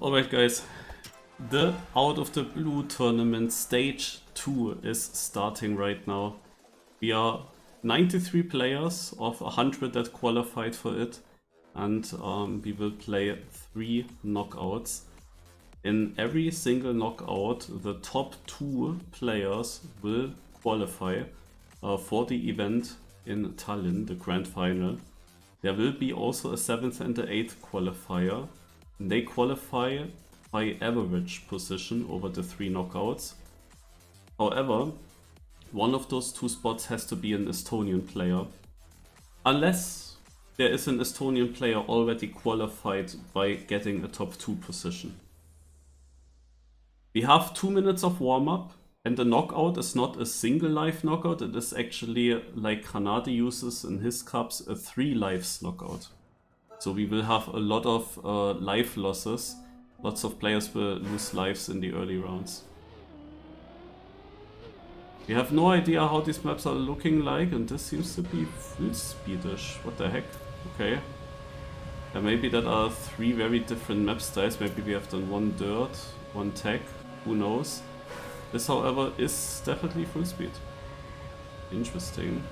Alright guys, the Out of the Blue tournament stage 2 is starting right now. We are 93 players of 100 that qualified for it, and we will play 3 knockouts. In every single knockout, the top 2 players will qualify for the event in Tallinn, the GrandFinal. There will be also a 7th and an 8th qualifier. They qualify by average position over the 3 knockouts. However, one of those 2 spots has to be an Estonian player. Unless there is an Estonian player already qualified by getting a top 2 position. We have 2 minutes of warm-up, and the knockout is not a single life knockout, it is actually, like Granade uses in his cups, a 3 lives knockout. So we will have a lot of life losses. Lots of players will lose lives in the early rounds. We have no idea how these maps are looking like, and this seems to be full speedish. What the heck? Okay. Maybe that are 3 very different map styles. Maybe we have done 1 dirt, 1 tech, who knows. This, however, is definitely full speed. Interesting.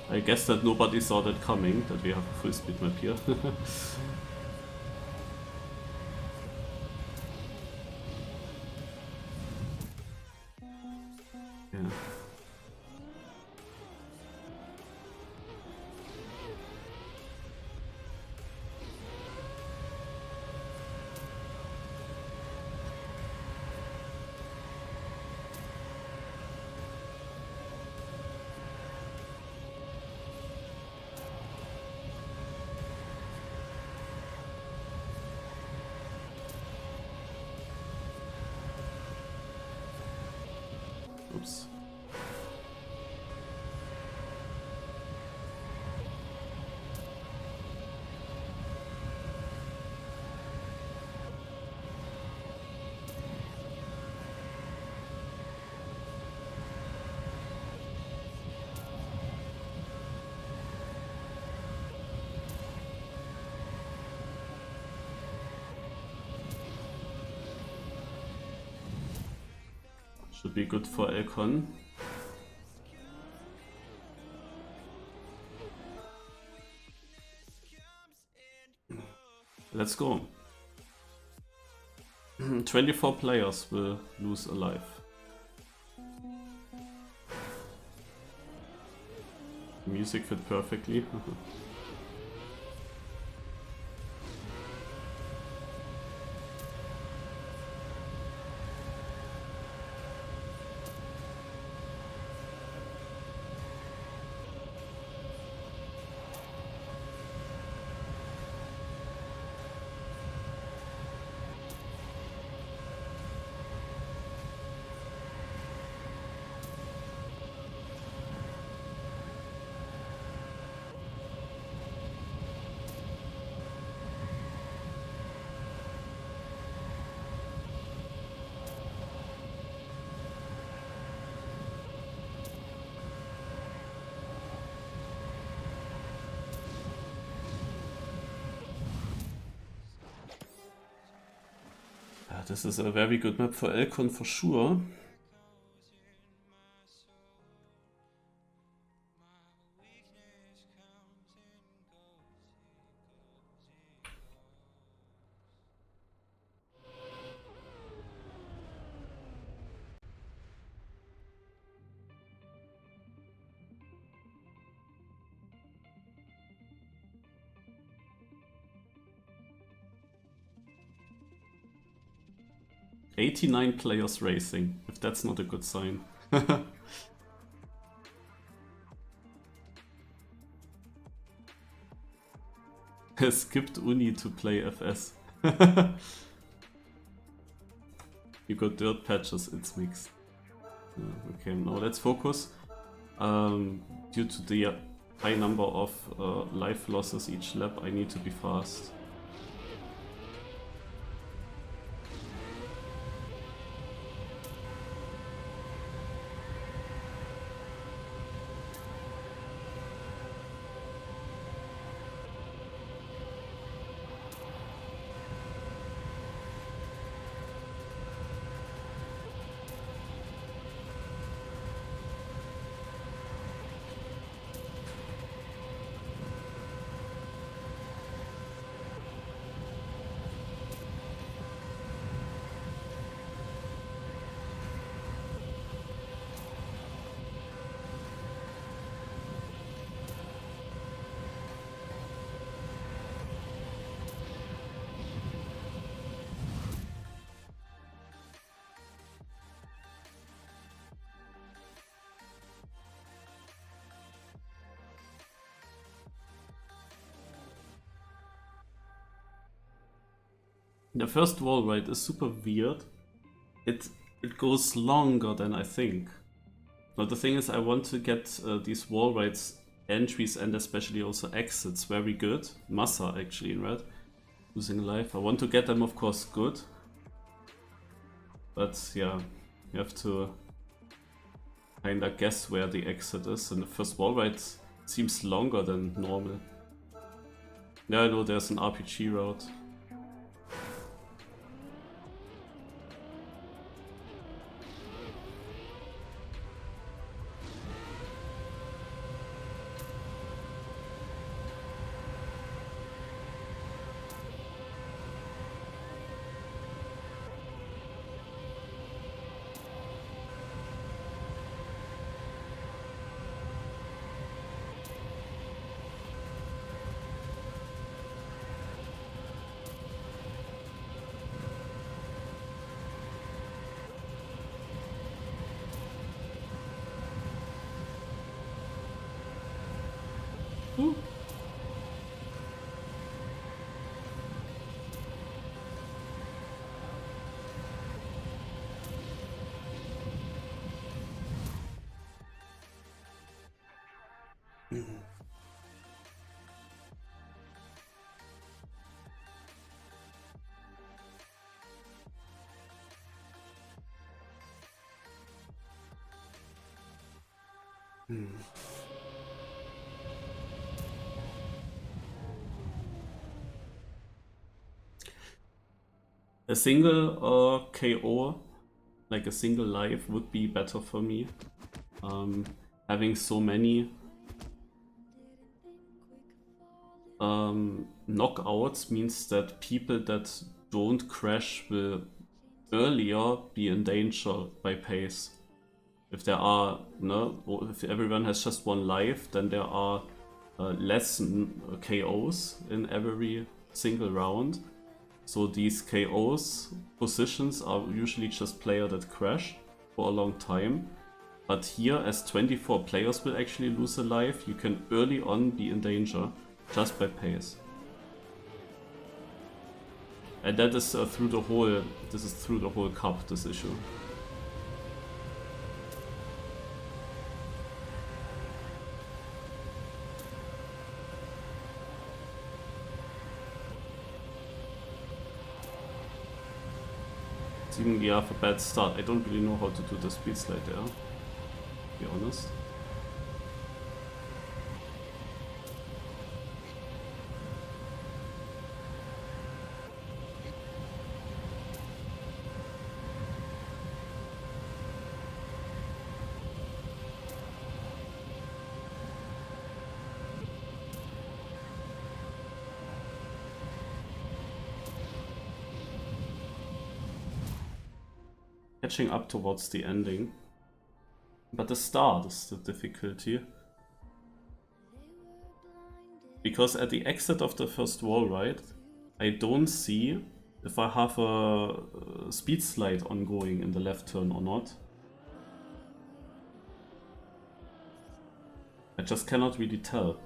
I guess that nobody saw that coming, that we have a full speed map here. Yeah. Oops. Should be good for Elcon. Let's go. 24 players will lose a life. Music fit perfectly. This is a very good map for Elcon for sure. "89 players racing," if that's not a good sign. I skipped uni to play FS. You got dirt patches, it's mixed. Okay, now let's focus. Due to the high number of life losses each lap, I need to be fast. The first wall ride is super weird. It goes longer than I think. But the thing is, I want to get these wall rides entries and especially also exits very good. Massa actually in red, losing life. I want to get them of course good. But yeah, you have to kinda guess where the exit is, and the first wall ride seems longer than normal. Yeah, I know there's an RPG route. Ooh. A single KO, like a single life, would be better for me. Having so many knockouts means that people that don't crash will earlier be in danger by pace. If there are if everyone has just one life, then there are less KOs in every single round. So these KOs positions are usually just players that crash for a long time. But here, as 24 players will actually lose a life, you can early on be in danger just by pace. And that is through the whole cup, this issue. Even we have a bad start. I don't really know how to do the speed slide there, to be honest. Catching up towards the ending. But the start is the difficulty. Because at the exit of the first wall ride, I don't see if I have a speed slide ongoing in the left turn or not. I just cannot really tell.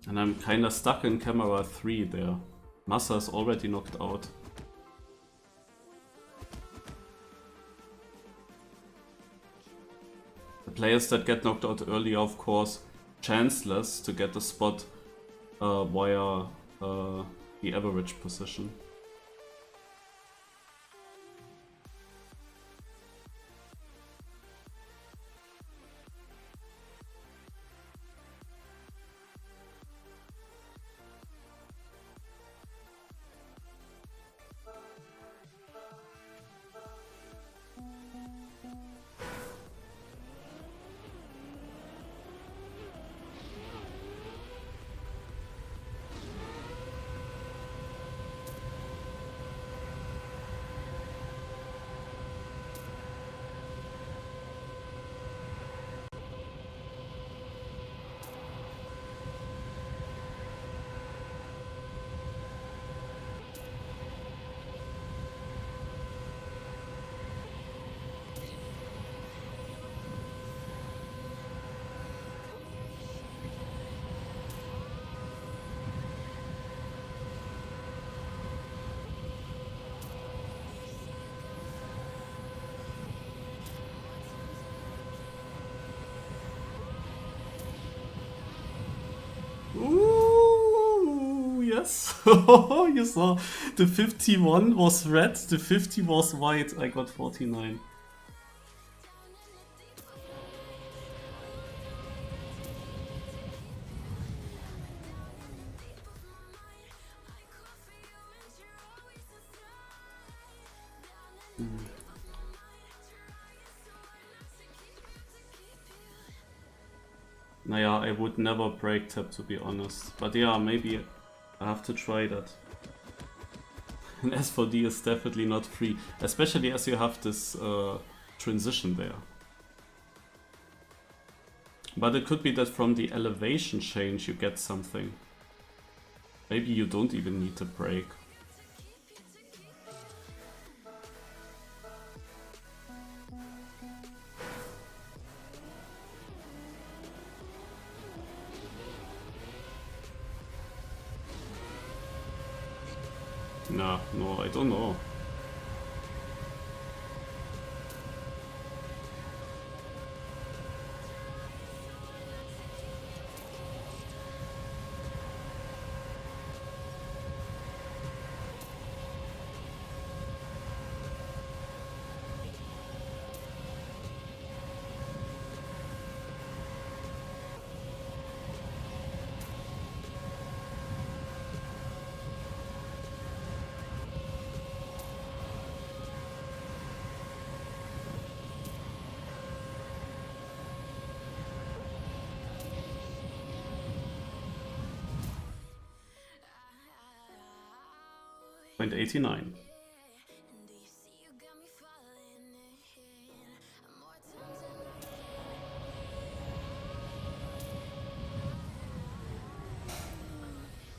And I'm kinda stuck in camera 3 there. Massa is already knocked out. Players that get knocked out early are of course chanceless to get the spot via the average position. Ooh, yes. You saw the 51 was red, the 50 was white. I got 49. Naja, I would never break tap to be honest. But yeah, maybe I have to try that. And S4D is definitely not free, especially as you have this transition there. But it could be that from the elevation change you get something. Maybe you don't even need to break. No, I don't know. .89.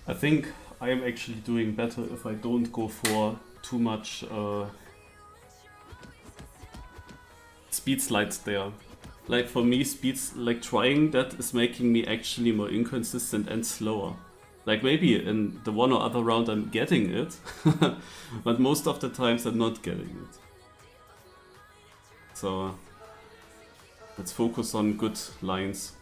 I think I am actually doing better if I don't go for too much speed slides there. Like for me, speeds, like trying that is making me actually more inconsistent and slower. Like maybe in the one or other round I'm getting it, but most of the times I'm not getting it. So let's focus on good lines.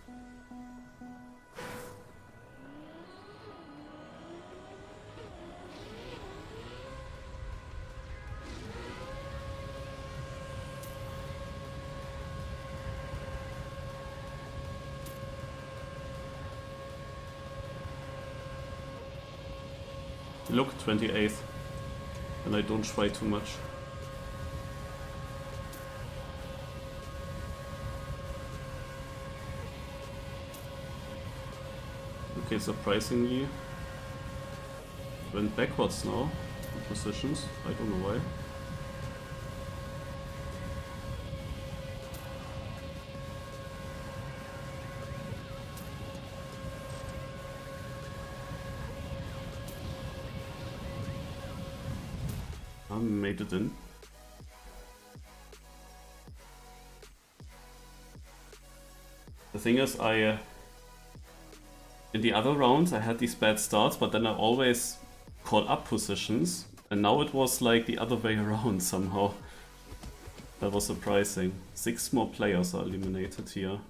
Look, 28th, and I don't try too much. Okay, surprisingly, went backwards now in positions. I don't know why. Made it in. The thing is, in the other rounds I had these bad starts, but then I always caught up positions, and now it was like the other way around somehow. That was surprising. 6 more players are eliminated here.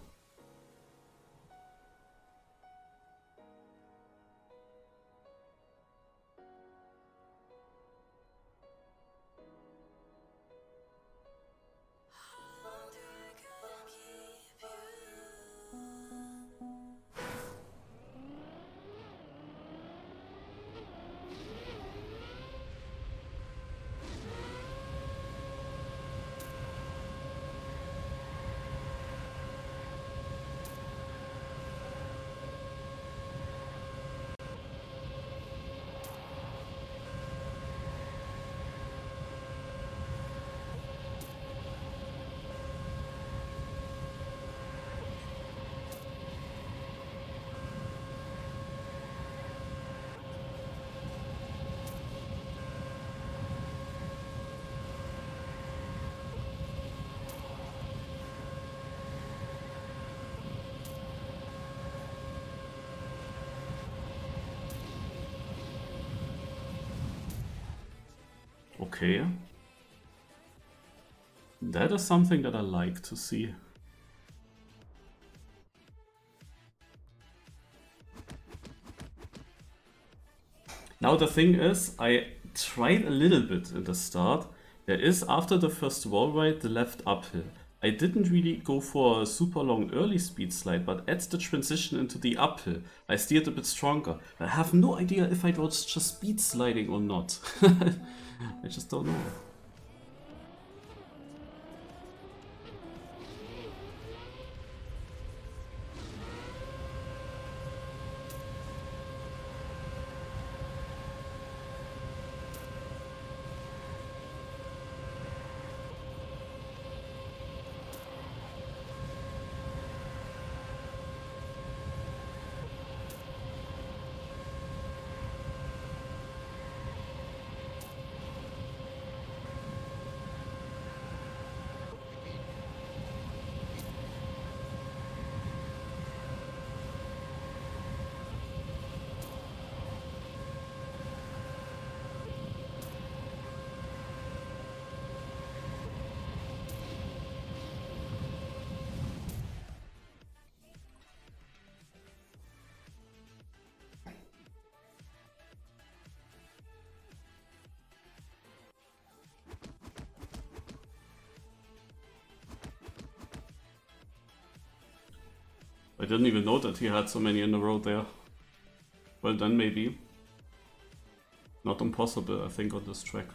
Okay. That is something that I like to see. Now the thing is, I tried a little bit in the start. There is, after the first wall ride, the left uphill. I didn't really go for a super long early speed slide, but at the transition into the uphill, I steered a bit stronger. I have no idea if I was just speed sliding or not. I just don't know. I didn't even know that he had so many in a row there. Well then maybe. Not impossible, I think, on this track.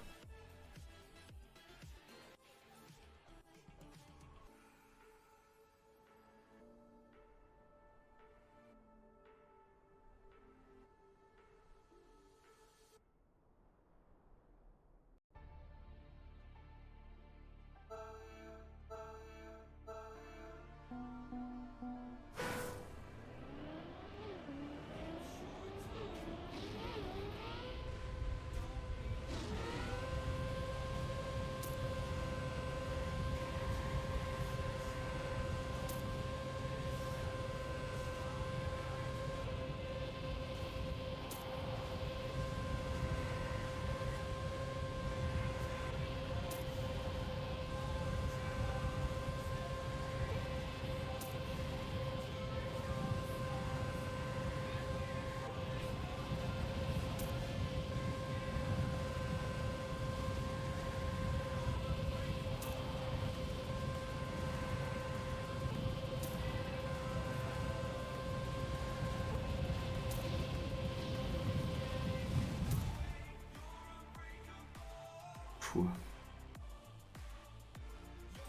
Phew.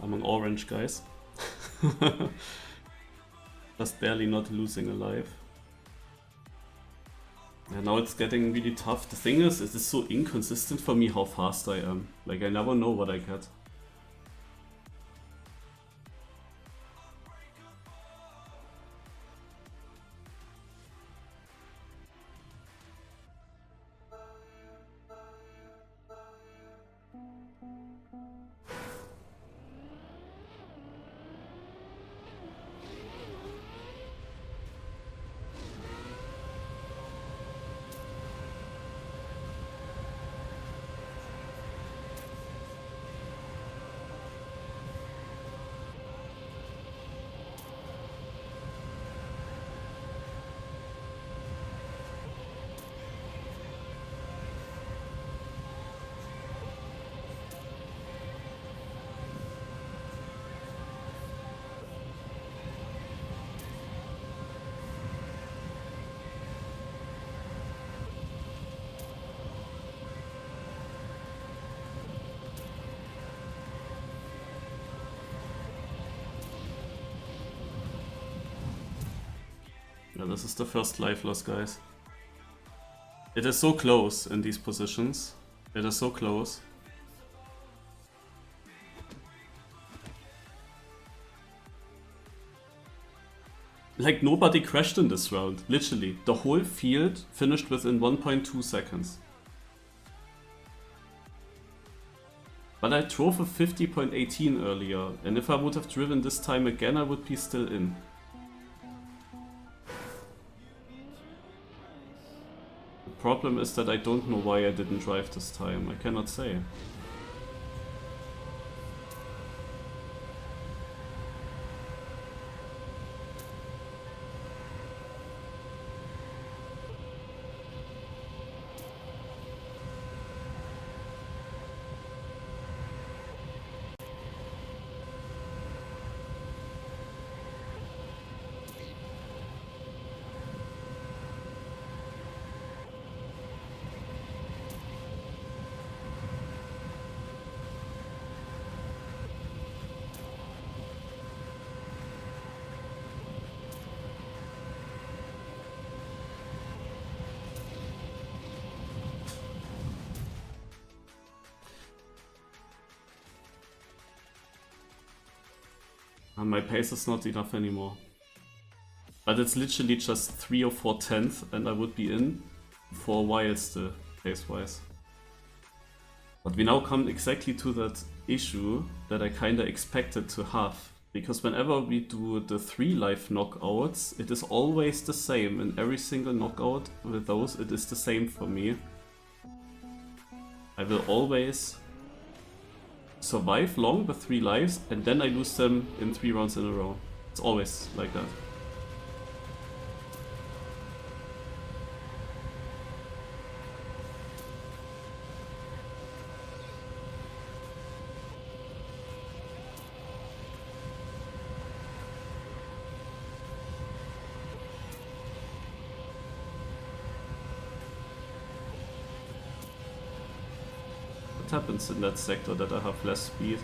I'm an orange, guys. Just barely not losing alive. Yeah, now it's getting really tough. The thing is, it is so inconsistent for me how fast I am. Like, I never know what I get. this is the first life loss, guys. It is so close in these positions. It is so close. Like, nobody crashed in this round, literally. The whole field finished within 1.2 seconds. But I drove a 50.18 earlier, and if I would have driven this time again, I would be still in. The problem is that I don't know why I didn't drive this time. I cannot say. And my pace is not enough anymore. But it's literally just 3 or 4 tenths and I would be in for a while still, pace-wise. But we now come exactly to that issue that I kinda expected to have. Because whenever we do the 3 life knockouts, it is always the same. In every single knockout with those, it is the same for me. I will always survive long with 3 lives and then I lose them in 3 rounds in a row. It's always like that. What happens in that sector that I have less speed?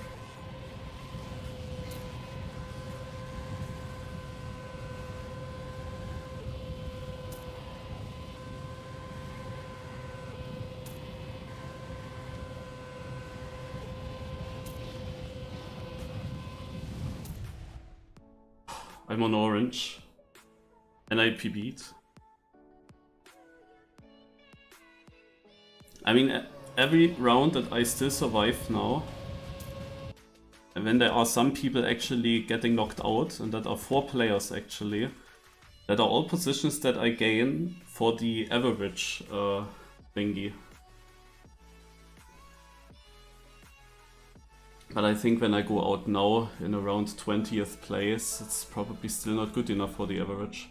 I'm on orange and I PB'd. I mean, every round that I still survive now, and when there are some people actually getting knocked out, and that are 4 players actually, that are all positions that I gain for the average thingy. But I think when I go out now in around 20th place, it's probably still not good enough for the average.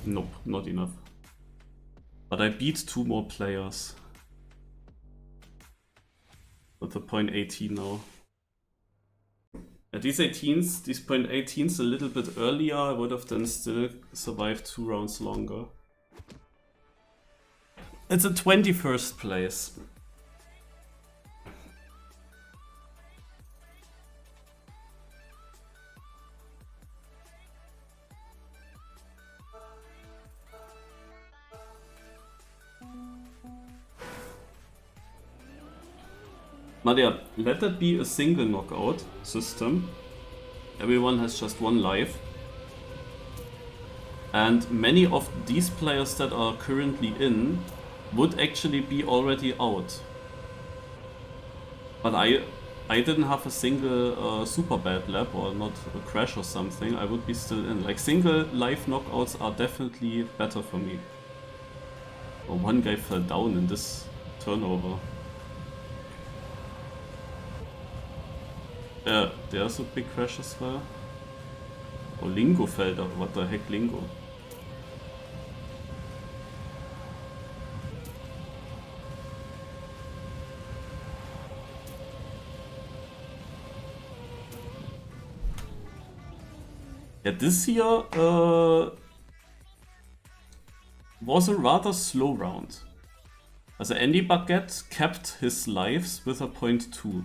Nope, not enough. But I beat 2 more players. With the point 18 now. At these 18s, these point 18s a little bit earlier, I would have then still survived 2 rounds longer. It's a 21st place. Nadia, let that be a single knockout system. Everyone has just 1 life. And many of these players that are currently in would actually be already out. But I I didn't have a single super bad lap or not a crash or something, I would be still in. Like, single live knockouts are definitely better for me. Oh, one guy fell down in this turnover. There's a big crash as well. Oh, Lingo fell down. What the heck, Lingo? Yeah, this here was a rather slow round. Also Andy Baguette kept his lives with a 0.2.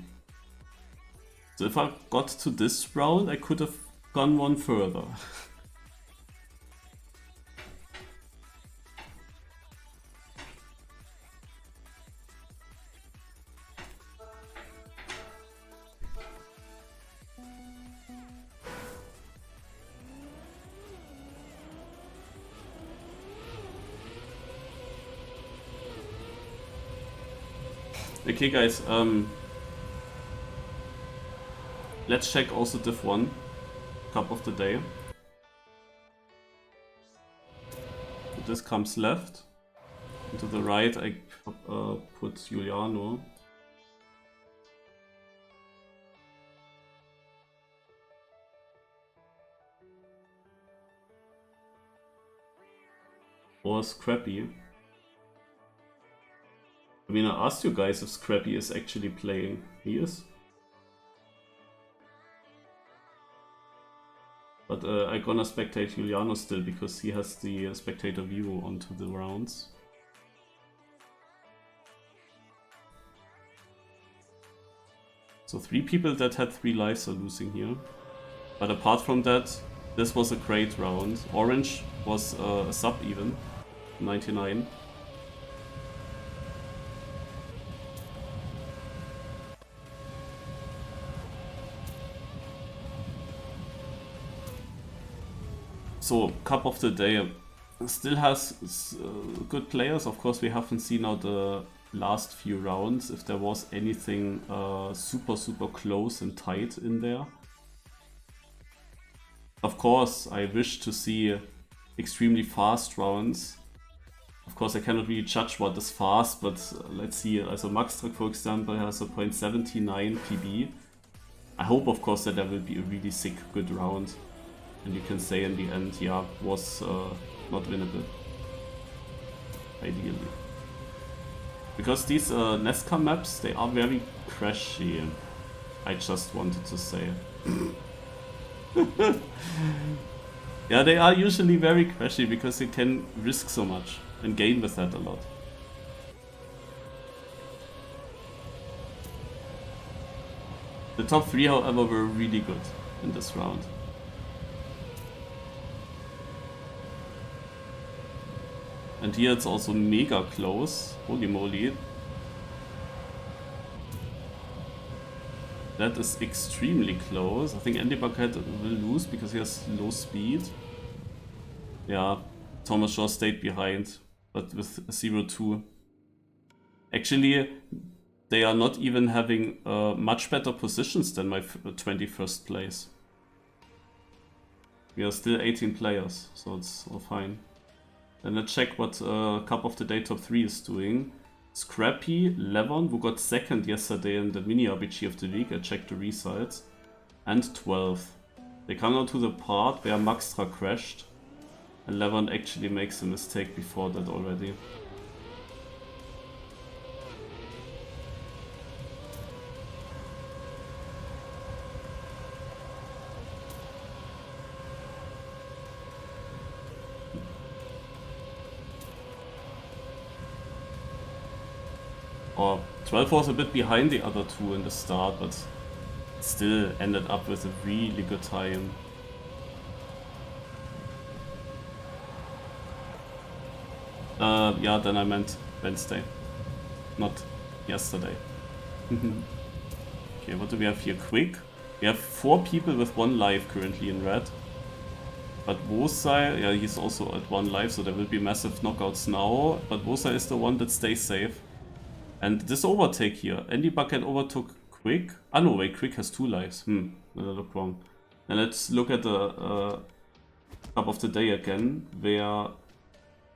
So if I got to this round, I could have gone one further. Okay guys, let's check also Div 1, Cup of the Day. So this comes left, and to the right I put Giuliano. Or Scrappy. I mean, I asked you guys if Scrappy is actually playing. He is. But I'm gonna spectate Giuliano still because he has the spectator view onto the rounds. So 3 people that had 3 lives are losing here. But apart from that, this was a great round. Orange was a sub even, 99. So, Cup of the Day still has good players. Of course, we haven't seen out the last few rounds if there was anything super close and tight in there. Of course, I wish to see extremely fast rounds. Of course, I cannot really judge what is fast, but let's see. Also, Maxtrack, for example, has a 0.79 PB. I hope, of course, that there will be a really sick, good round. And you can say in the end, yeah, was not winnable. Ideally. Because these Nesca maps, they are very crashy. I just wanted to say. Yeah, they are usually very crashy because you can risk so much and gain with that a lot. The top 3, however, were really good in this round. And here it's also mega close. Holy moly. That is extremely close. I think Andy Buckhead will lose because he has low speed. Yeah, Thomas Shaw stayed behind, but with 0-2. Actually, they are not even having much better positions than my 21st place. We are still 18 players, so it's all fine. Then let's check what Cup of the Day top 3 is doing. Scrappy, Levon, who got 2nd yesterday in the mini RPG of the week, I checked the results, and 12th. They come now to the part where Maxtra crashed, and Levon actually makes a mistake before that already. Or 12 was a bit behind the other 2 in the start, but still ended up with a really good time. Yeah, then I meant Wednesday, not yesterday. Okay, what do we have here? Quick. We have 4 people with 1 life currently in red. But Wosai, yeah, he's also at 1 life, so there will be massive knockouts now. But Wosai is the one that stays safe. And this overtake here, Andy Bucket overtook Quick? Ah no, wait, Quick has 2 lives. I look wrong. Now let's look at the Cup of the Day again, where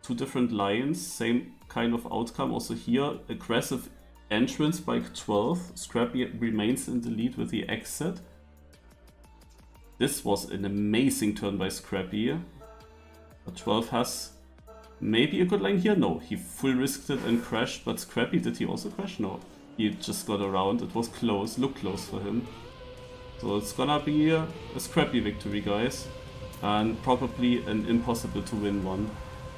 2 different lions, same kind of outcome. Also here, aggressive entrance by 12. Scrappy remains in the lead with the exit. This was an amazing turn by Scrappy. But 12 has maybe a good line here. No, he full risked it and crashed. But Scrappy, did he also crash? No, he just got around. It was close, looked close for him. So it's gonna be a Scrappy victory, guys. And probably an impossible to win one,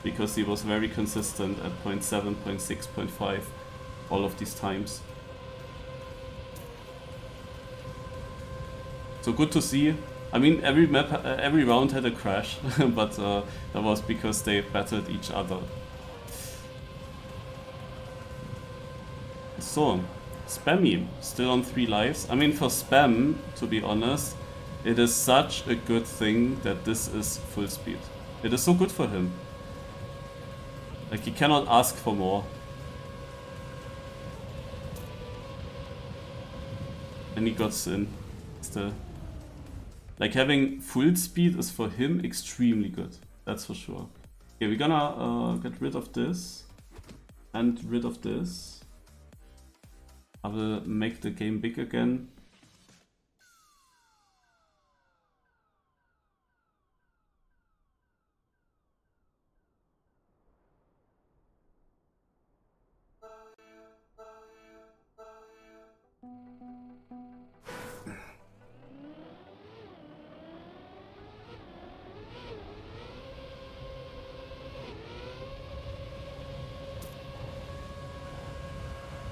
because he was very consistent at 0.7, 0.6, 0.5 all of these times. So good to see. I mean, every map, every round had a crash, but that was because they battled each other. So, Spammy, still on 3 lives. I mean, for Spam, to be honest, it is such a good thing that this is full speed. It is so good for him. Like, he cannot ask for more. And he got in still. Like, having full speed is for him extremely good. That's for sure. Okay, we're gonna get rid of this. And rid of this. I will make the game big again.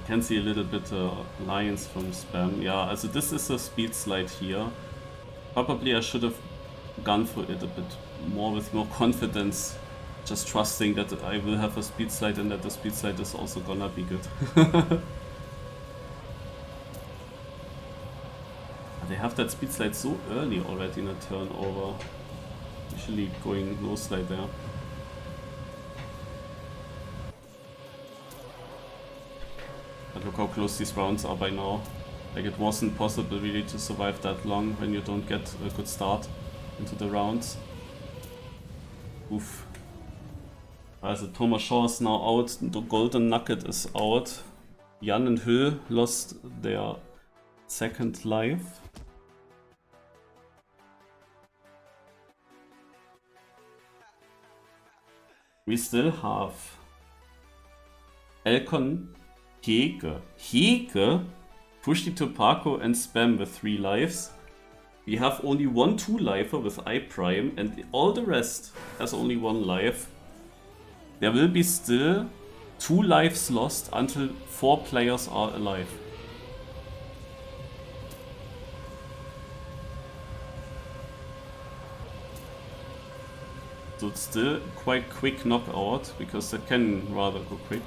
Can see a little bit lines from Spam. Yeah, also this is a speed slide here. Probably I should have gone for it a bit more with more confidence. Just trusting that I will have a speed slide and that the speed slide is also gonna be good. They have that speed slide so early already in a turnover. Usually going no slide there. But look how close these rounds are by now. Like, it wasn't possible really to survive that long when you don't get a good start into the rounds. Oof. Also Thomas Shaw is now out, the Golden Nugget is out. Jan and Hill lost their second life. We still have Elcon, Hege, Pushti Topako and Spam with 3 lives. We have only one 2-lifer with I Prime, and all the rest has only 1 life. There will be still 2 lives lost until 4 players are alive. So it's still quite quick knockout, because that can rather go quick.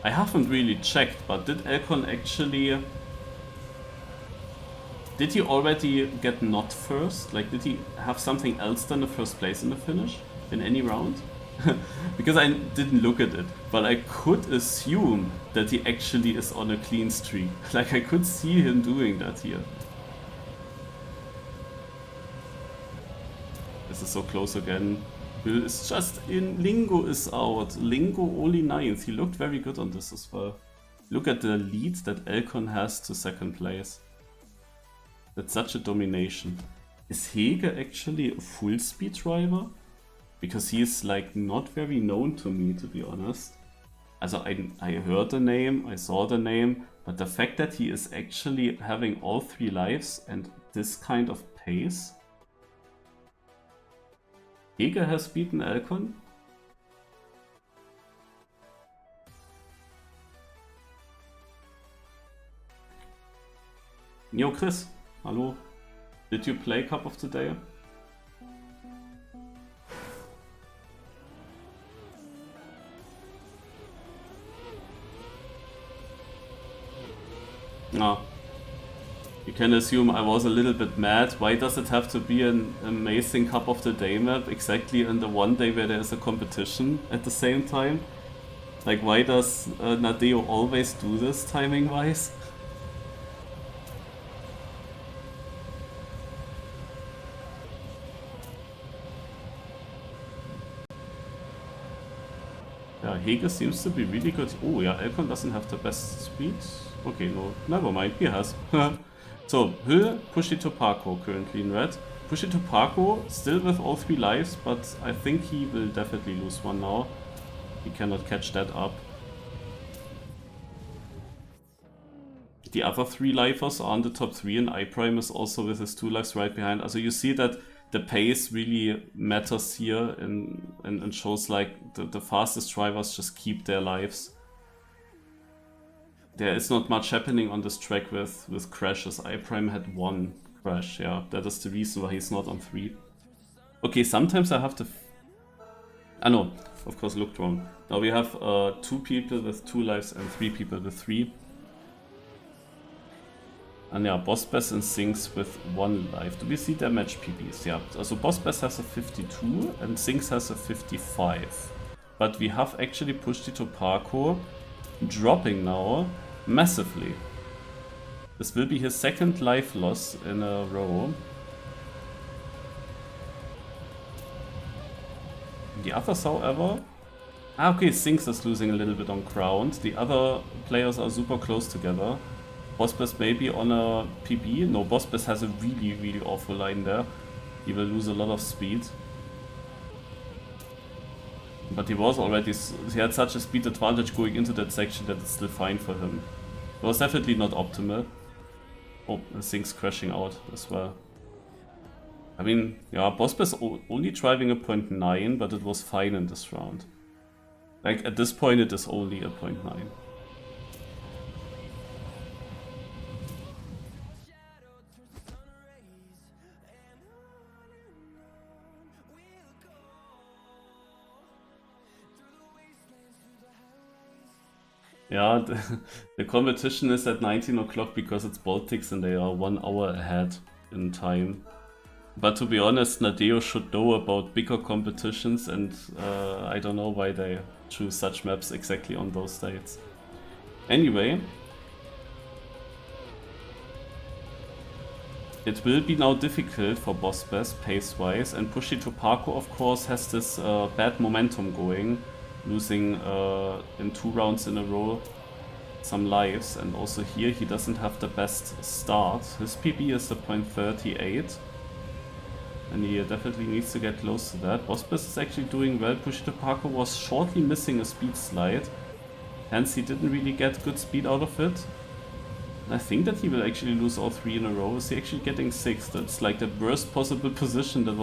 I haven't really checked, but did Elcon actually... Did he already get not first? Like, did he have something else than the first place in the finish? In any round? Because I didn't look at it, but I could assume that he actually is on a clean streak. Like, I could see him doing that here. This is so close again. Bill is just in. Lingo is out. Lingo only 9th. He looked very good on this as well. Look at the lead that Elcon has to second place. That's such a domination. Is Hege actually a full speed driver? Because he is like not very known to me, to be honest. Also I heard the name, I saw the name, but the fact that he is actually having all 3 lives and this kind of pace. Hege has beaten Elcon? Yo Chris, hallo. Did you play Cup of the Day? No. You can assume I was a little bit mad. Why does it have to be an amazing Cup of the Day map exactly in the one day where there is a competition at the same time? Like, why does Nadeo always do this timing-wise? Yeah, Hege seems to be really good. Oh yeah, Elkon doesn't have the best speed. Okay, no, never mind, he has. So, Hill, Pushy to Parko currently in red. Pushy to Parko still with all 3 lives, but I think he will definitely lose one now. He cannot catch that up. The other 3 lifers are on the top 3 and iPrime is also with his 2 lives right behind. Also you see that the pace really matters here and shows like the fastest drivers just keep their lives. There is not much happening on this track with crashes. iPrime had 1 crash, yeah. That is the reason why he's not on 3. Okay, sometimes I have to... no, of course looked wrong. Now we have 2 people with 2 lives and 3 people with 3. And yeah, Bossbess and Sinks with 1 life. Do we see their match PBs? Yeah, so Bossbess has a 52 and Sinks has a 55. But we have actually pushed it to Parko, dropping now massively. This will be his 2nd life loss in a row. The others, however... okay, Sinks is losing a little bit on ground. The other players are super close together. Bossbess maybe on a PB. No, Bossbess has a really awful line there. He will lose a lot of speed. But he was already... he had such a speed advantage going into that section that it's still fine for him. It was definitely not optimal. Oh, things crashing out as well. I mean, yeah, Bossbess only driving a 0.9, but it was fine in this round. Like, at this point it is only a 0.9. Yeah, the competition is at 19 o'clock because it's Baltics and they are 1 hour ahead in time. But to be honest, Nadeo should know about bigger competitions and I don't know why they choose such maps exactly on those dates. Anyway, it will be now difficult for Bossbess pace-wise, and Pushy to Parko of course has this bad momentum going, losing in 2 rounds in a row some lives, and also here he doesn't have the best start. His PB is a 0.38 and he definitely needs to get close to that. Bossbess is actually doing well. Pushy to Parko was shortly missing a speed slide, hence he didn't really get good speed out of it. I think that he will actually lose all 3 in a row. Is he actually getting 6? That's like the worst possible position that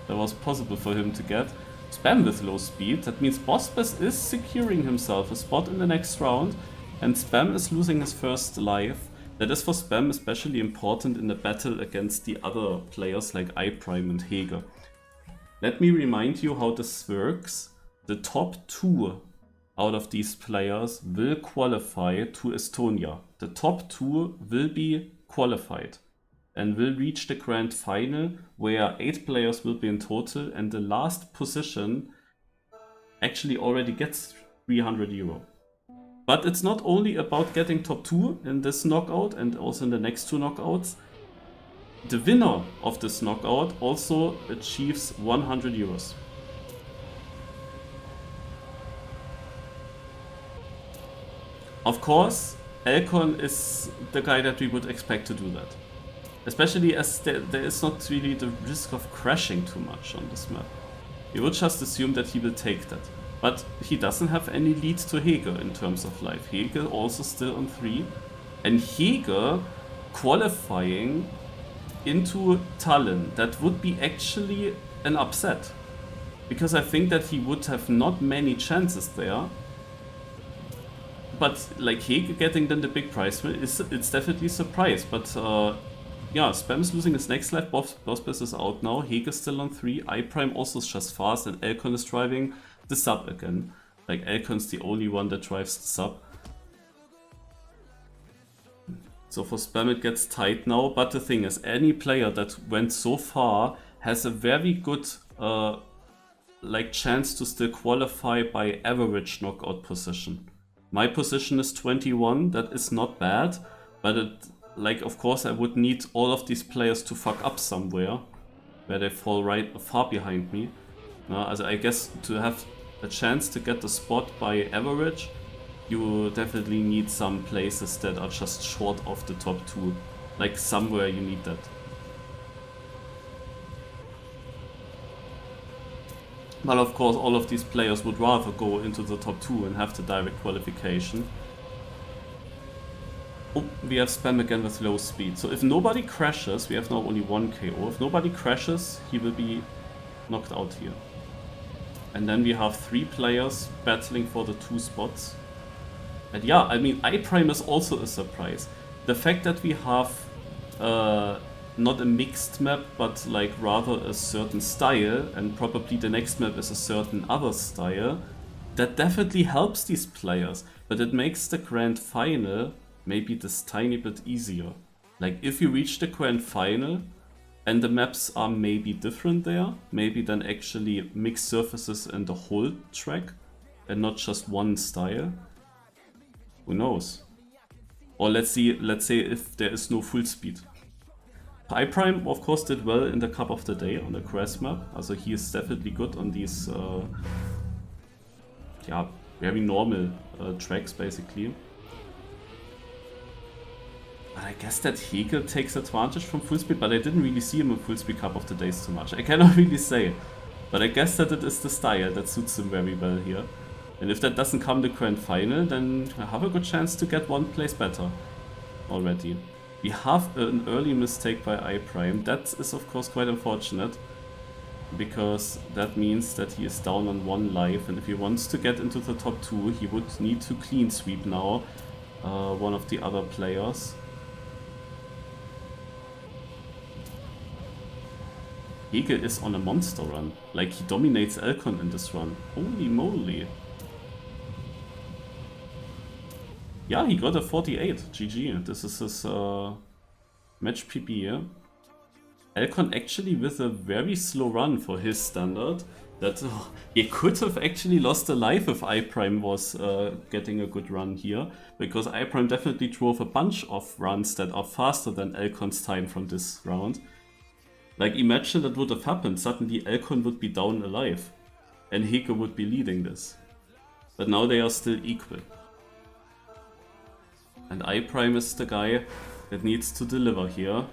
was possible for him to get. Spam with low speed. That means Bossbess is securing himself a spot in the next round, and Spam is losing his first life. That is for Spam especially important in the battle against the other players like iPrime and Hege. Let me remind you how this works. The top 2 out of these players will qualify to Estonia. The top 2 will be qualified and will reach the grand final, where 8 players will be in total, and the last position actually already gets 300 euro. But it's not only about getting top 2 in this knockout and also in the next 2 knockouts. The winner of this knockout also achieves 100 euros. Of course, Elkon is the guy that we would expect to do that. Especially as there is not really the risk of crashing too much on this map. You would just assume that he will take that. But he doesn't have any lead to Hege in terms of life. Hege also still on 3. And Hege qualifying into Tallinn, that would be actually an upset. Because I think that he would have not many chances there. But like Hege getting then the big prize, it's definitely a surprise. But yeah, Spam is losing his next life, Bossbess is out now, Hege is still on 3, iPrime also is just fast, and Elkon is driving the sub again. Like, Elkon's the only one that drives the sub. So for Spam it gets tight now, but the thing is, any player that went so far has a very good like chance to still qualify by average knockout position. My position is 21, that is not bad, but it, like, of course I would need all of these players to fuck up somewhere, where they fall right far behind me. Also I guess to have a chance to get the spot by average, you definitely need some places that are just short of the top 2. Like somewhere you need that. But of course all of these players would rather go into the top 2 and have the direct qualification. Oh, we have Spam again with low speed. So if nobody crashes, we have now only 1 KO. If nobody crashes, he will be knocked out here. And then we have 3 players battling for the 2 spots. And yeah, I mean, iPrime is also a surprise. The fact that we have not a mixed map, but like rather a certain style, and probably the next map is a certain other style, that definitely helps these players. But it makes the Grand Final maybe this tiny bit easier. Like if you reach the Grand Final and the maps are maybe different there, maybe then actually mixed surfaces in the whole track and not just one style. Who knows? Or let's say if there is no full speed. iPrime of course did well in the Cup of the Day on the Crest map, also he is definitely good on these yeah, very normal tracks basically. But I guess that Hegel takes advantage from full speed, but I didn't really see him in full speed Cup of the Days too much. I cannot really say. But I guess that it is the style that suits him very well here. And if that doesn't come to Grand Final, then I have a good chance to get 1 place better already. We have an early mistake by iPrime. That is of course quite unfortunate, because that means that he is down on 1 life, and if he wants to get into the top 2, he would need to clean sweep now one of the other players. Hegel is on a monster run. Like, he dominates Elcon in this run. Holy moly. Yeah, he got a 48. GG. This is his match PB here. Elcon actually with a very slow run for his standard. That he could have actually lost a life if iPrime was getting a good run here. Because iPrime definitely drove a bunch of runs that are faster than Elcon's time from this round. Like, imagine that would have happened. Suddenly Elcon would be down alive. And Heke would be leading this. But now they are still equal. And iPrime is the guy that needs to deliver here.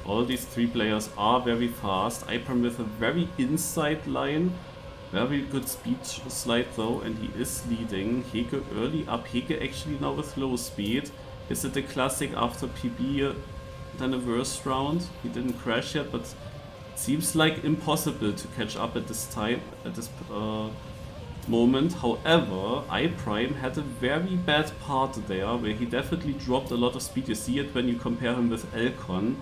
All these 3 players are very fast. iPrime with a very inside line. Very good speed slide though, and he is leading. Heke early up. Heke actually now with low speed. Is it the classic after PB then a worse round? He didn't crash yet, but it seems like impossible to catch up at this time, at this moment. However, iPrime had a very bad part there, where he definitely dropped a lot of speed. You see it when you compare him with Elcon.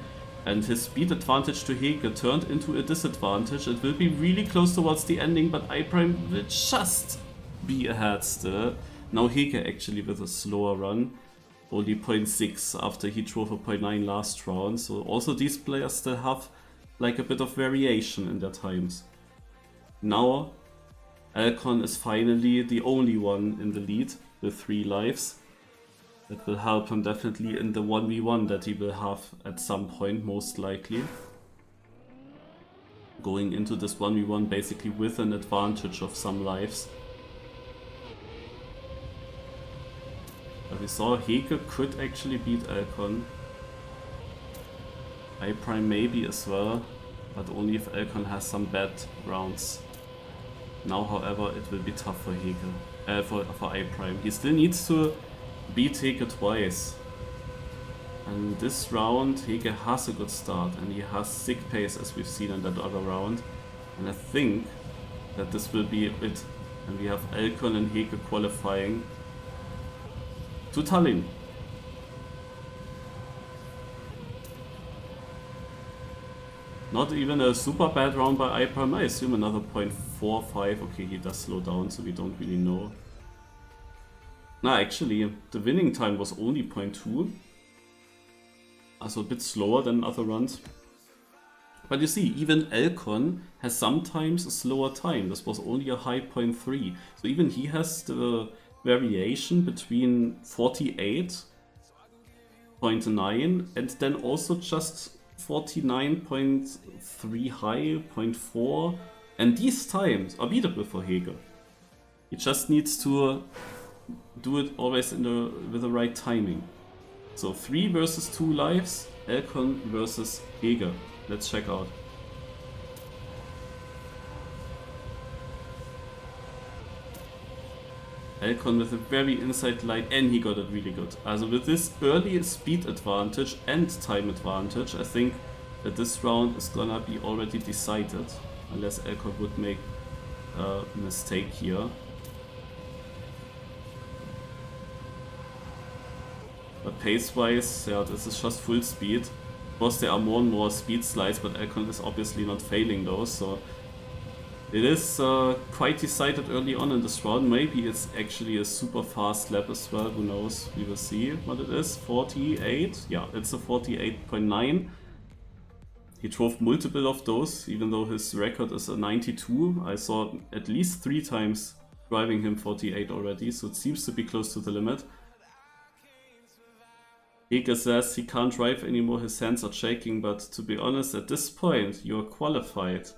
And his speed advantage to Heke turned into a disadvantage. It will be really close towards the ending, but iPrime will just be ahead still. Now Heke actually with a slower run. Only 0.6 after he drove a 0.9 last round. So also these players still have like a bit of variation in their times. Now Elcon is finally the only one in the lead with 3 lives. That will help him definitely in the 1v1 that he will have at some point, most likely. Going into this 1v1 basically with an advantage of some lives. But we saw Heke could actually beat Elcon. iPrime maybe as well, but only if Elcon has some bad rounds. Now, however, it will be tough for Heke, for iPrime. He still needs to beat Heke twice. And this round Heke has a good start, and he has sick pace as we've seen in that other round. And I think that this will be it. And we have Elcon and Heke qualifying to Tallinn. Not even a super bad round by iPrime. I assume another 0.45. Okay, he does slow down, so we don't really know. No, actually, the winning time was only 0.2. Also a bit slower than other runs. But you see, even Elcon has sometimes a slower time. This was only a high 0.3. So even he has the variation between 48.9 and then also just 49.3 high, 0.4. And these times are beatable for Hege. He just needs to do it always with the right timing. So 3 versus 2 lives, Elcon versus Hege. Let's check out. Elcon with a very inside line, and he got it really good. Also with this early speed advantage and time advantage, I think that this round is gonna be already decided. Unless Elcon would make a mistake here. But pace-wise, yeah, this is just full speed. Of course, there are more and more speed slides, but Elcon is obviously not failing those, so it is quite decided early on in this round. Maybe it's actually a super fast lap as well, who knows, we will see what it is. 48, yeah, it's a 48.9. He drove multiple of those, even though his record is a 92. I saw at least 3 times driving him 48 already, so it seems to be close to the limit. Hege says he can't drive anymore, his hands are shaking, but to be honest, at this point, you're qualified.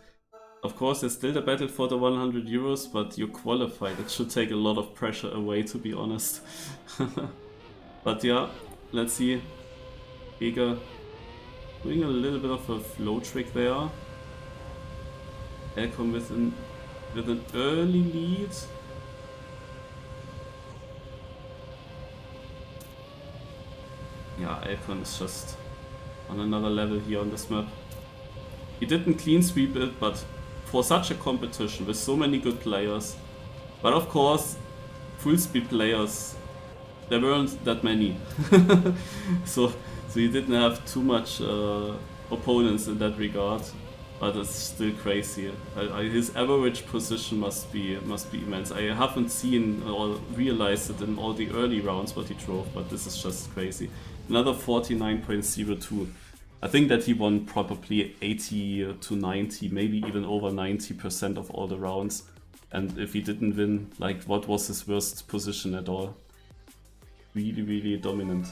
Of course, there's still the battle for the 100 euros, but you're qualified. It should take a lot of pressure away, to be honest. But yeah, let's see. Hege doing a little bit of a flow trick there. Elcon with an early lead. Yeah, Elcon is just on another level here on this map. He didn't clean sweep it, but for such a competition with so many good players, but of course, full speed players, there weren't that many. so he didn't have too much opponents in that regard, but it's still crazy. His average position must be immense. I haven't seen or realized it in all the early rounds what he drove, but this is just crazy. Another 49.02. I think that he won probably 80 to 90, maybe even over 90% of all the rounds. And if he didn't win, like, what was his worst position at all? Really, really dominant.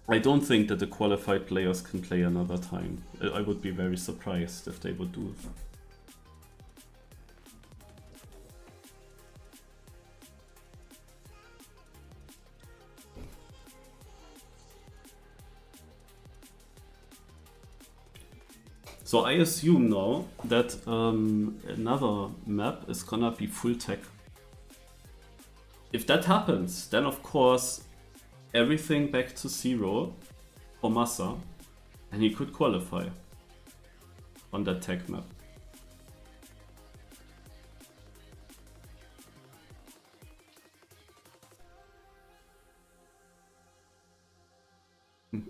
I don't think that the qualified players can play another time. I would be very surprised if they would do it. So I assume now that another map is gonna be full tech. If that happens, then of course everything back to 0 for Massa, and he could qualify on that tech map.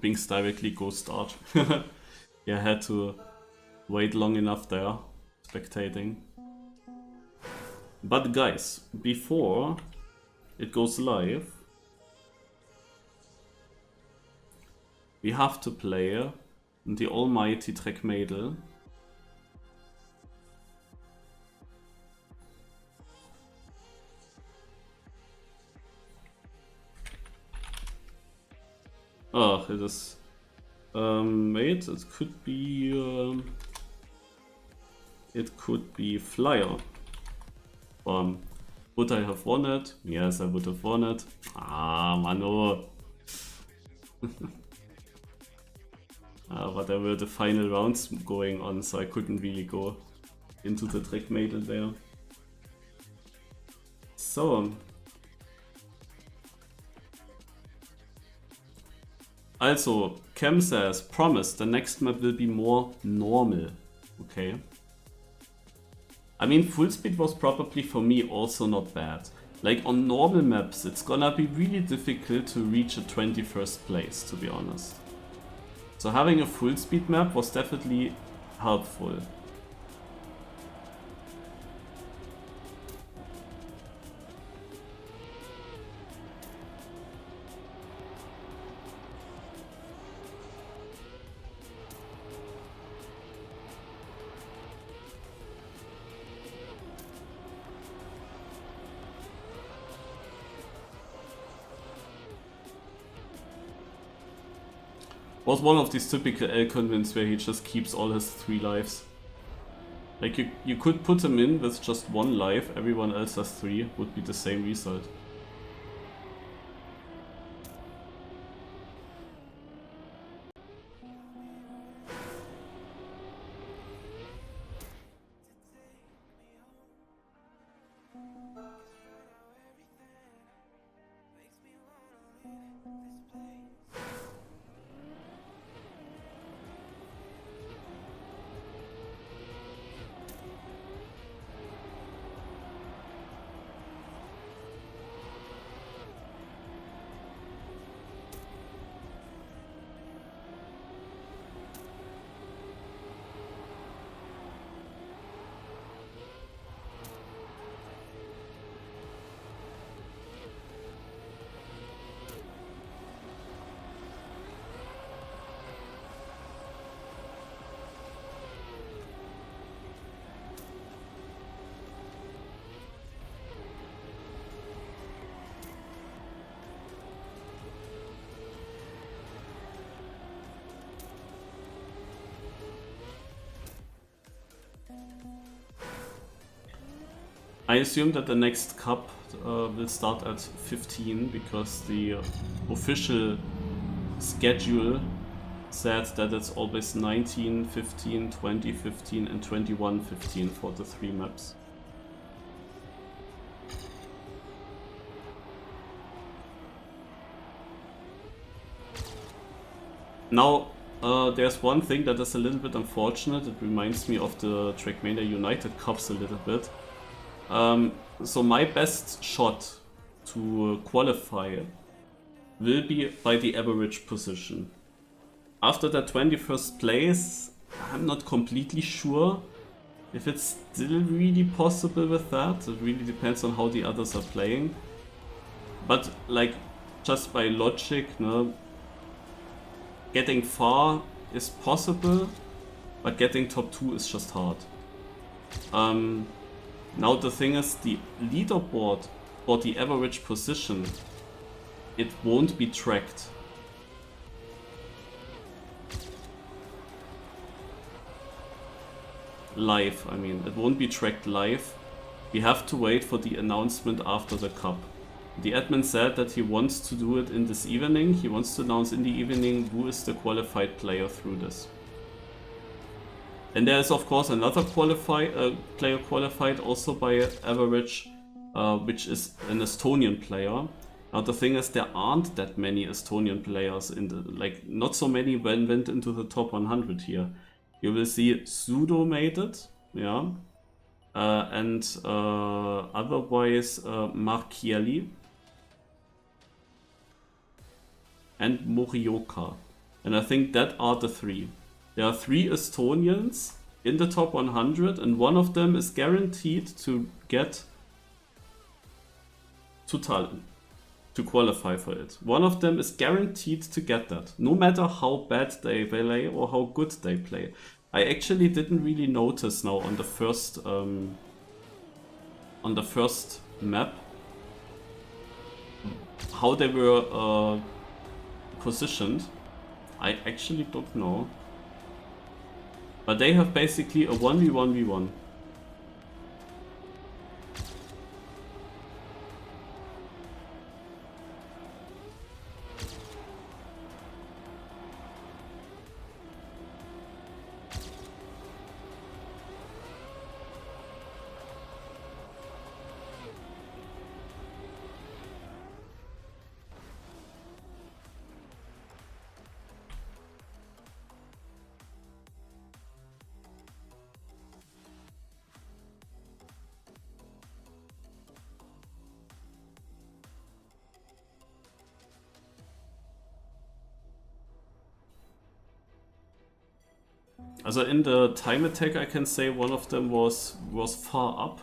Binks directly go start. Yeah, had to wait long enough there, spectating. But guys, before it goes live, we have to play the almighty Trek Mädel. Oh, it is. Wait, it could be. It could be Flyer. Would I have won it? Yes, I would have won it. Ah, Mano. But there were the final rounds going on, so I couldn't really go into the Trek Mädel there. So. Also, Cam says, promise, the next map will be more normal. Okay. I mean, full speed was probably for me also not bad. Like on normal maps, it's gonna be really difficult to reach a 21st place, to be honest. So having a full speed map was definitely helpful. Was one of these typical Elcon wins where he just keeps all his 3 lives. Like you could put him in with just 1 life, everyone else has 3, would be the same result. I assume that the next cup will start at 15 because the official schedule said that it's always 19, 15, 20, 15 and 21, 15 for the 3 maps. Now, there's one thing that is a little bit unfortunate. It reminds me of the Trackmania United Cups a little bit. So my best shot to qualify will be by the average position. After that 21st place, I'm not completely sure if it's still really possible with that. It really depends on how the others are playing. But like, just by logic, no, getting far is possible, but getting top 2 is just hard. Now the thing is, the leaderboard for the average position, it won't be tracked. Live, I mean, it won't be tracked live. We have to wait for the announcement after the cup. The admin said that he wants to do it in this evening. He wants to announce in the evening who is the qualified player through this. And there is of course another player qualified also by average, which is an Estonian player. Now the thing is, there aren't that many Estonian players in the, like, not so many went into the top 100 here. You will see Sudo made it, yeah, and otherwise Marchieli and Morioka, and I think that are the 3. There are 3 Estonians in the top 100, and one of them is guaranteed to get to Tallinn, to qualify for it. One of them is guaranteed to get that, no matter how bad they play or how good they play. I actually didn't really notice now on the first map how they were positioned. I actually don't know. But they have basically a 1v1v1. Also in the time attack, I can say one of them was far up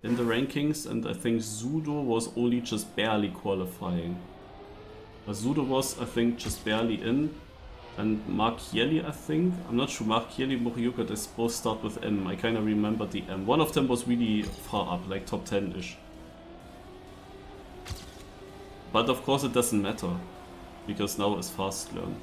in the rankings, and I think Sudo was only just barely qualifying. Sudo was, I think, just barely in, and Marchieli, I think. I'm not sure, Marchieli, Morioka, they both start with M. I kind of remember the M. One of them was really far up, like top 10-ish. But of course it doesn't matter, because now it's fast learn.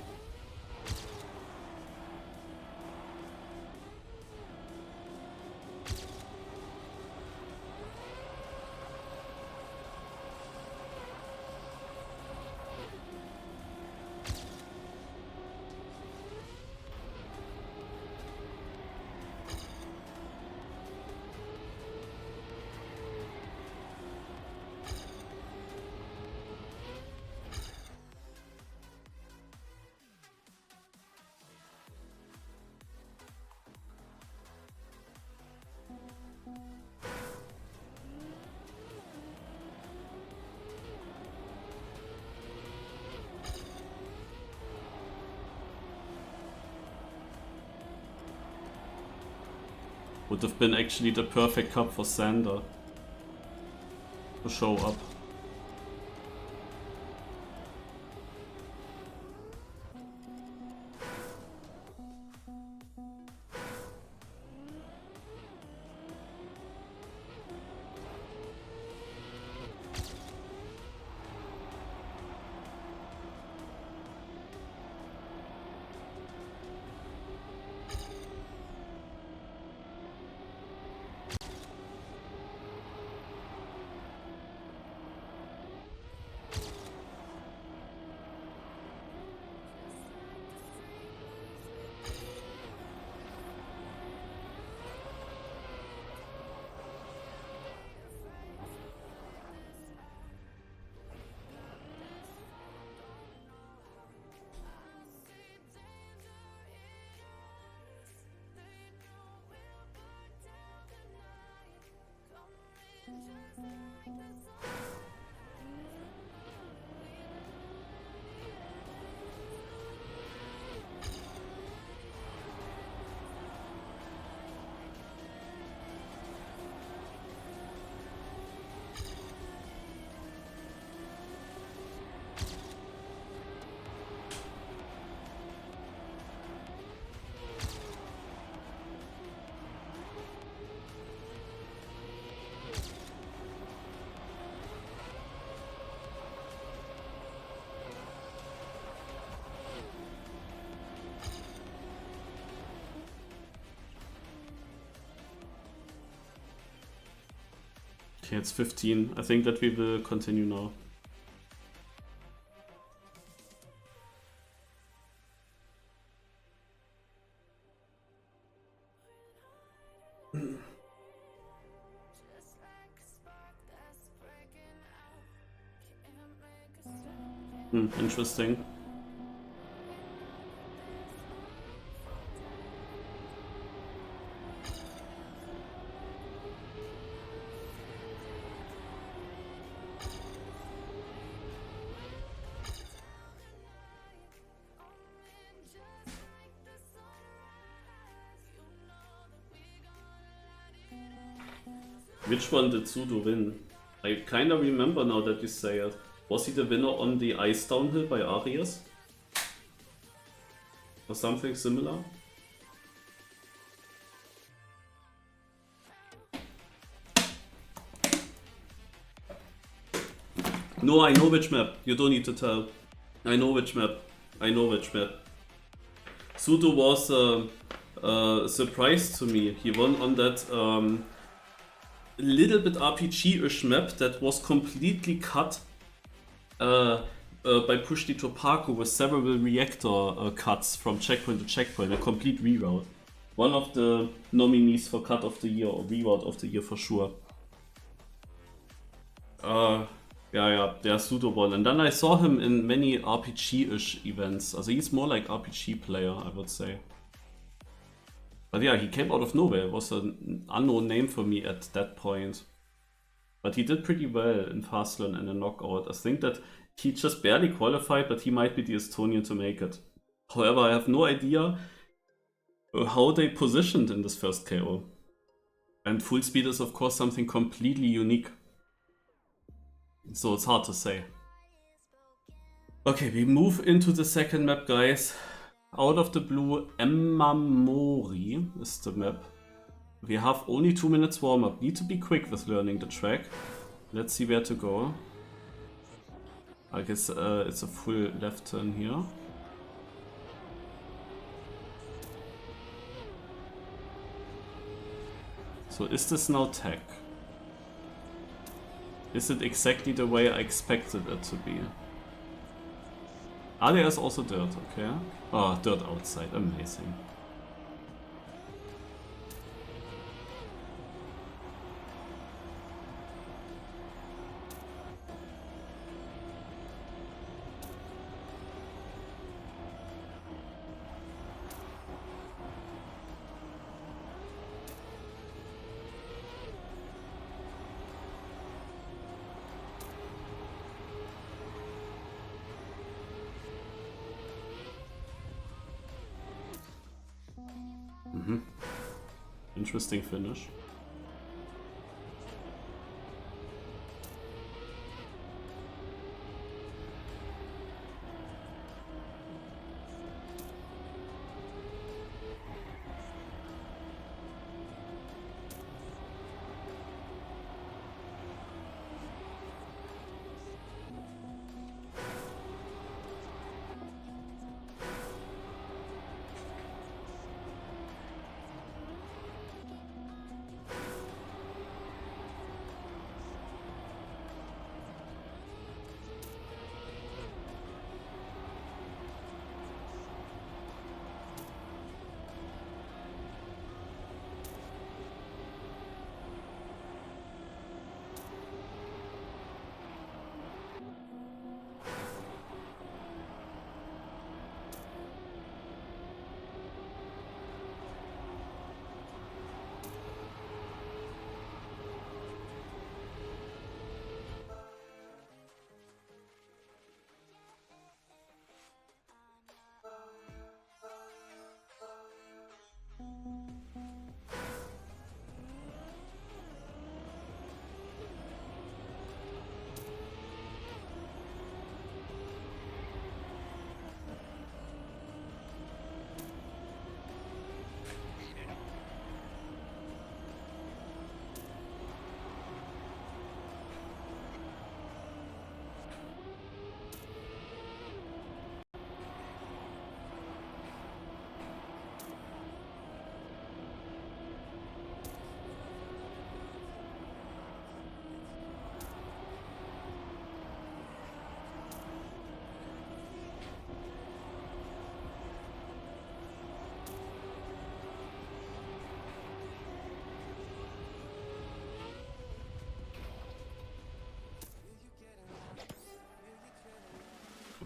Would have been actually the perfect cup for Sander to show up. Okay, it's 15. I think that we will continue now. Interesting. Which one did Sudo win? I kinda remember now that you say it. Was he the winner on the ice downhill by Arias? Or something similar? No, I know which map. You don't need to tell. I know which map. I know which map. Sudo was a surprise to me. He won on that little bit RPG-ish map that was completely cut by Pushti Topaku with several reactor cuts from checkpoint to checkpoint, a complete reroute. One of the nominees for cut of the year or reroute of the year for sure. Yeah, Sudo won. And then I saw him in many RPG-ish events. Also he's more like RPG player, I would say. But yeah, he came out of nowhere. It was an unknown name for me at that point. But he did pretty well in Fastlane and in Knockout. I think that he just barely qualified, but he might be the Estonian to make it. However, I have no idea how they positioned in this first KO. And full speed is of course something completely unique. So it's hard to say. Okay, we move into the second map, guys. Out of the blue, Emamori is the map. We have only 2 minutes warm up. Need to be quick with learning the track. Let's see where to go. I guess it's a full left turn here. So is this now tech? Is it exactly the way I expected it to be? Ah, there's also dirt, okay. Oh, dirt outside, amazing. Interesting finish.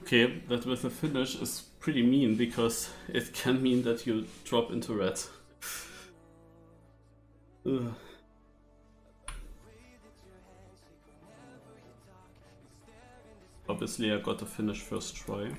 Okay, that with a finish is pretty mean because it can mean that you drop into red. Ugh. Obviously I got to finish first try.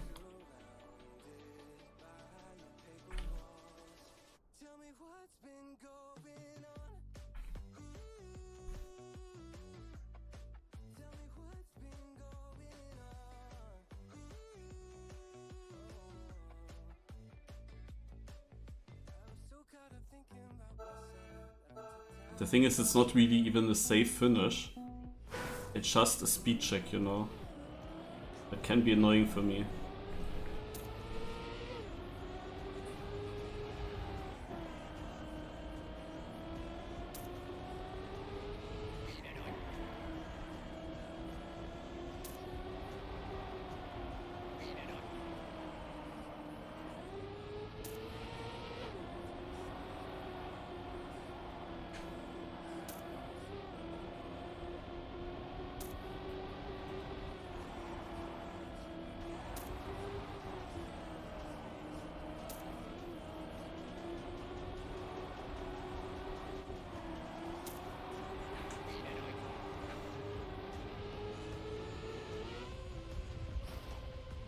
The thing is, it's not really even a safe finish. It's just a speed check, you know. That can be annoying for me.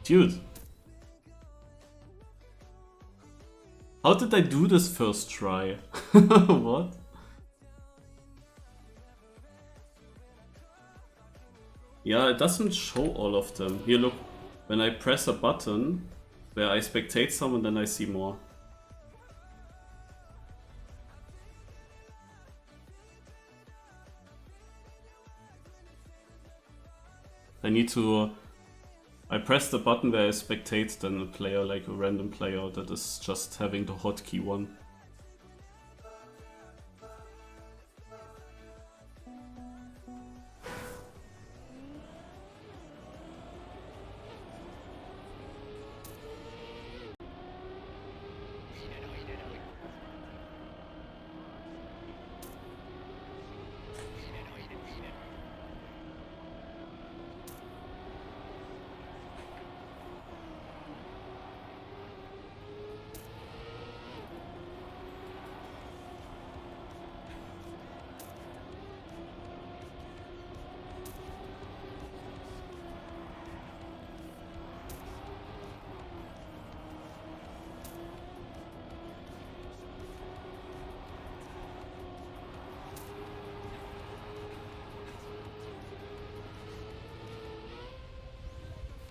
Dude. How did I do this first try? What? Yeah, it doesn't show all of them. Here, look. When I press a button where I spectate someone, then I see more. I need to... I press the button where I spectate then a player, like a random player that is just having the hotkey one.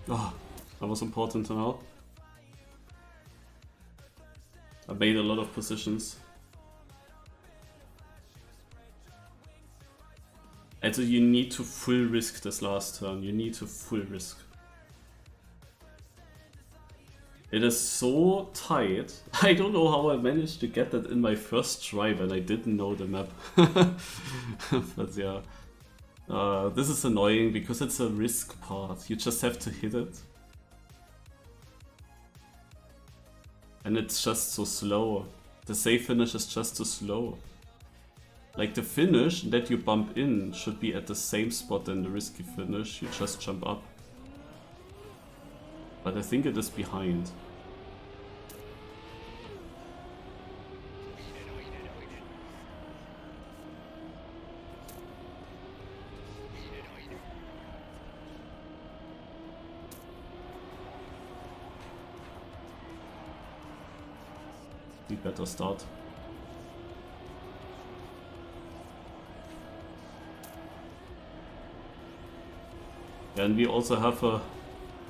Oh, that was important to know. I made a lot of positions. And so you need to full risk this last turn. You need to full risk. It is so tight. I don't know how I managed to get that in my first try when I didn't know the map. But yeah. This is annoying because it's a risk part. You just have to hit it. And it's just so slow. The safe finish is just too slow. Like the finish that you bump in should be at the same spot than the risky finish. You just jump up. But I think it is behind. We better start. And we also have a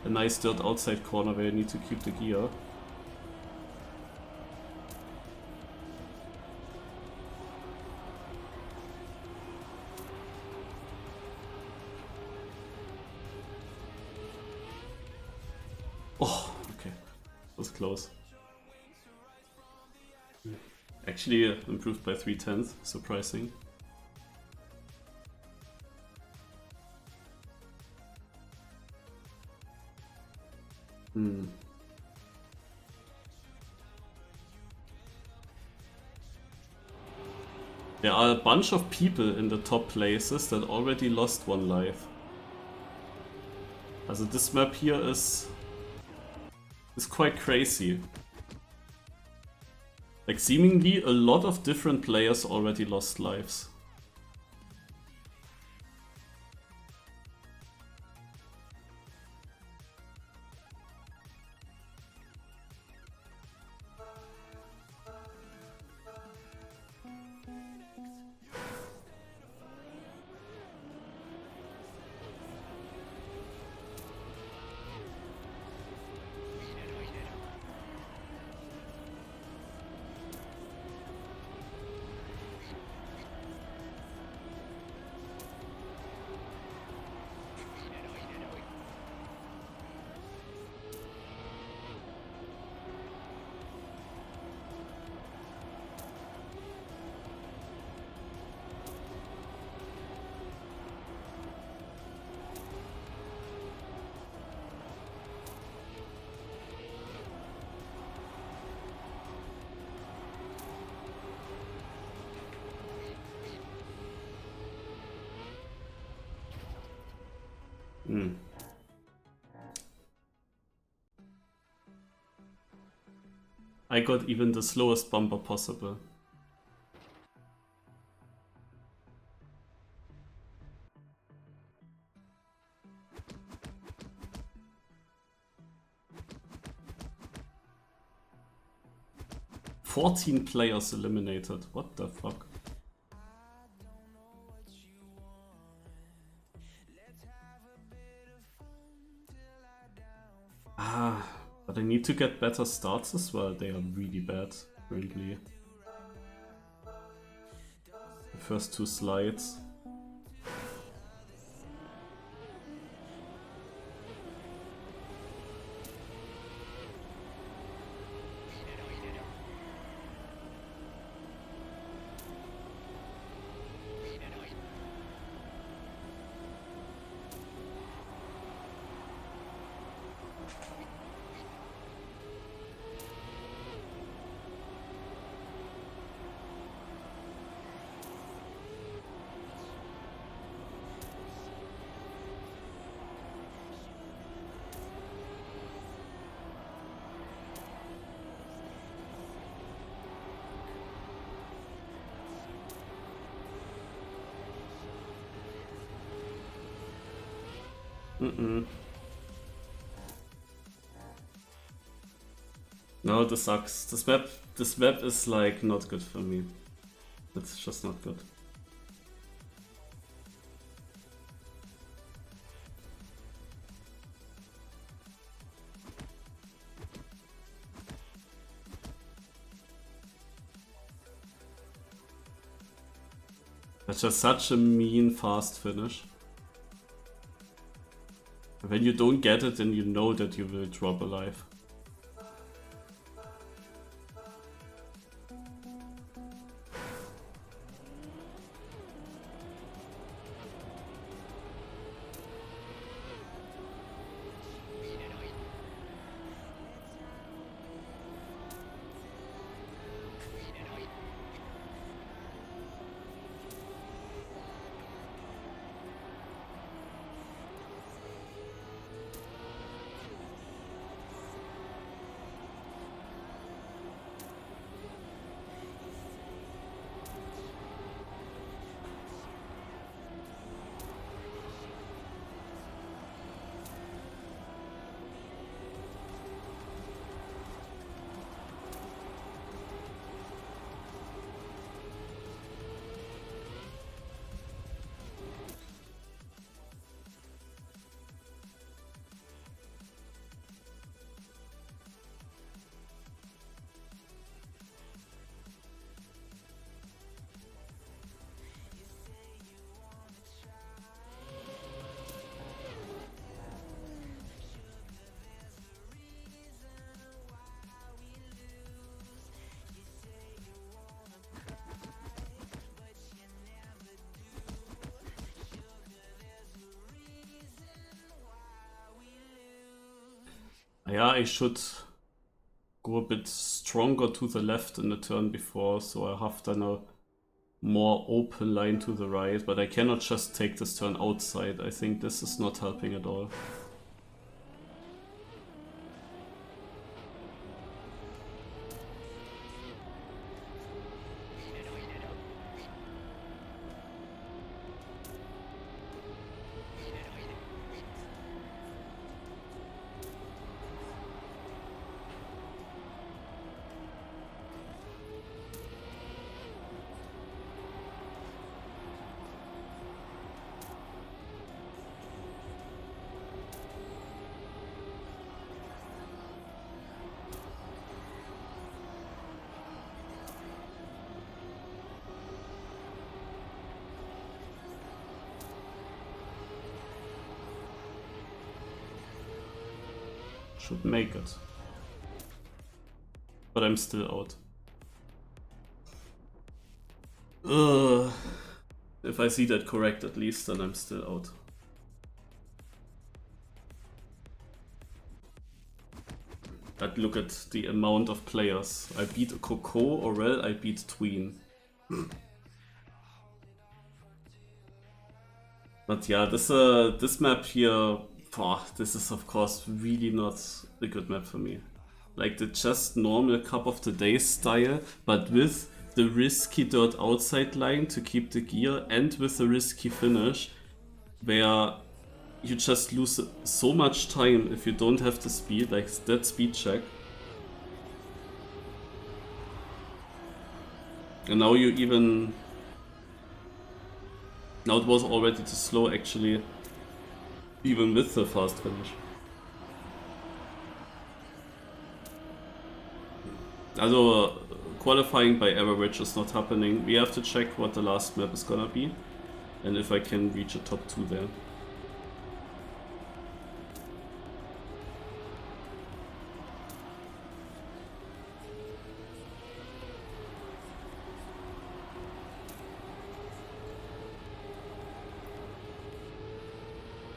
nice dirt outside corner where you need to keep the gear. Oh, okay. That was close. Actually improved by 3/10, surprising. There are a bunch of people in the top places that already lost 1 life. Also this map here is quite crazy. Like seemingly a lot of different players already lost lives. I got even the slowest bumper possible. "14 players eliminated. What the fuck?" But I need to get better starts as well. They are really bad currently. The first 2 slides. No, this sucks. This map is like not good for me. It's just not good. That's just such a mean fast finish. When you don't get it, then you know that you will drop alive. Yeah, I should go a bit stronger to the left in the turn before, so I have then a more open line to the right, but I cannot just take this turn outside. I think this is not helping at all. Should make it. But I'm still out. If I see that correct at least, then I'm still out. But look at the amount of players. I beat a Coco, Aurel, I beat Tween. But yeah, this map here, this is of course really not a good map for me. Like the just normal cup of the day style, but with the risky dirt outside line to keep the gear and with the risky finish, where you just lose so much time if you don't have the speed, like that speed check. And now you even... Now it was already too slow actually, even with the fast finish. Also, qualifying by average is not happening. We have to check what the last map is gonna be, and if I can reach a top 2 there.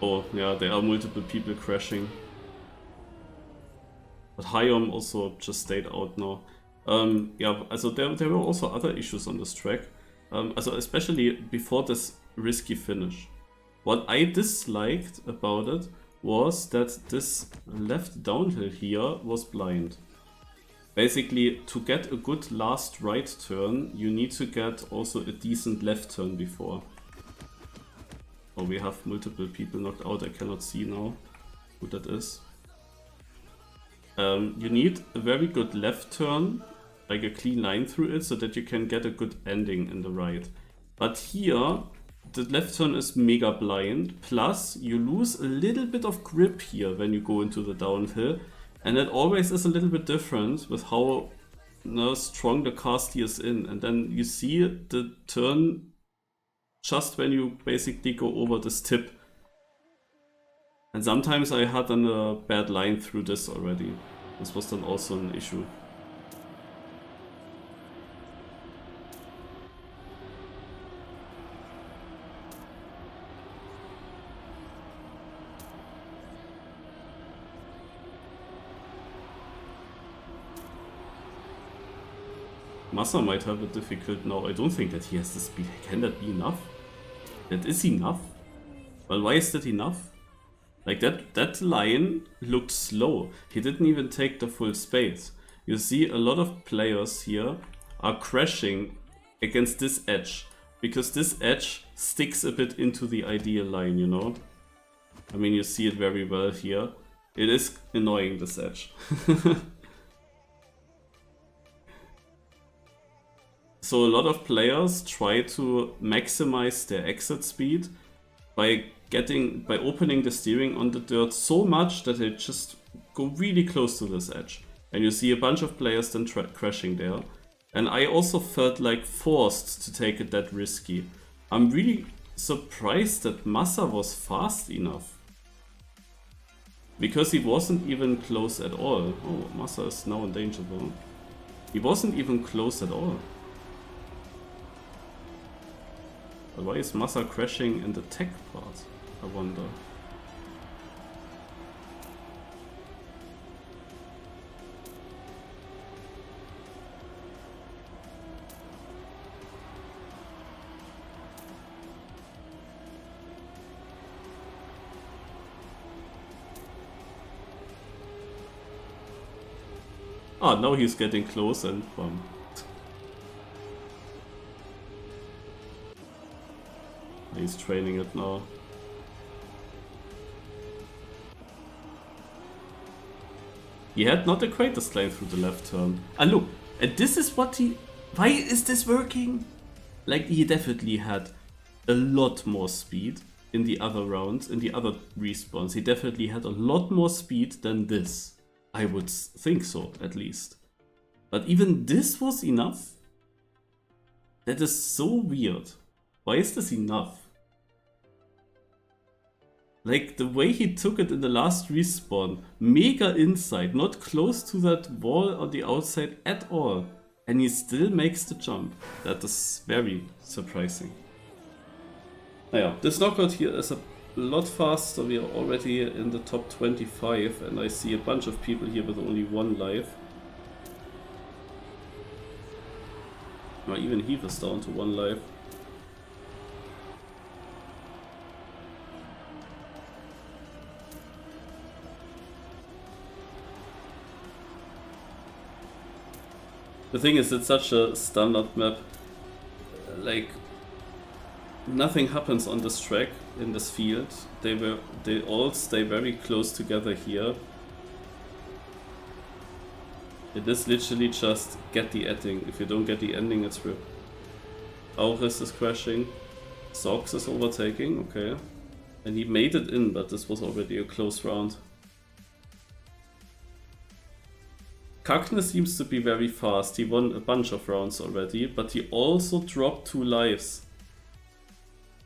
Oh, yeah, there are multiple people crashing. But Hyom also just stayed out now. Yeah, also there were also other issues on this track. Also especially before this risky finish. What I disliked about it was that this left downhill here was blind. Basically, to get a good last right turn, you need to get also a decent left turn before. Oh, we have multiple people knocked out. I cannot see now who that is. You need a very good left turn, like a clean line through it, so that you can get a good ending in the right. But here, the left turn is mega blind, plus you lose a little bit of grip here when you go into the downhill, and it always is a little bit different with how strong the car steers in, and then you see the turn just when you basically go over this tip. And sometimes I had a bad line through this already. This was then also an issue. Massa might have it difficult now. I don't think that he has the speed. Can that be enough? That is enough. Well, why is that enough? Like that line looked slow. He didn't even take the full space. You see a lot of players here are crashing against this edge. Because this edge sticks a bit into the ideal line, you know? I mean, you see it very well here. It is annoying, this edge. So a lot of players try to maximize their exit speed by opening the steering on the dirt so much that they just go really close to this edge. And you see a bunch of players then crashing there. And I also felt like forced to take it that risky. I'm really surprised that Massa was fast enough. Because he wasn't even close at all. Oh, Massa is now in danger though. He wasn't even close at all. But why is Massa crashing in the tech part? I wonder. Ah, now he's getting close and he's training it now. He had not the greatest line through the left turn. And look, and this is what he... Why is this working? Like, he definitely had a lot more speed in the other rounds, in the other respawns. He definitely had a lot more speed than this. I would think so, at least. But even this was enough? That is so weird. Why is this enough? Like, the way he took it in the last respawn, mega inside, not close to that wall on the outside at all. And he still makes the jump. That is very surprising. Naja, this knockout here is a lot faster. We are already in the top 25 and I see a bunch of people here with only one life. Or even Heath is down to one life. The thing is, it's such a standard map, like, nothing happens on this track, in this field. They all stay very close together here. It is literally just get the ending. If you don't get the ending, it's RIP. Auris is crashing, Sox is overtaking, okay. And he made it in, but this was already a close round. Kakne seems to be very fast. He won a bunch of rounds already, but he also dropped 2 lives.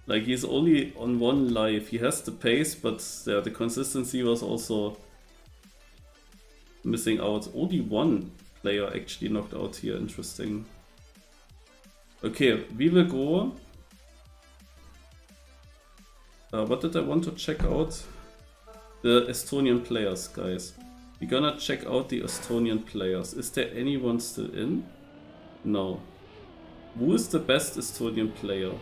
Like, he's only on 1 life. He has the pace, but yeah, the consistency was also missing out. Only 1 player actually knocked out here. Interesting. Okay, we will go. What did I want to check out? The Estonian players, guys. We're gonna check out the Estonian players. Is there anyone still in? No. Who is the best Estonian player?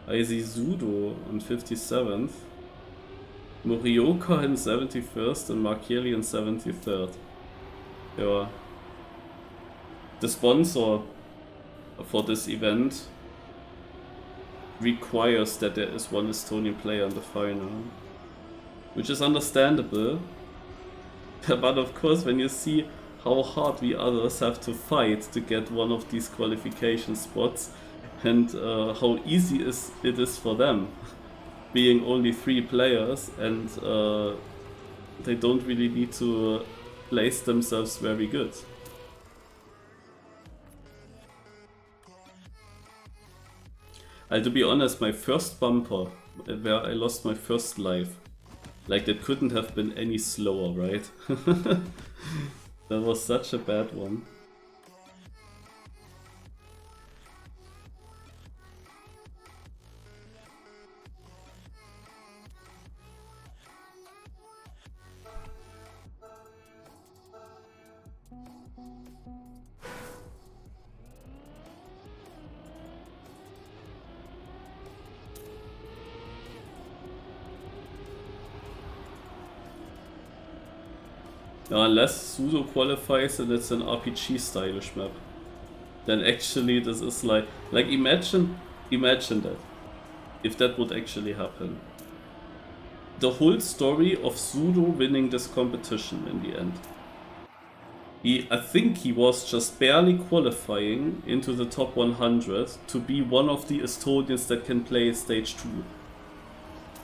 I see Zudo on 57th. Morioka in 71st and Markieli in 73rd. Yeah. The sponsor for this event requires that there is 1 Estonian player in the final. Which is understandable, but of course when you see how hard we others have to fight to get one of these qualification spots and how easy it is for them, being only 3 players and they don't really need to place themselves very good. To be honest, my first bumper, where I lost my first life, like that couldn't have been any slower, right? That was such a bad one. Unless Pseudo qualifies and it's an RPG stylish map, then actually this is like imagine that, if that would actually happen. The whole story of Pseudo winning this competition in the end. I think he was just barely qualifying into the top 100 to be one of the Estonians that can play Stage 2.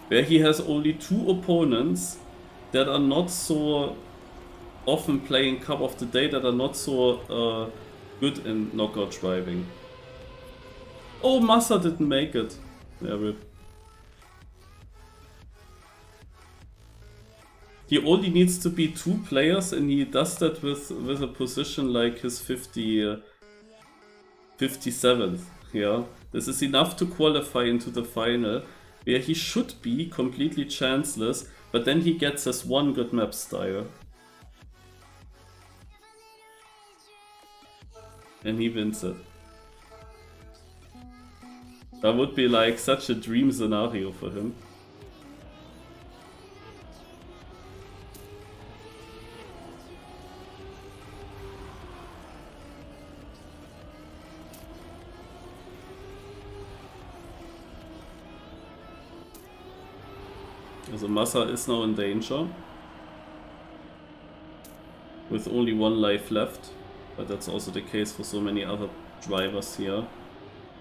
Where he has only 2 opponents that are not so often playing Cup of the Day, that are not so good in knockout driving. Oh, Massa didn't make it. Yeah, rip. He only needs to be 2 players, and he does that with a position like his 57th. Yeah, this is enough to qualify into the final, where he should be completely chanceless, but then he gets his one good map style. And he wins it. That would be like such a dream scenario for him. Also Massa is now in danger, with only 1 life left, but that's also the case for so many other drivers here.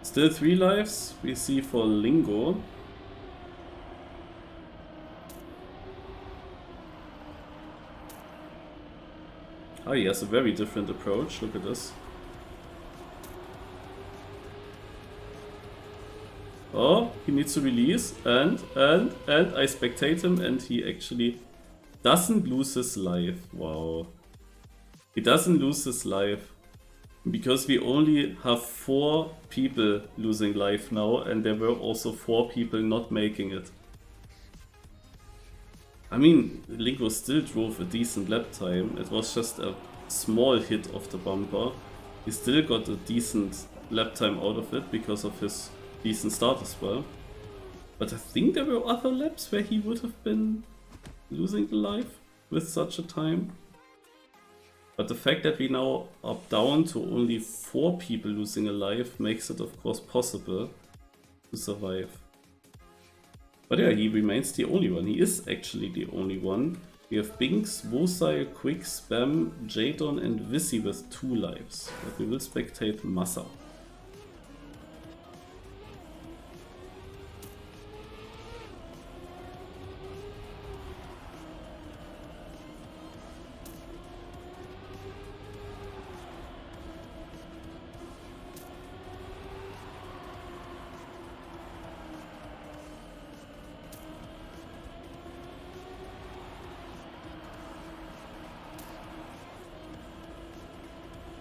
Still 3 lives we see for Lingo. Ah, he has a very different approach, look at this. Oh, he needs to release, and I spectate him, and he actually doesn't lose his life. Wow. He doesn't lose his life. Because we only have 4 people losing life now, and there were also 4 people not making it. I mean, Lingo still drove a decent lap time. It was just a small hit of the bumper. He still got a decent lap time out of it because of his decent start as well. But I think there were other laps where he would have been losing the life with such a time. But the fact that we now are down to only 4 people losing a life makes it of course possible to survive. But yeah, he remains the only one. He is actually the only one. We have Binks, Vosai, Quick, Spam, Jadon and Visi with 2 lives. But we will spectate Massa.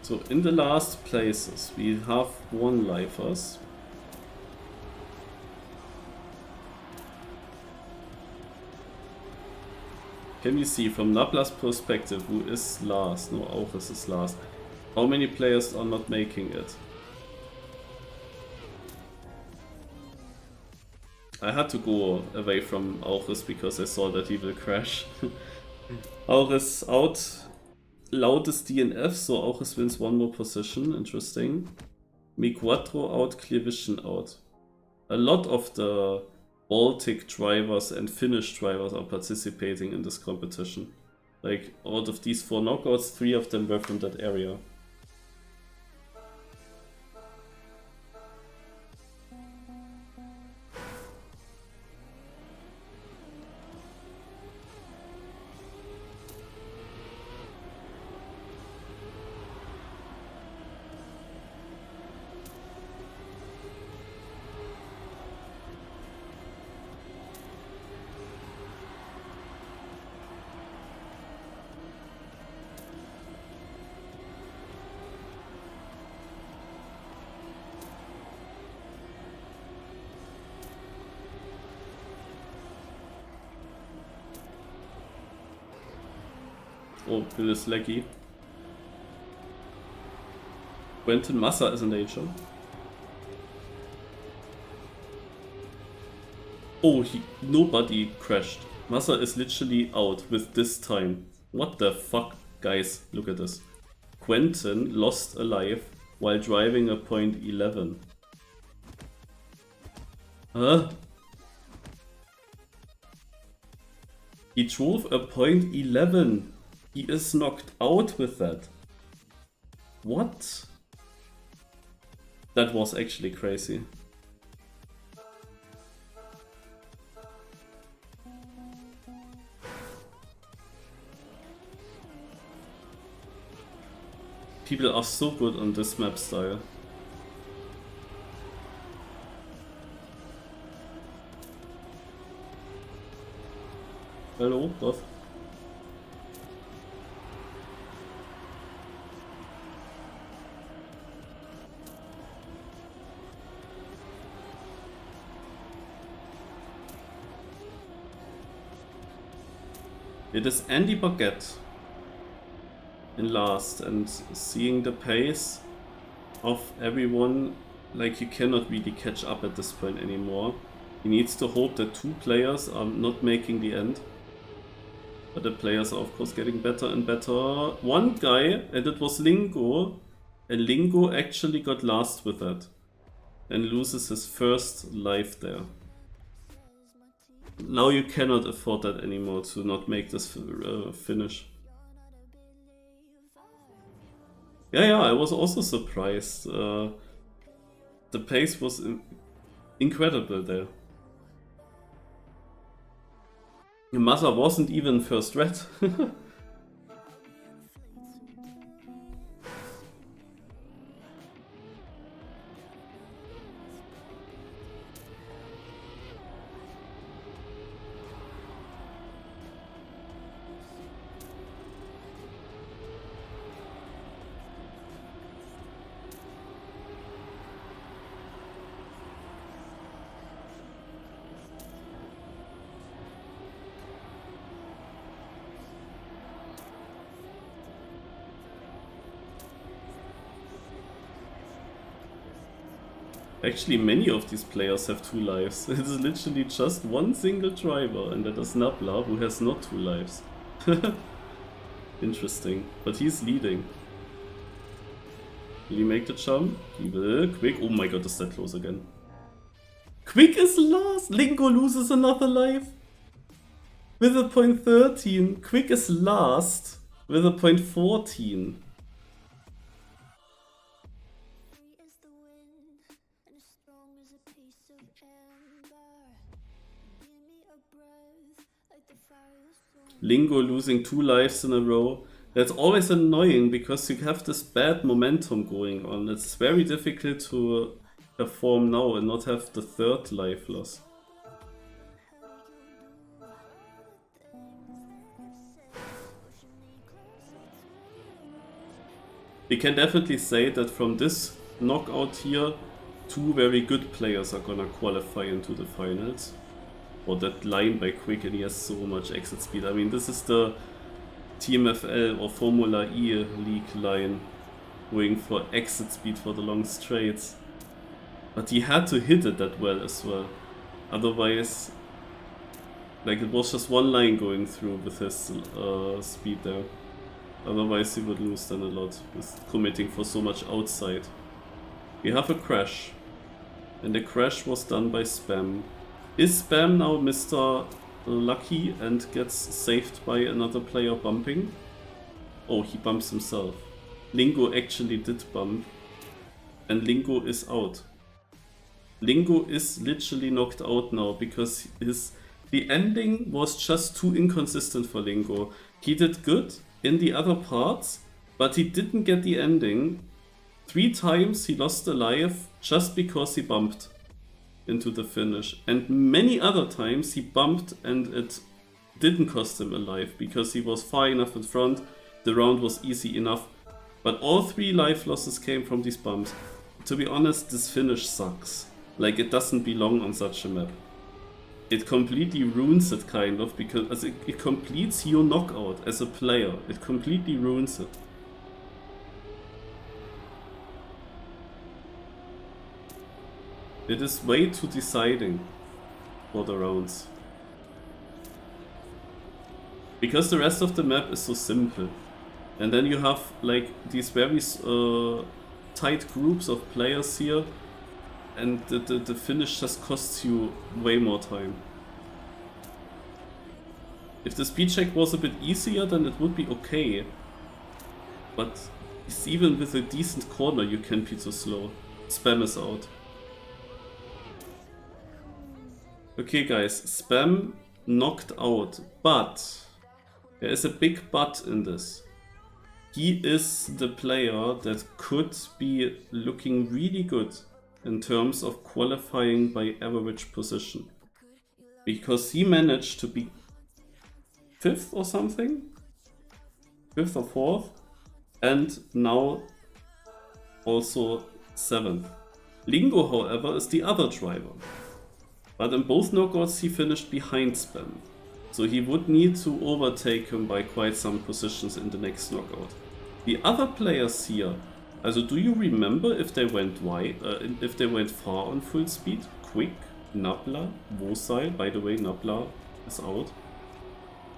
So in the last places we have 1-lifers. Can we see from Nabla's perspective who is last? No, Auris is last. How many players are not making it? I had to go away from Auris because I saw that he will crash. Auris out. Loudest DNF, so Auris wins 1 more position. Interesting. Mi4 out, Clear Vision out. A lot of the Baltic drivers and Finnish drivers are participating in this competition. Like, out of these 4 knockouts, 3 of them were from that area. Oh, Bill is laggy. Quentin Massa is in danger. Oh, nobody crashed. Massa is literally out with this time. What the fuck? Guys, look at this. Quentin lost alive while driving a .11. Huh? He drove a .11. He is knocked out with that. What? That was actually crazy. People are so good on this map style. Hello, was? It is Andy Baguette in last, and seeing the pace of everyone, like, you cannot really catch up at this point anymore. He needs to hope that two players are not making the end. But the players are of course getting better and better. One guy, and it was Lingo, and Lingo actually got last with that. And loses his first life there. Now you cannot afford that anymore to not make this finish. Yeah, I was also surprised. The pace was incredible there. Massa wasn't even first red. Actually, many of these players have 2 lives. It is literally just one single driver, and that is Nabla, who has not 2 lives. Interesting. But he's leading. Will he make the jump? He will. Quick. Oh my god, is that close again? Quick is last! Lingo loses another life! With a .13. Quick is last with a .14. Lingo losing 2 lives in a row. That's always annoying because you have this bad momentum going on. It's very difficult to perform now and not have the 3rd life loss. We can definitely say that from this knockout here, 2 very good players are gonna qualify into the finals. Or that line by Quick, and he has so much exit speed. I mean, this is the TMFL or Formula E league line, going for exit speed for the long straights. But he had to hit it that well as well. Otherwise, like, it was just one line going through with his speed there. Otherwise he would lose then a lot with committing for so much outside. We have a crash. And the crash was done by Spam. Is Spam now Mr. Lucky and gets saved by another player bumping? Oh, he bumps himself. Lingo actually did bump. And Lingo is out. Lingo is literally knocked out now because the ending was just too inconsistent for Lingo. He did good in the other parts, but he didn't get the ending. 3 times he lost a life just because he bumped into the finish, and many other times he bumped and it didn't cost him a life because he was far enough in front, the round was easy enough, but all 3 life losses came from these bumps. To be honest, this finish sucks. Like, it doesn't belong on such a map. it completely ruins it, kind of, because as it completes your knockout as a player. It completely ruins it. It is way too deciding for the rounds. Because the rest of the map is so simple. And then you have like these very tight groups of players here, and the finish just costs you way more time. If the speed check was a bit easier, then it would be okay. But even with a decent corner, you can be too slow. Spam is out. Okay guys, Spam knocked out, but there is a big but in this. He is the player that could be looking really good in terms of qualifying by average position. Because he managed to be 5th or something? 5th or 4th? And now also 7th. Lingo, however, is the other driver. But in both knockouts he finished behind Spam. So he would need to overtake him by quite some positions in the next knockout. The other players here, also do you remember if they went wide, if they went far on full speed? Quick, Nabla, Vosai, by the way Nabla is out.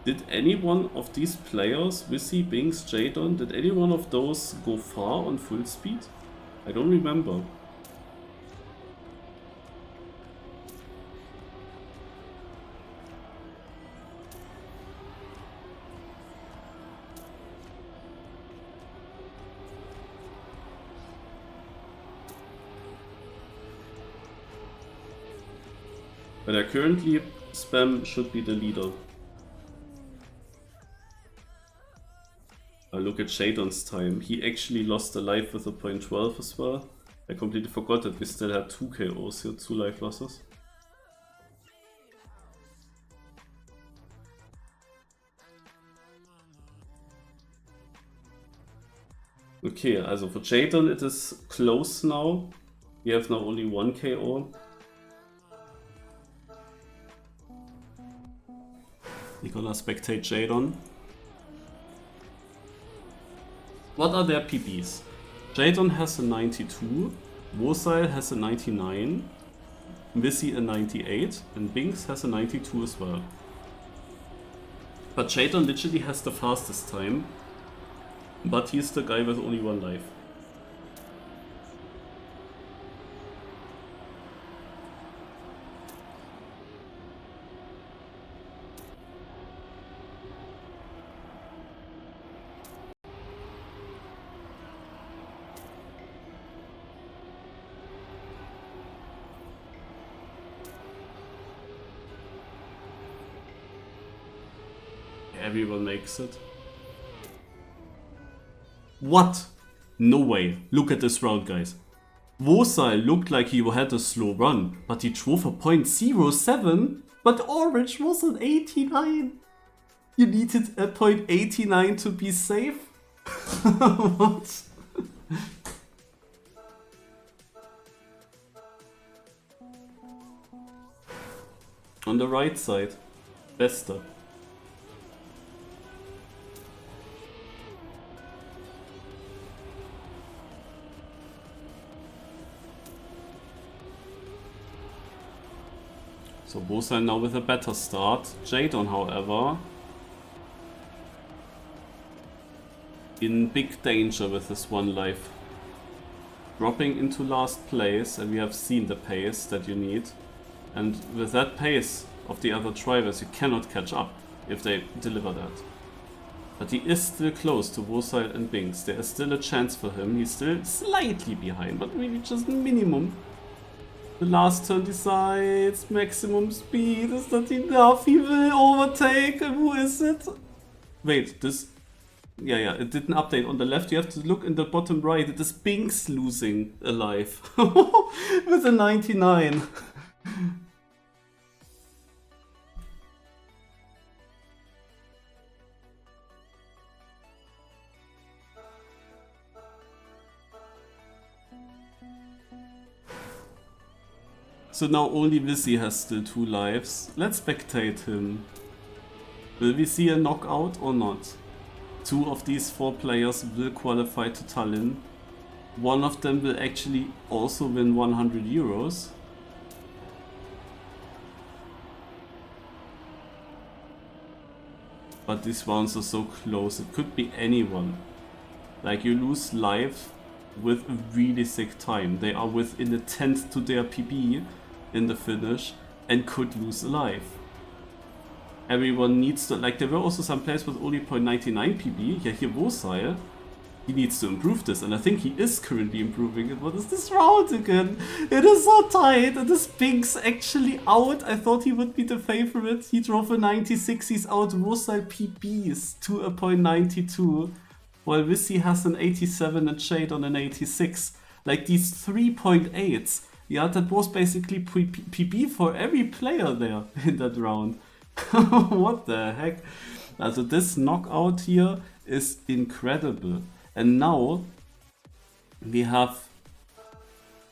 Did any one of these players, Wissy, Binks, Jadon, did any one of those go far on full speed? I don't remember. But currently, Spam should be the leader. Look at Shadon's time. He actually lost a life with a .12 as well. I completely forgot that we still had 2 KOs here, 2 life losses. Okay, also for Jadon it is close now. We have now only 1 KO. We're gonna spectate Jadon. What are their PBs? Jadon has a 92, Vosail has a 99, Wissy a 98, and Binks has a 92 as well. But Jadon literally has the fastest time, but he's the guy with only 1 life. Everyone makes it. What? No way. Look at this round, guys. Vosail looked like he had a slow run, but he drove a .07, but Orange was an 89. You needed a .89 to be safe? What? On the right side, Bester. So Vosail now with a better start. Jadon, however, in big danger with this 1 life. Dropping into last place, and we have seen the pace that you need. And with that pace of the other drivers, you cannot catch up if they deliver that. But he is still close to Vosail and Binks. There is still a chance for him. He's still slightly behind, but really just minimum. The last turn decides maximum speed. Is that enough? He will overtake. Who is it? Wait, this... Yeah, it didn't update. On the left, you have to look in the bottom right. It is Binks losing a life. With a 99. So now only Visi has still 2 lives. Let's spectate him. Will we see a knockout or not? 2 of these 4 players will qualify to Tallinn. One of them will actually also win 100 euros. But these rounds are so close, it could be anyone. Like, you lose life with a really sick time. They are within a tenth to their PB in the finish and could lose a life. Everyone needs to, like, there were also some players with only 0.99 PB. Yeah, here Vosile, he needs to improve this, and I think he is currently improving it. What is this round again? It is so tight, and this Pink's actually out. I thought he would be the favorite. He drove a 96, he's out. Vosile PBs to a 0.92, while Visi has an 87 and Shade on an 86. Like, these 3.8s, yeah, that was basically PB for every player there in that round. What the heck? Also, this knockout here is incredible. And now we have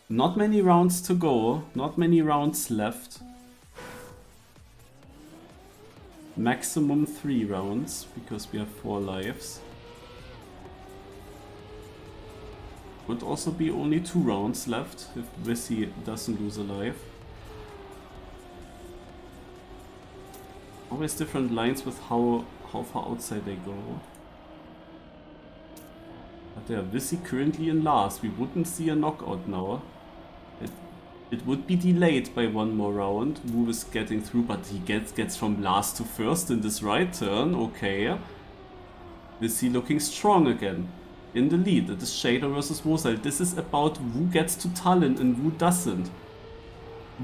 not many rounds to go, not many rounds left. Maximum 3 rounds, because we have 4 lives. Would also be only 2 rounds left if Visi doesn't lose a life. Always different lines with how far outside they go. But yeah, Visi currently in last. We wouldn't see a knockout now. It would be delayed by 1 more round. Wu is getting through, but he gets from last to first in this right turn. Okay. Visi looking strong again. In the lead. It is Shader versus Vosile. This is about Wu gets to Tallinn and Wu doesn't.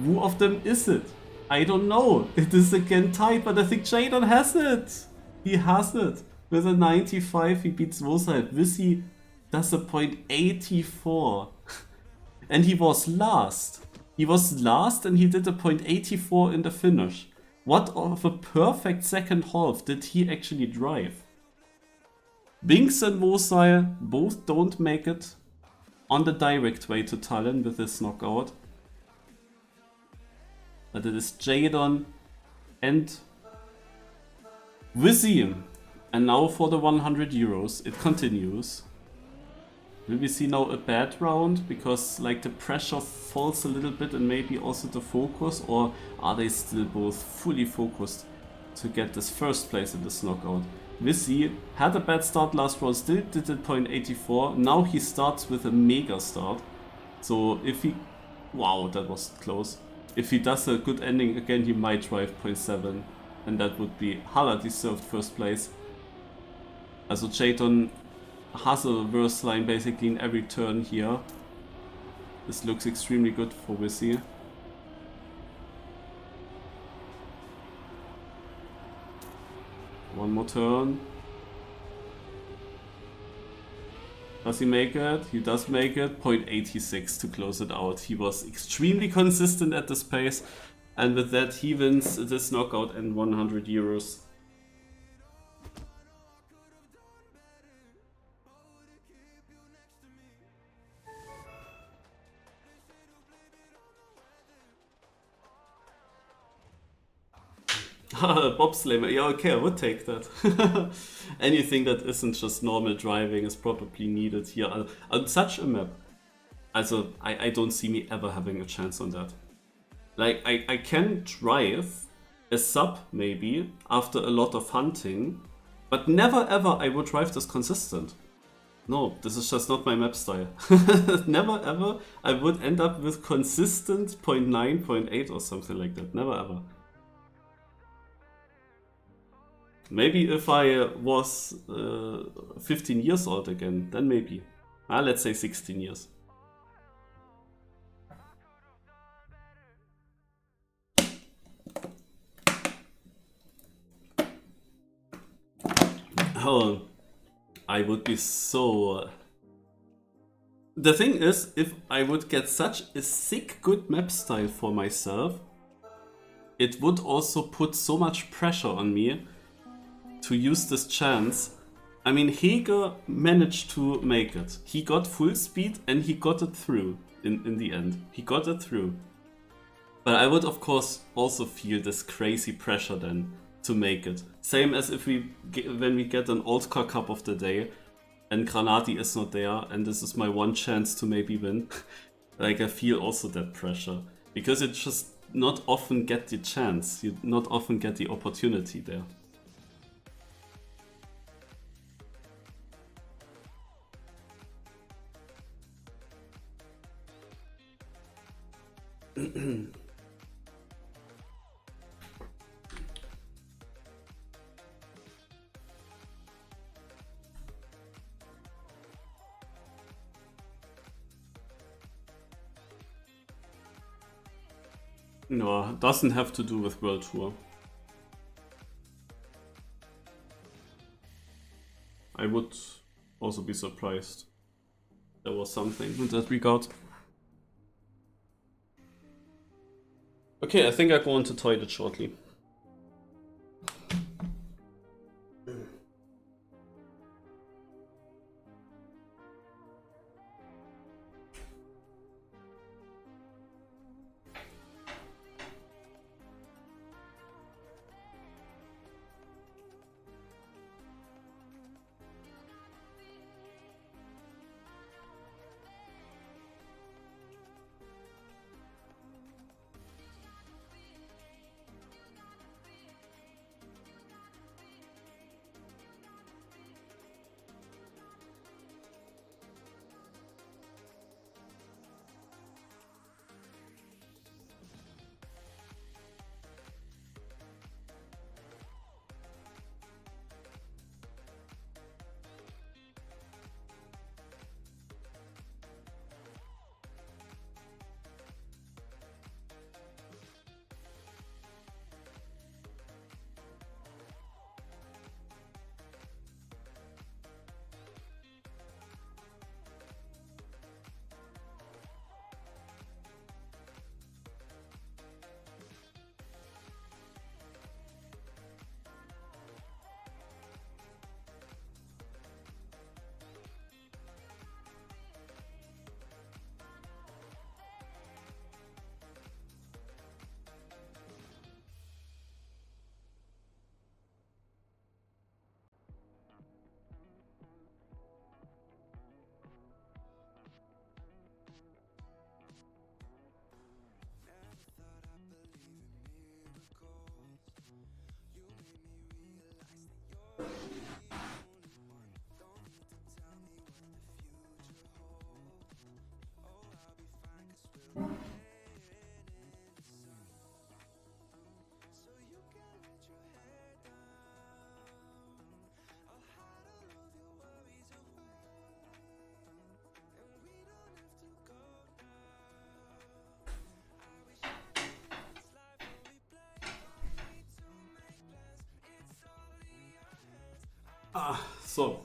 Who of them is it? I don't know. It is again tight, but I think Jadon has it. He has it. With a 95, he beats Vosile. Visi does a 0.84. And he was last. He was last and he did a 0.84 in the finish. What of a perfect second half did he actually drive? Binks and Vosile both don't make it on the direct way to Tallinn with this knockout. But it is Jadon and Visi. And now for the 100 euros, it continues. Will we see now a bad round? Because like the pressure falls a little bit and maybe also the focus, or are they still both fully focused to get this first place in this knockout? Visi had a bad start last round, still did it 0.84. Now he starts with a mega start. So if he... Wow, that was close. If he does a good ending again, he might drive 0.7. And that would be Hala deserved first place. Also Jadon has a verse line basically in every turn here. This looks extremely good for Visi. One more turn. Does he make it? He does make it. 0.86 to close it out. He was extremely consistent at this pace. And with that he wins this knockout and 100 euros. Bobsleigh, yeah, okay, I would take that. Anything that isn't just normal driving is probably needed here. On such a map, also, I don't see me ever having a chance on that. Like, I can drive a sub, maybe, after a lot of hunting, but never ever I would drive this consistent. No, this is just not my map style. Never ever I would end up with consistent 0.9, 0.8 or something like that. Never ever. Maybe if I was 15 years old again, then maybe. Let's say 16 years. Oh, I would be so... The thing is, if I would get such a sick good map style for myself, it would also put so much pressure on me to use this chance. I mean, Hege managed to make it. He got full speed and he got it through in the end. He got it through. But I would of course also feel this crazy pressure then to make it. Same as if when we get an Old Car Cup of the day and Granati is not there and this is my one chance to maybe win. Like I feel also that pressure. Because you just not often get the chance. You not often get the opportunity there. No, doesn't have to do with World Tour. I would also be surprised. There was something in that regard. Okay, I think I go on to toilet shortly. So.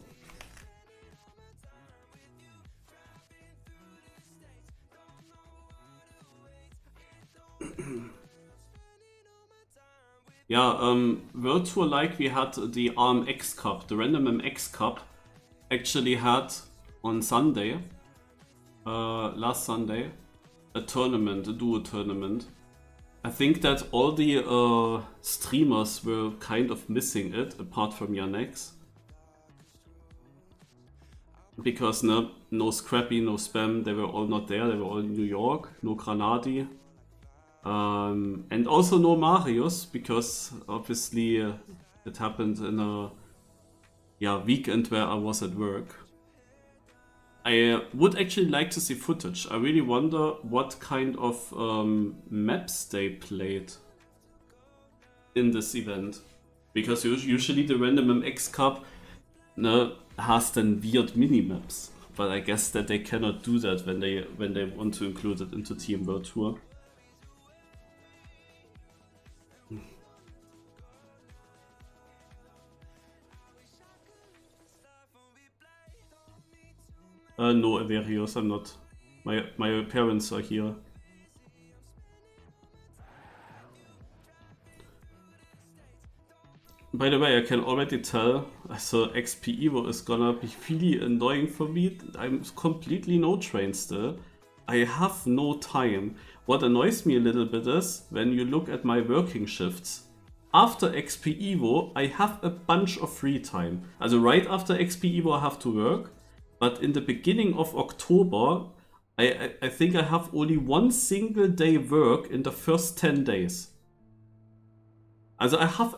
Yeah, World Tour, like we had the RMX Cup, the Random MX Cup, actually had on Sunday, last Sunday, a tournament, a duo tournament. I think that all the streamers were kind of missing it, apart from Yannex. Because no Scrappy, no Spam, they were all not there, they were all in New York, no Granadi. And also no Marius, because obviously it happened in a weekend where I was at work. I would actually like to see footage. I really wonder what kind of maps they played in this event. Because usually the Random MX Cup has then weird mini-maps. But I guess that they cannot do that when they want to include it into Team World Tour. No, Averius, I'm not. My parents are here. By the way, I can already tell, so XP Evo is gonna be really annoying for me. I'm completely no train still. I have no time. what annoys me a little bit is when you look at my working shifts. After XP Evo, I have a bunch of free time. Also right after XP Evo I have to work, but in the beginning of October, I think I have only one single day work in the first 10 days. Also I have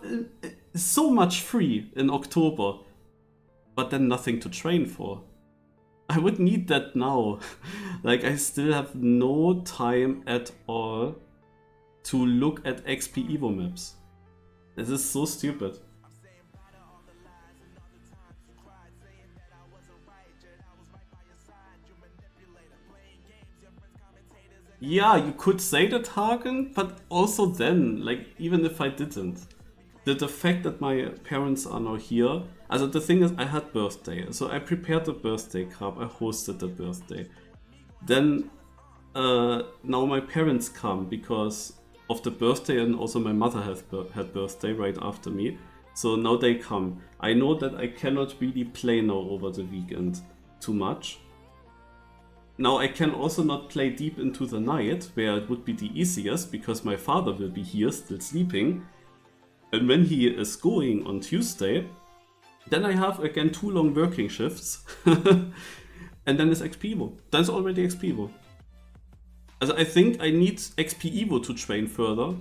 so much free in October, but then nothing to train for. I would need that now. Like, I still have no time at all to look at XP Evo maps. This is so stupid. Yeah, you could say that, Hagen, but also then, like, even if I didn't. The fact that my parents are now here, also the thing is, I had birthday, so I prepared a birthday cup, I hosted the birthday. Then now my parents come because of the birthday, and also my mother had birthday right after me. So now they come. I know that I cannot really play now over the weekend too much. Now I can also not play deep into the night, where it would be the easiest, because my father will be here still sleeping. And when he is going on Tuesday, then I have again 2 long working shifts. And then it's XP Evo. That's already XP Evo. Also I think I need XP Evo to train further.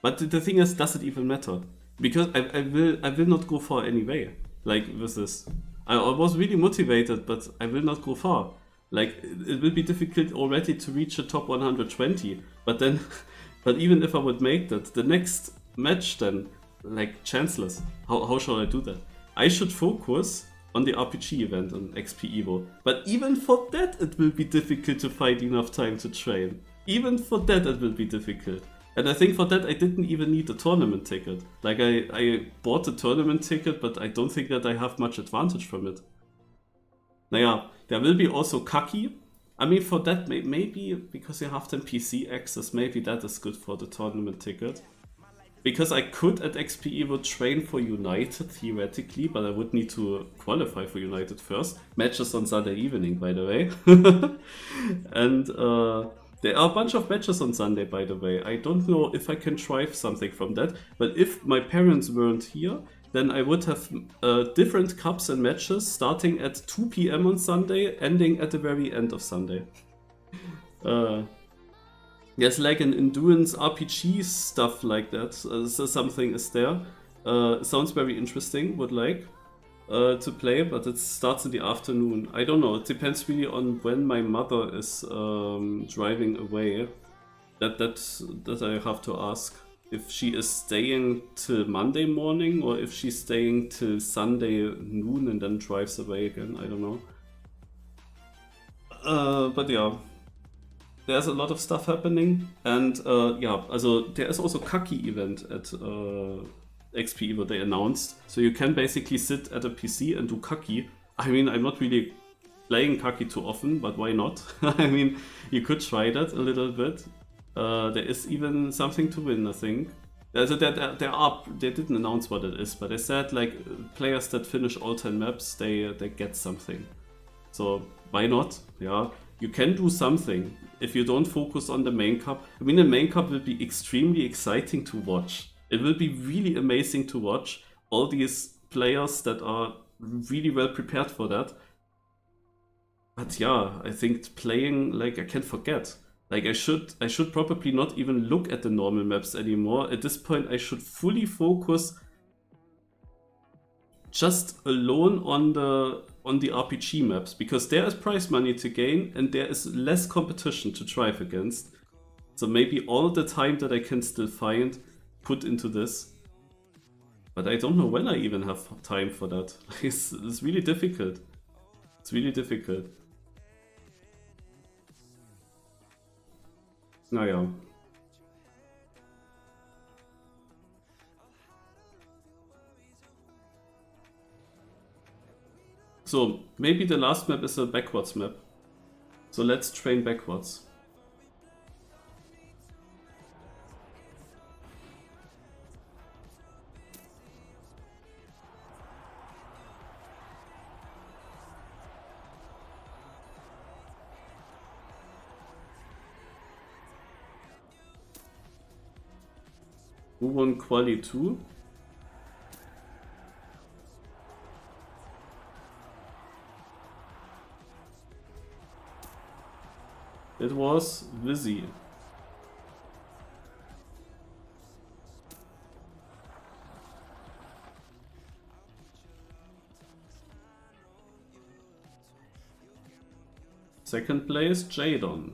But the thing is, does it even matter? Because I will not go far anyway. Like with this. I was really motivated, but I will not go far. Like, it will be difficult already to reach the top 120. But then, but even if I would make that, the next match then, like, chanceless. How shall I do that? I should focus on the RPG event on XP Evo. But even for that, it will be difficult to find enough time to train. Even for that, it will be difficult. And I think for that, I didn't even need a tournament ticket. Like, I bought a tournament ticket, but I don't think that I have much advantage from it. Naja, there will be also Kaki. I mean, for that, maybe because you have the PC access, maybe that is good for the tournament ticket. Because I could at XP Evo train for United theoretically, but I would need to qualify for United first. Matches on Sunday evening, by the way. And there are a bunch of matches on Sunday, by the way. I don't know if I can drive something from that, but if my parents weren't here, then I would have different cups and matches starting at 2 PM on Sunday, ending at the very end of Sunday. There's like an endurance RPG stuff like that, so something is there. Sounds very interesting, would like to play, but it starts in the afternoon. I don't know, it depends really on when my mother is driving away. That I have to ask. If she is staying till Monday morning, or if she's staying till Sunday noon and then drives away again, I don't know. But yeah, there's a lot of stuff happening, and yeah, also there is also Kaki event at XP Evo they announced, so you can basically sit at a PC and do Kaki. I mean, I'm not really playing Kaki too often, but why not? I mean, you could try that a little bit. There is even something to win, I think. Also they didn't announce what it is, but they said like players that finish all 10 maps, they get something. So why not? Yeah, you can do something if you don't focus on the main cup. I mean, the main cup will be extremely exciting to watch. It will be really amazing to watch all these players that are really well prepared for that. But yeah, I think playing, like, I can forget. Like, I should probably not even look at the normal maps anymore. At this point, I should fully focus just alone on the RPG maps, because there is prize money to gain and there is less competition to drive against. So maybe all the time that I can still find, put into this. But I don't know when I even have time for that. It's really difficult. It's really difficult. Naja. So, maybe the last map is a backwards map. So let's train backwards. Who won Quali 2? It was Vizzy. Second place, Jadon.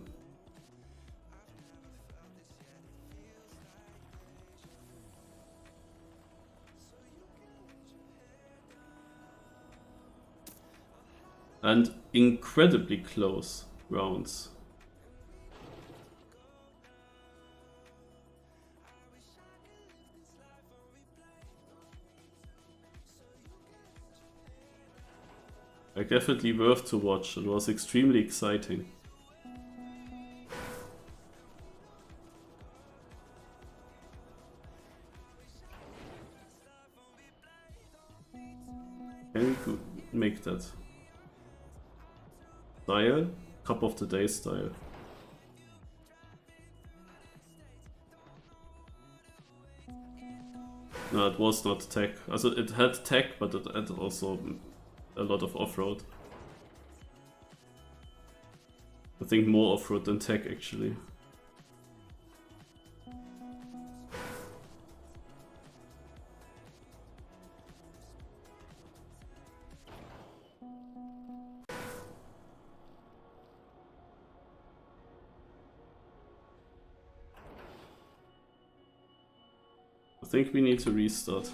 And incredibly close rounds. Like, definitely worth to watch. It was extremely exciting. Can we make that? Style? Cup of the day style. No, it was not tech. Also, it had tech, but it had also a lot of off-road. I think more off-road than tech, actually. I think we need to restart.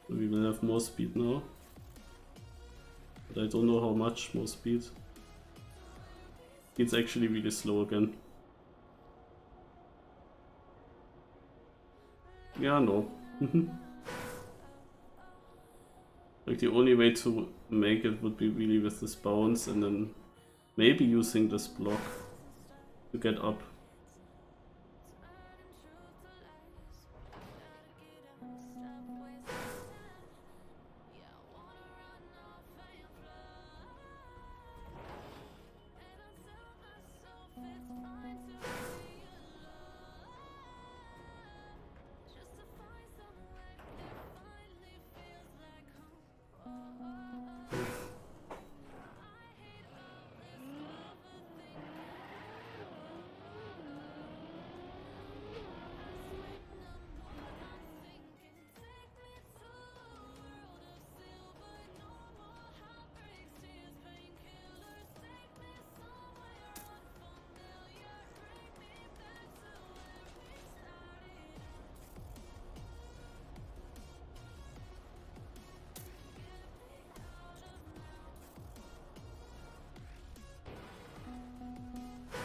We will have more speed now. But I don't know how much more speed. It's actually really slow again. Yeah, no. Like, the only way to make it would be really with this bounce and then maybe using this block to get up.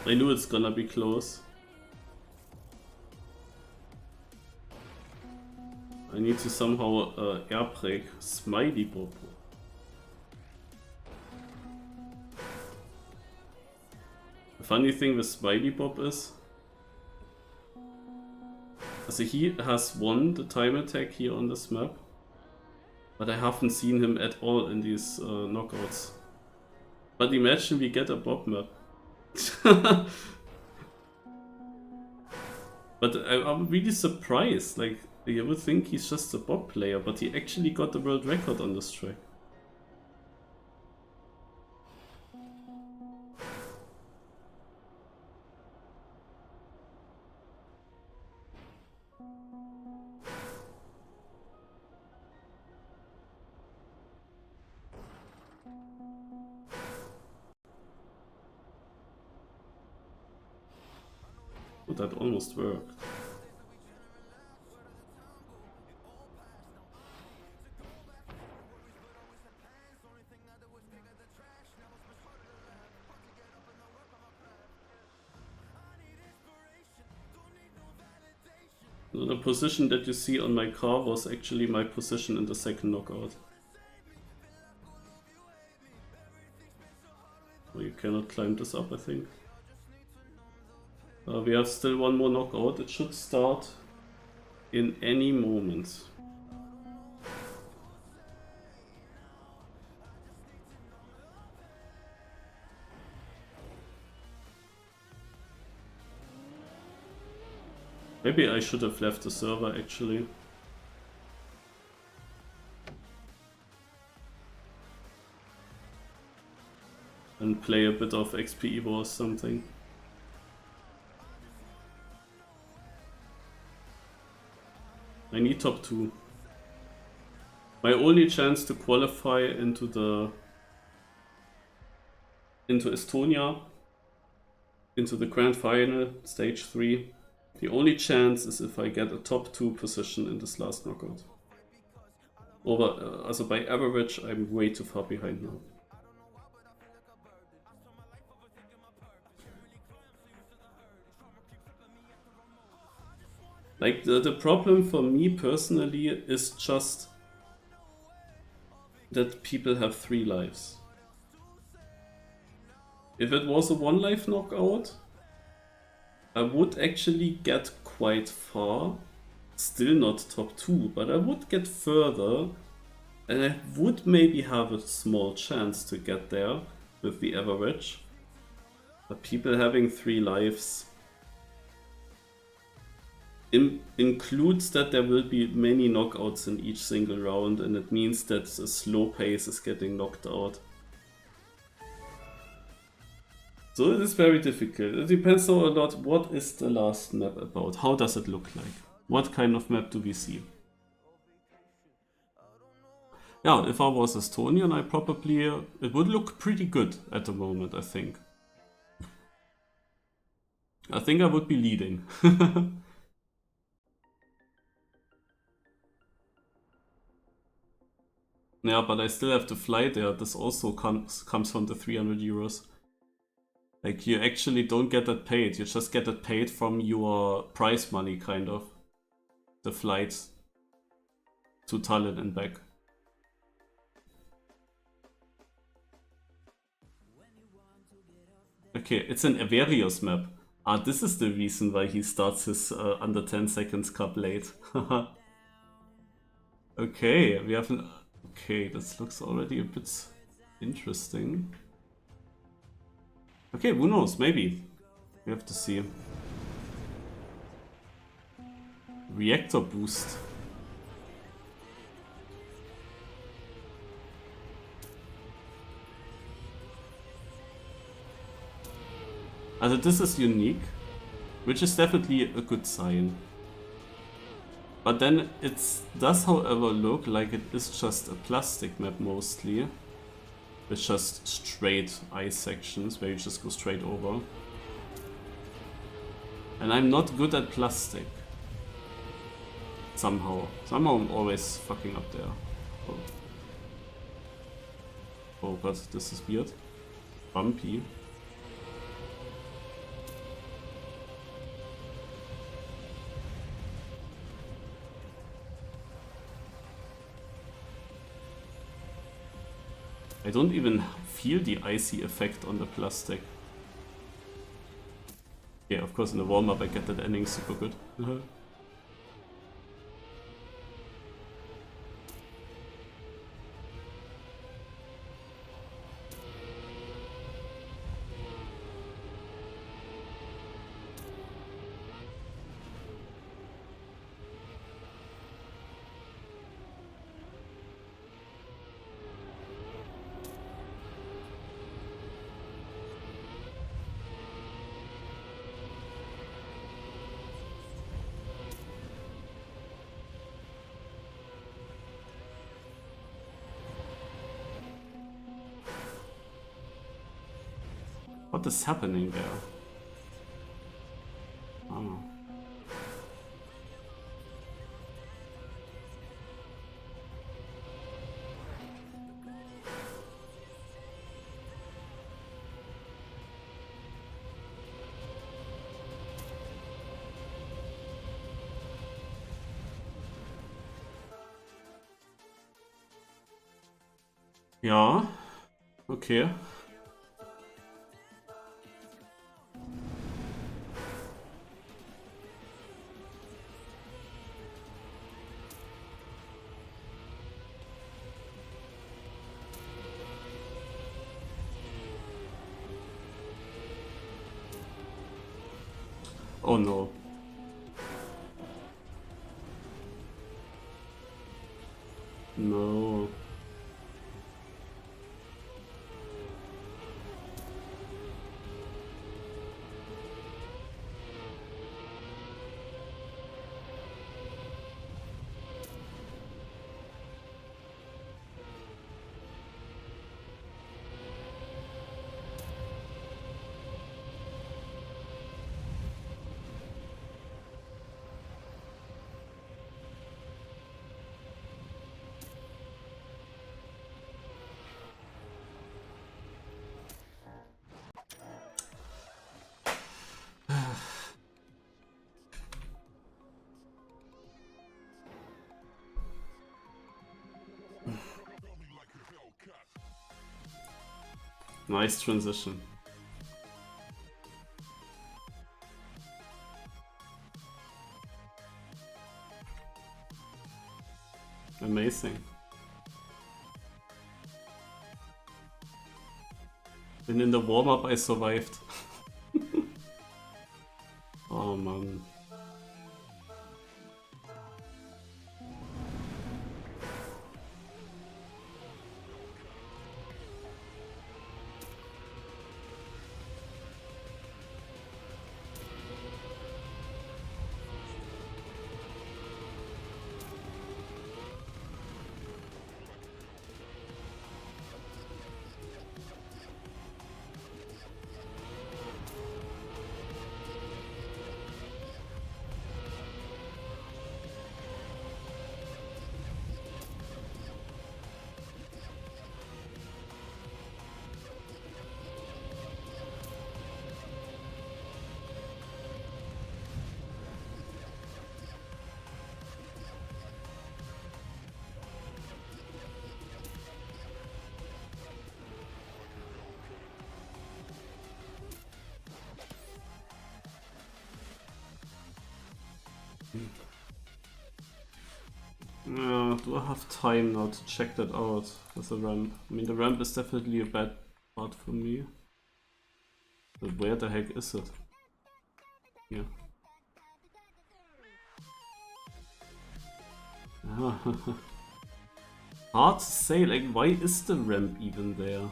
I knew it's gonna be close. I need to somehow air brake Smiley Bob. The funny thing with Smiley Bob is, so he has won the time attack here on this map, but I haven't seen him at all in these knockouts. But imagine we get a Bob map. But I'm really surprised, like, You would think he's just a bot player, but he actually got the world record on this track. Oh, that almost worked. So the position that you see on my car was actually my position in the second knockout. Oh, you cannot climb this up, I think. We have still one more knockout. It should start in any moment. Maybe I should have left the server actually. And play a bit of XP Evo or something. I need top 2. My only chance to qualify into Estonia, into the GrandFinal, Stage 3. The only chance is if I get a top 2 position in this last knockout. Also by average, I'm way too far behind now. Like, the problem for me personally is just that people have 3 lives. If it was a 1 life knockout, I would actually get quite far. Still not top 2, but I would get further. And I would maybe have a small chance to get there with the average. But people having 3 lives includes that there will be many knockouts in each single round, and it means that a slow pace is getting knocked out. So it is very difficult. It depends a lot what is the last map about. How does it look like? What kind of map do we see? Yeah, if I was Estonian, I probably... it would look pretty good at the moment, I think. I think I would be leading. Yeah, but I still have to fly there. This also comes from the 300 euros. Like, you actually don't get that paid. You just get it paid from your prize money, kind of. The flights to Tallinn and back. Okay, it's an Averius map. Ah, this is the reason why he starts his under 10 seconds cup late. Okay, we have an... Okay, this looks already a bit interesting. Okay, who knows? Maybe. We have to see. Reactor boost. Also this is unique, which is definitely a good sign. But then it does, however, look like it is just a plastic map mostly. With just straight ice sections where you just go straight over. And I'm not good at plastic. Somehow. Somehow I'm always fucking up there. Oh, oh god, this is weird. Bumpy. I don't even feel the icy effect on the plastic. Yeah, of course in the warm-up I get that ending super good. What is happening there? Oh. Ja, okay. Oh no. No. Nice transition. Amazing. And in the warm-up I survived. Oh man. Do I have time now to check that out with the ramp? I mean, the ramp is definitely a bad part for me. But where the heck is it? Here. Hard to say, like, why is the ramp even there?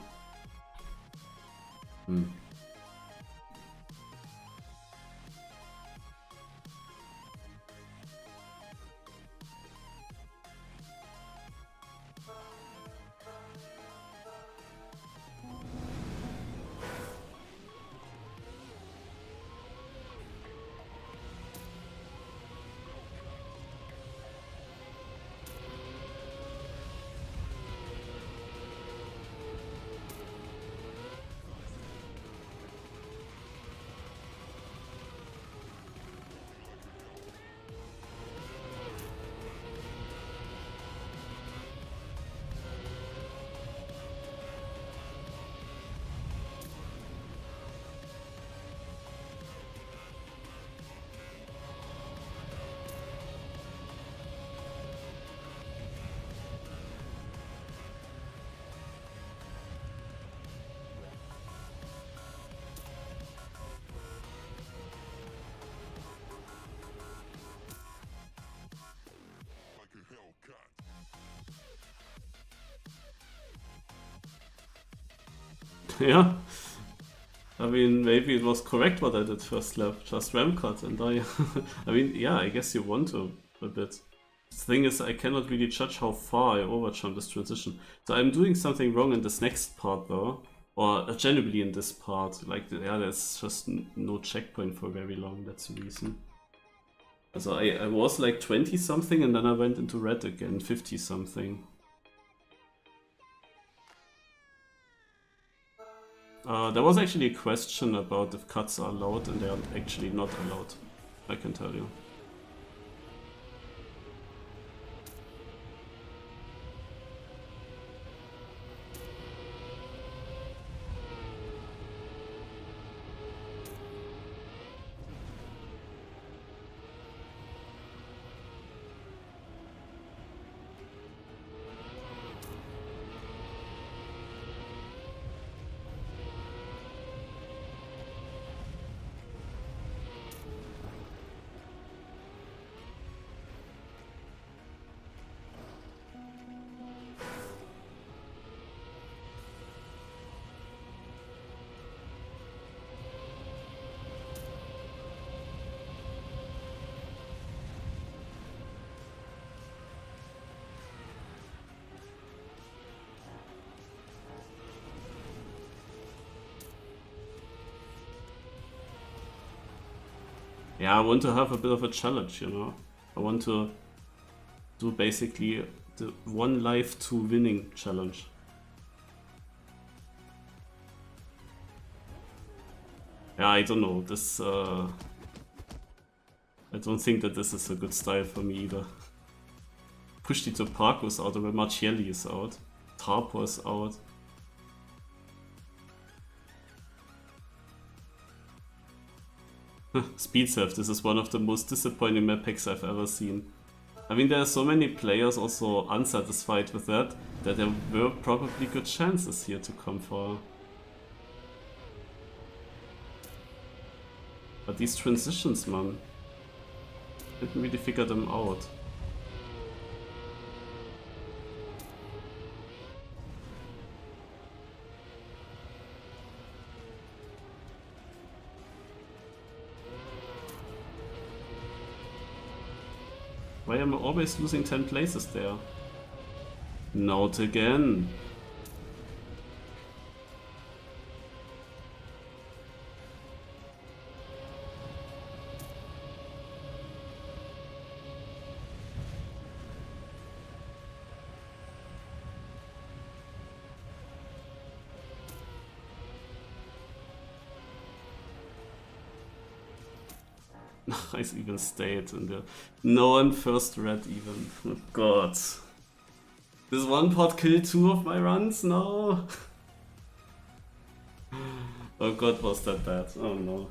Yeah. I mean, maybe it was correct what I did first lap, just ramp cut and die. I mean, yeah, I guess you want to a bit. The thing is, I cannot really judge how far I overjumped this transition. So I'm doing something wrong in this next part though. Or generally in this part, like, yeah, there's just no checkpoint for very long, that's the reason. So I was like 20 something and then I went into red again, 50 something. There was actually a question about if cuts are allowed, and they are actually not allowed, I can tell you. Yeah, I want to have a bit of a challenge, you know. I want to do basically the 1 life to winning challenge. Yeah, I don't know, this I don't think that this is a good style for me either. Pushti to Parkus out, or Marcelli is out. Tarpo is out. Speed Self, this is one of the most disappointing map packs I've ever seen. I mean, there are so many players also unsatisfied with that there were probably good chances here to come for. But these transitions, man, didn't really figure them out. Why am I always losing 10 places there? Not again. I even stayed in the... No, I'm first red even. Oh god. This one pot killed 2 of my runs? No! Oh god, was that bad? Oh no.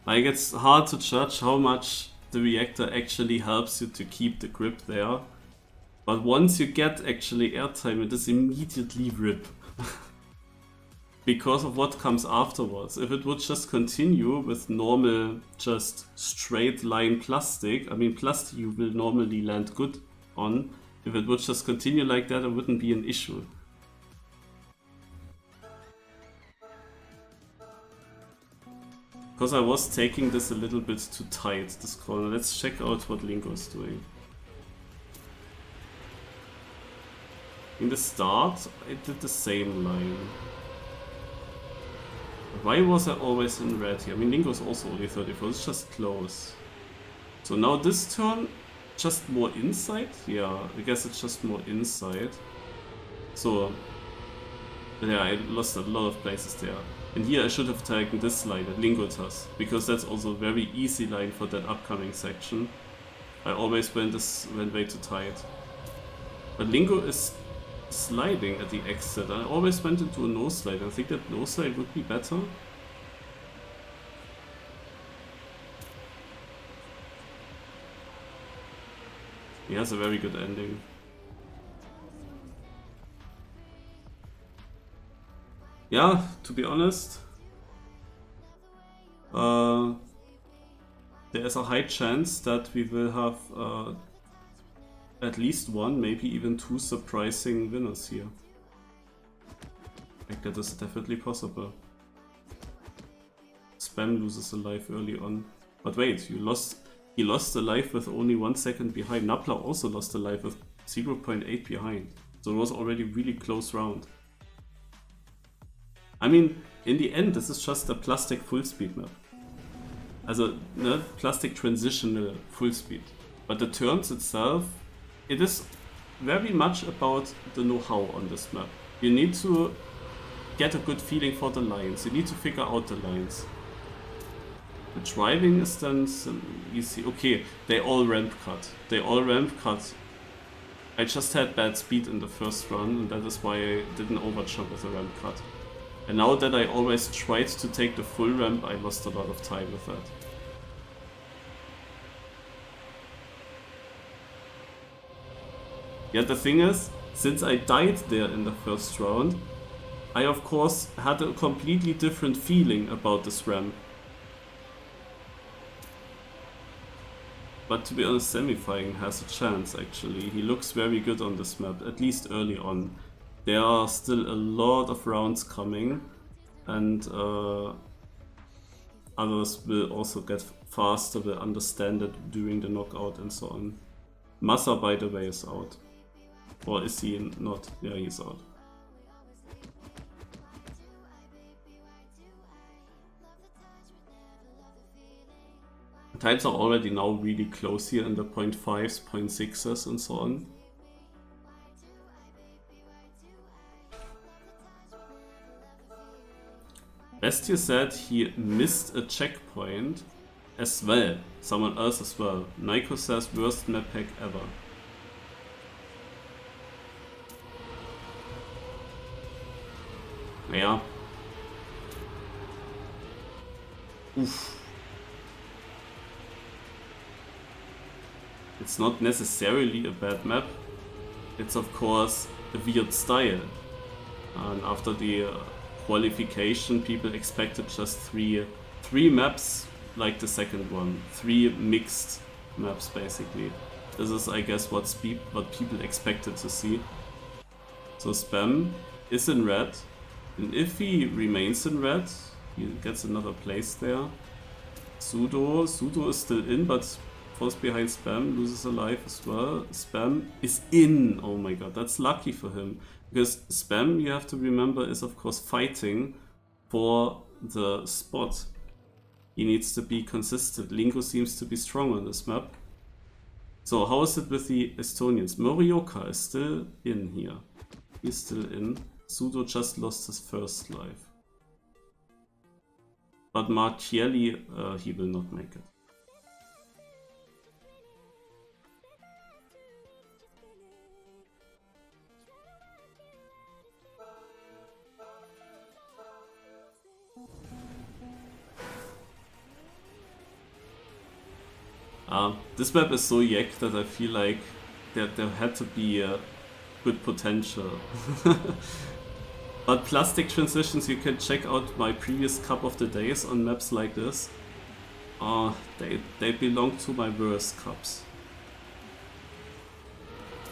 Like, it's hard to judge how much the reactor actually helps you to keep the grip there. But once you get actually airtime, it is immediately rip. Because of what comes afterwards. If it would just continue with normal, just straight line plastic, I mean plastic you will normally land good on. If it would just continue like that, it wouldn't be an issue. Because I was taking this a little bit too tight, this corner. Let's check out what Lingo is doing. In the start, I did the same line. Why was I always in red here? I mean, Lingo is also only 34, it's just close. So now this turn, just more inside? Yeah, I guess it's just more inside. So, yeah, I lost a lot of places there. And here I should have taken this line that Lingo does, because that's also a very easy line for that upcoming section. I always went way too tight. But Lingo is sliding at the exit. I always went into a no slide. I think that no slide would be better. He has a very good ending. Yeah, to be honest, there's a high chance that we will have at least 1, maybe even 2 surprising winners here. Like, that is definitely possible. Spam loses a life early on. But wait, you lost... he lost a life with only 1 second behind. Napla also lost a life with 0.8 behind. So it was already really close round. I mean, in the end, this is just a plastic full speed map. Also, ne, plastic transitional full speed. But the turns itself, it is very much about the know-how on this map. You need to get a good feeling for the lines. You need to figure out the lines. The driving is then easy. Okay, they all ramp cut. They all ramp cut. I just had bad speed in the first run, and that is why I didn't overjump with the ramp cut. And now that I always tried to take the full ramp, I lost a lot of time with that. Yeah, the thing is, since I died there in the first round, I of course had a completely different feeling about this ramp. But to be honest, Semifying has a chance actually. He looks very good on this map, at least early on. There are still a lot of rounds coming, and others will also get faster, will understand it during the knockout and so on. Massa, by the way, is out. Or is he not? Yeah, he's out. Times are already now really close here in the 0.5s, 0.6s and so on. Bestia said he missed a checkpoint as well. Someone else as well. Nico says worst map hack ever. Ja. Oof. It's not necessarily a bad map. It's of course a weird style. And after the qualification, people expected just three maps like the second one. 3 mixed maps basically. This is, I guess, what people expected to see. So Spam is in red. And if he remains in red, he gets another place there. Sudo is still in, but falls behind Spam, loses a life as well. Spam is in! Oh my god, that's lucky for him. Because Spam, you have to remember, is of course fighting for the spot. He needs to be consistent. Lingo seems to be strong on this map. So how is it with the Estonians? Morioka is still in here. He's still in. Sudo just lost his first life. But Marchielli, he will not make it. This map is so yacked that I feel like there had to be a good potential. But plastic transitions, you can check out my previous Cup of the Days on maps like this. They belong to my worst cups.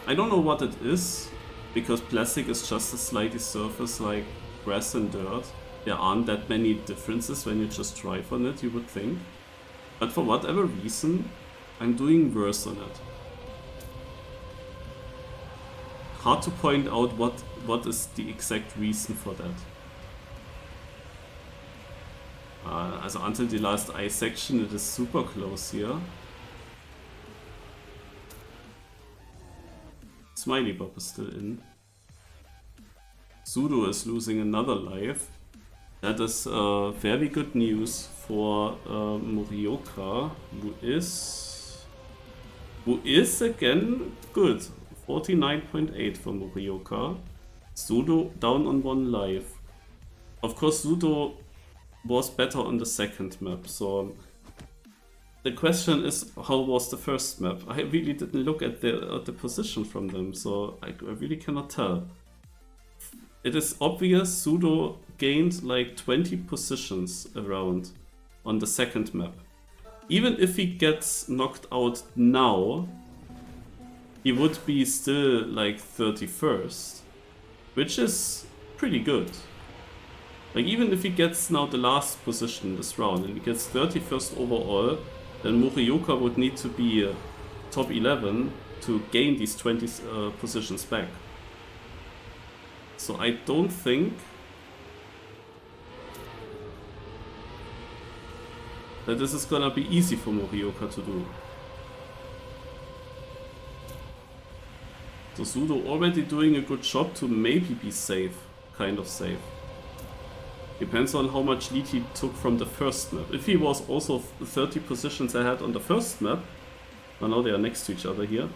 I don't know what it is, because plastic is just a slightly surface like grass and dirt. There aren't that many differences when you just drive on it, you would think. But for whatever reason, I'm doing worse on it. Hard to point out what is the exact reason for that. Also until the last ice section, it is super close here. Smiley Bob is still in. Sudo is losing another life. That is very good news for Morioka, who is again good. 49.8 for Morioka. Sudo down on 1 life. Of course, Sudo was better on the second map, so the question is, how was the first map? I really didn't look at the position from them, so I really cannot tell. It is obvious Sudo gained like 20 positions around on the second map. Even if he gets knocked out now, he would be still like 31st, which is pretty good. Like even if he gets now the last position in this round and he gets 31st overall, then Morioka would need to be top 11 to gain these 20 positions back. So I don't think that this is gonna be easy for Morioka to do. So Sudo already doing a good job to maybe be safe, kind of safe. Depends on how much lead he took from the first map. If he was also 30 positions ahead on the first map, well, now they are next to each other here.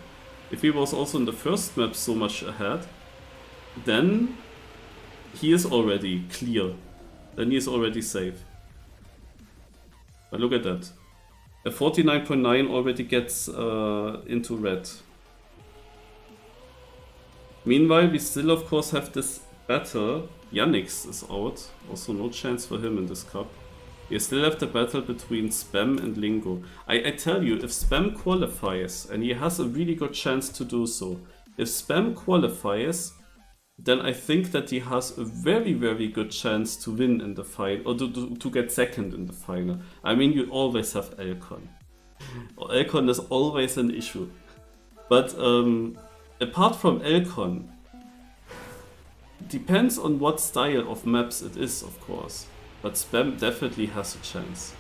If he was also in the first map so much ahead, then he is already clear. Then he is already safe. But look at that. A 49.9 already gets into red. Meanwhile, we still of course have this battle. Yannick's is out. Also no chance for him in this cup. We still have the battle between Spam and Lingo. I tell you, if Spam qualifies, and he has a really good chance to do so, if Spam qualifies, then I think that he has a very, very good chance to win in the final, or to get second in the final. I mean, you always have Elcon. Elcon is always an issue. But apart from Elcon, depends on what style of maps it is, of course. But Spam definitely has a chance.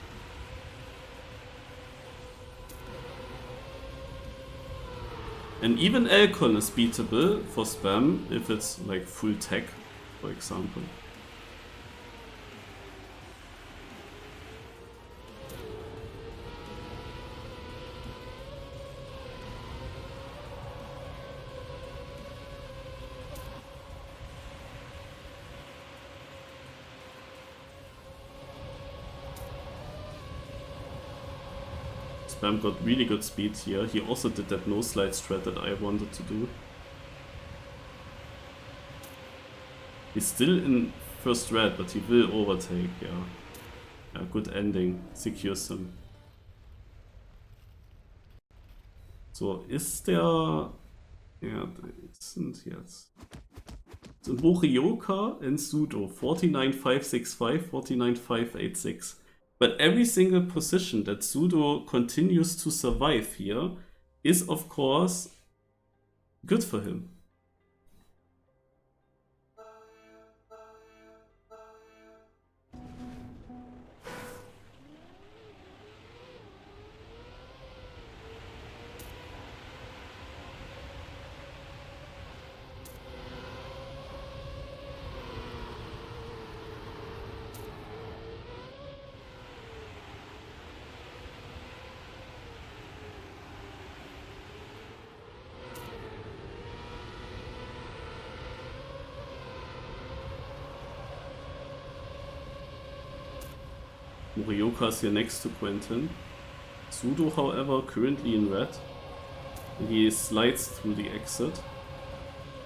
And even Elcon is beatable for Spam if it's like full tech, for example. Spam got really good speed here. He also did that no slide strat that I wanted to do. He's still in first red, but he will overtake, yeah. Yeah, good ending. Secures him. So, is there... Yeah, there isn't yet. So, Morioka and Sudo, 49.565, 49.586. But every single position that Sudo continues to survive here is, of course, good for him. Morioka is here next to Quentin. Sudo, however, currently in red. He slides through the exit.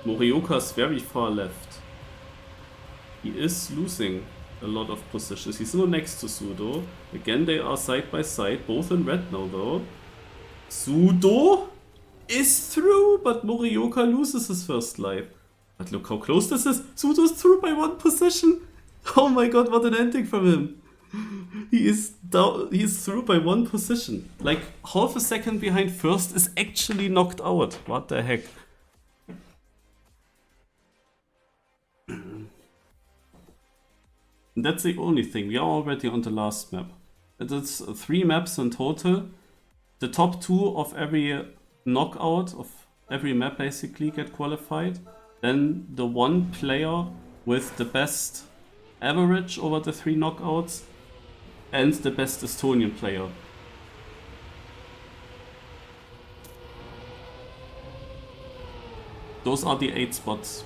Morioka is very far left. He is losing a lot of positions. He's not next to Sudo. Again, they are side by side, both in red now though. Sudo is through, but Morioka loses his first life. But look how close this is. Sudo is through by one position. Oh my god, what an ending from him. He is through by one position. Like half a second behind first is actually knocked out. What the heck? That's the only thing. We are already on the last map. It's 3 maps in total. The top 2 of every knockout of every map basically get qualified. Then the one player with the best average over the 3 knockouts and the best Estonian player. Those are the 8 spots.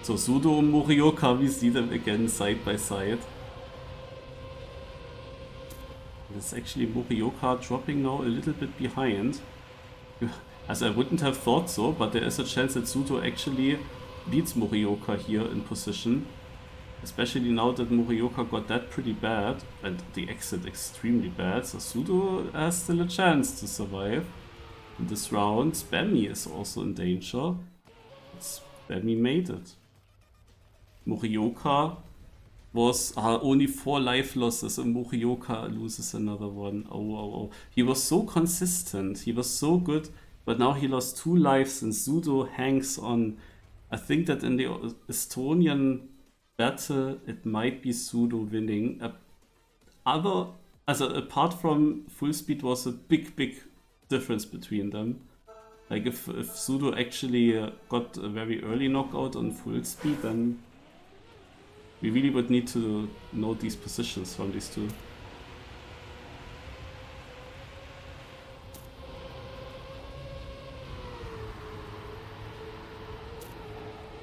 So Sudo and Morioka, we see them again side by side. It's actually Morioka dropping now a little bit behind. As I wouldn't have thought so, but there is a chance that Sudo actually beats Morioka here in position. Especially now that Morioka got that pretty bad, and the exit extremely bad, so Sudo has still a chance to survive in this round. Spammy is also in danger. Spammy made it. Morioka was only 4 life losses and Morioka loses another one. Oh. He was so consistent, he was so good, but now he lost 2 lives and Sudo hangs on. I think that in the Estonian battle, it might be Sudo winning. Apart from full speed was a big difference between them. Like if Sudo actually got a very early knockout on full speed, then we really would need to know these positions from these two.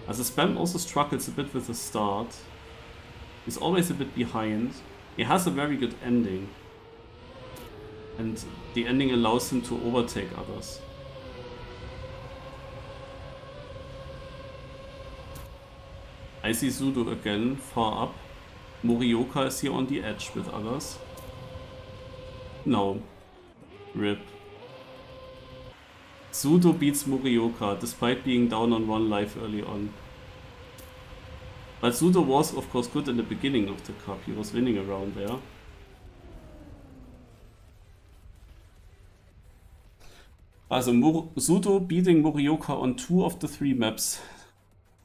As a Spam also struggles a bit with the start. He's always a bit behind. He has a very good ending. And the ending allows him to overtake others. I see Sudo again, far up. Morioka is here on the edge with others. No. RIP. Sudo beats Morioka despite being down on 1 life early on. But Sudo was of course good in the beginning of the cup, he was winning around there. Also Sudo beating Morioka on 2 of the 3 maps.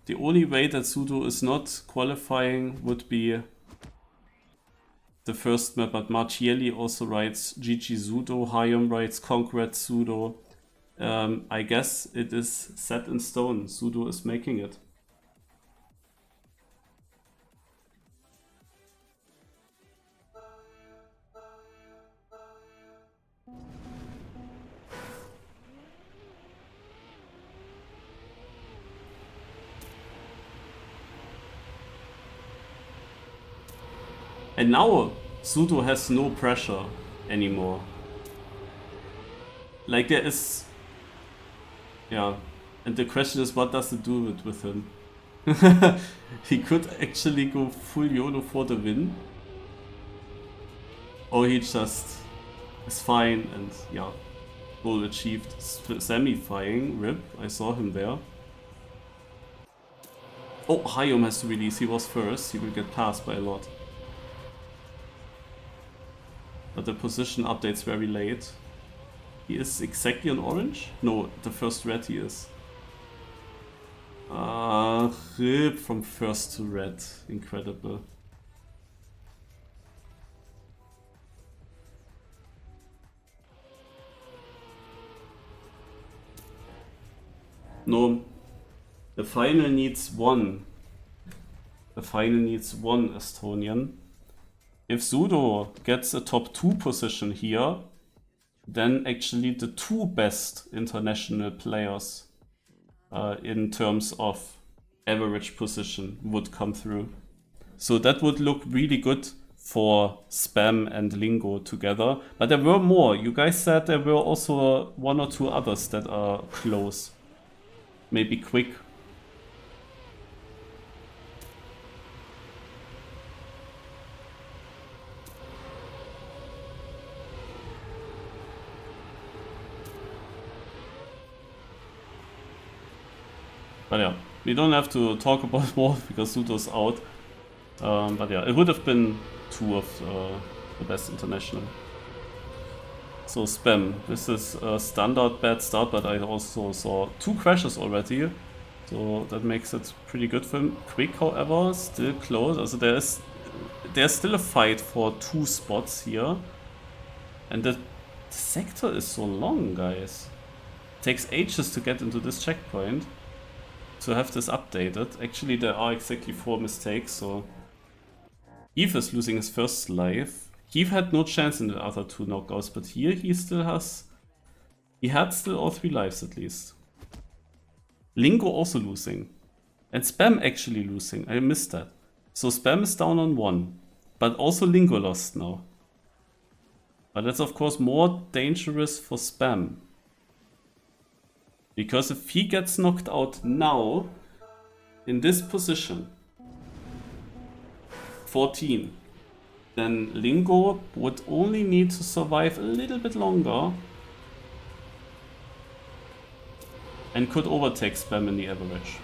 The only way that Sudo is not qualifying would be the first map, but Marchielli also writes GG Sudo, Hayom writes congrats Sudo. I guess it is set in stone, Sudo is making it. And now Sudo has no pressure anymore. Like there is... Yeah. And the question is, what does it do with him? He could actually go full YOLO for the win. Or he just is fine and yeah. Goal achieved. Semi-fying, RIP, I saw him there. Oh, Hayom has to release, he was first, he will get passed by a lot. But the position updates very late. He is exactly on orange? No, the first red he is. RIP from first to red. Incredible. No. The final needs 1. The final needs 1 Estonian. If Sudo gets a top 2 position here, then actually the 2 best international players in terms of average position would come through. So that would look really good for Spam and Lingo together. But there were more. You guys said there were also 1 or 2 others that are close. Maybe quick. But yeah, we don't have to talk about more because Sudo's out. But yeah, it would have been 2 of the best international. So Spam, this is a standard bad start, but I also saw 2 crashes already. So that makes it pretty good for him. Quick, however, still close. Also there's still a fight for 2 spots here. And the sector is so long, guys. It takes ages to get into this checkpoint. To have this updated. Actually there are exactly 4 mistakes, so Eve is losing his first life. Eve had no chance in the other 2 knockouts, but here he still has... He had still all 3 lives at least. Lingo also losing. And Spam actually losing, I missed that. So Spam is down on 1, but also Lingo lost now. But that's of course more dangerous for Spam. Because if he gets knocked out now, in this position, 14, then Lingo would only need to survive a little bit longer. and could overtake Spam in the average.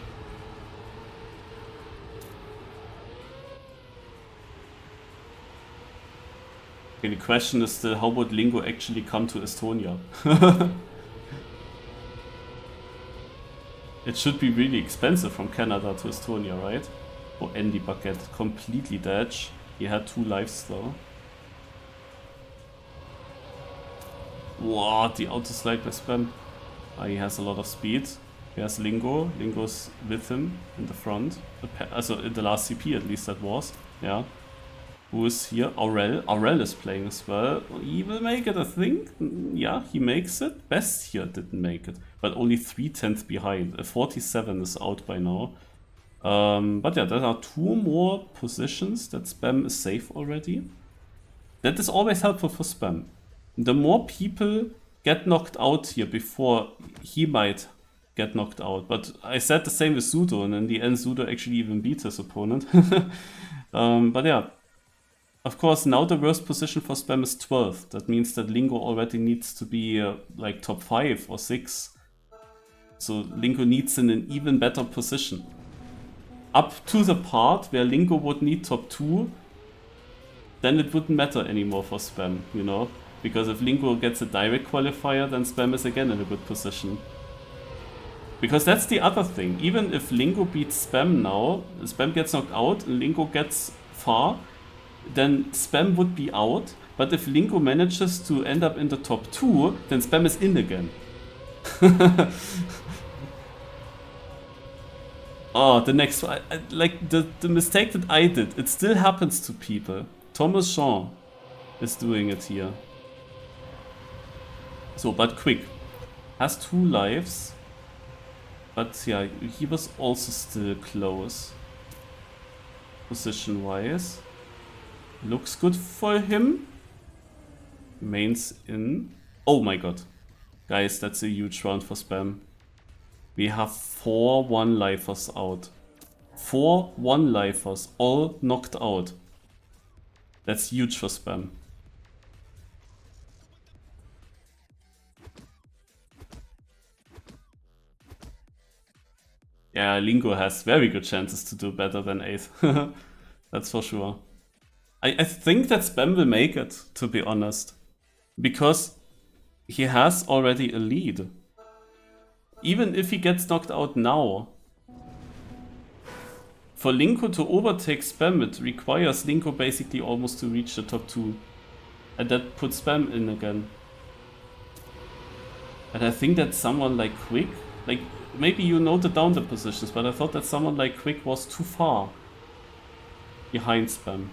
Okay, the question is still, how would Lingo actually come to Estonia? It should be really expensive from Canada to Estonia, right? Oh, Andy Bucket, completely dead. He had 2 lives though. What? The auto slide by Spam. He has a lot of speed. Here's Lingo. Lingo's with him in the front. Also in the last CP at least that was. Yeah. Who is here? Aurel. Aurel is playing as well. He will make it, I think. Yeah, he makes it. Best here didn't make it. But only 3/10 behind. 47 is out by now. But yeah, there are 2 more positions that Spam is safe already. That is always helpful for Spam. The more people get knocked out here before he might get knocked out. But I said the same with Sudo, and in the end Sudo actually even beat his opponent. But yeah, of course now the worst position for Spam is 12th. That means that Lingo already needs to be like top 5 or 6. So Lingo needs in an even better position. Up to the part where Lingo would need top 2, then it wouldn't matter anymore for Spam, you know? Because if Lingo gets a direct qualifier, then Spam is again in a good position. Because that's the other thing. Even if Lingo beats Spam now, Spam gets knocked out and Lingo gets far, then Spam would be out. But if Lingo manages to end up in the top 2, then Spam is in again. Oh, the next one. Like the mistake that I did, it still happens to people. Thomas Jean is doing it here. So, but quick. Has 2 lives. But yeah, he was also still close. Position-wise. Looks good for him. Mains in. Oh my god. Guys, that's a huge round for Spam. We have 4 one-lifers out. 4 one-lifers, all knocked out. That's huge for Spam. Yeah, Lingo has very good chances to do better than 8th. That's for sure. I think that Spam will make it, to be honest. Because he has already a lead. Even if he gets knocked out now. For Lingo to overtake Spam, it requires Lingo basically almost to reach the top 2. And that puts Spam in again. And I think that someone like Quick, like maybe you noted down the positions, but I thought that someone like Quick was too far behind Spam.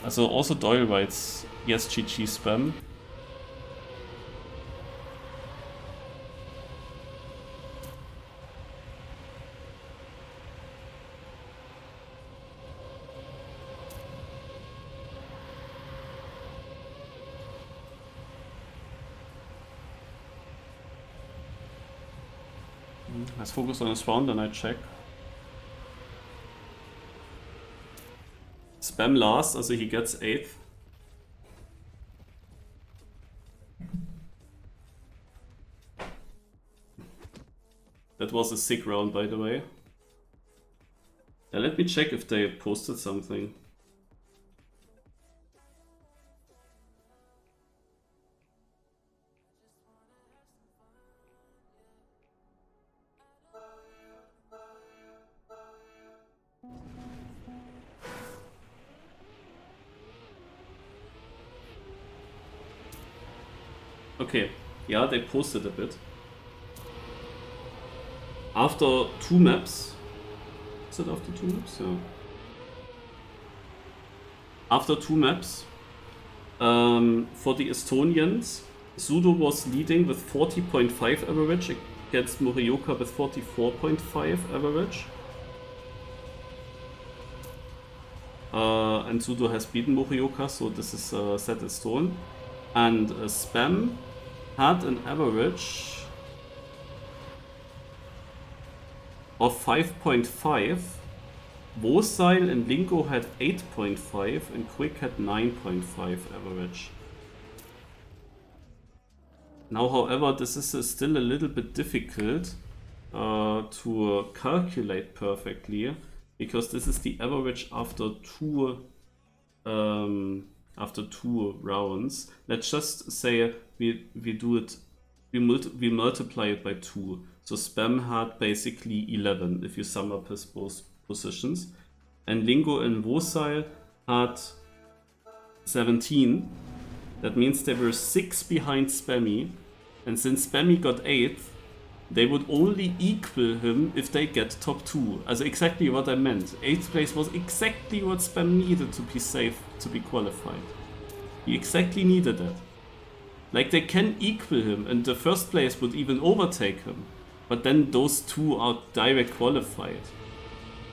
Also Doyle writes, yes, GG Spam. Let's focus on his round and I check. Spam last, also he gets 8th. That was a sick round, by the way. Let me check if they posted something. Okay, yeah, they posted a bit. After 2 maps. Is it after 2 maps? Yeah. After 2 maps, for the Estonians, Sudo was leading with 40.5 average against Morioka with 44.5 average. And Sudo has beaten Morioka, so this is set in stone. And Spam had an average of 5.5. Woseil and Lingo had 8.5 and Quick had 9.5 average. Now, however, this is still a little bit difficult to calculate perfectly, because this is the average after two rounds. Let's just say we do it, we multiply it by 2. So Spam had basically 11 if you sum up his both positions, and Lingo and Vosal had 17. That means they were 6 behind Spammy, and since Spammy got 8th, they would only equal him if they get top 2. Also exactly what I meant. 8th place was exactly what Spam needed to be safe, to be qualified. He exactly needed that. Like, they can equal him, and the first place would even overtake him. But then those two are direct qualified,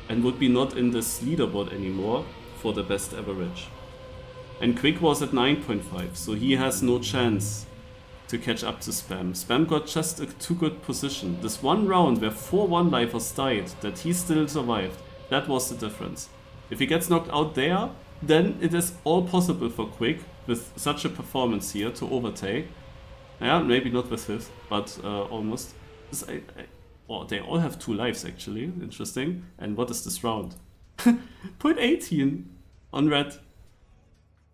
and would be not in this leaderboard anymore for the best average. And Quick was at 9.5, so he has no chance to catch up to Spam. Spam got just a too good position. This one round where 4 one-lifers died, that he still survived, that was the difference. If he gets knocked out there, then it is all possible for Quick, with such a performance here, to overtake. Yeah, maybe not with 5th, but almost. Oh, they all have 2 lives actually, interesting. And what is this round? 0.18 on red.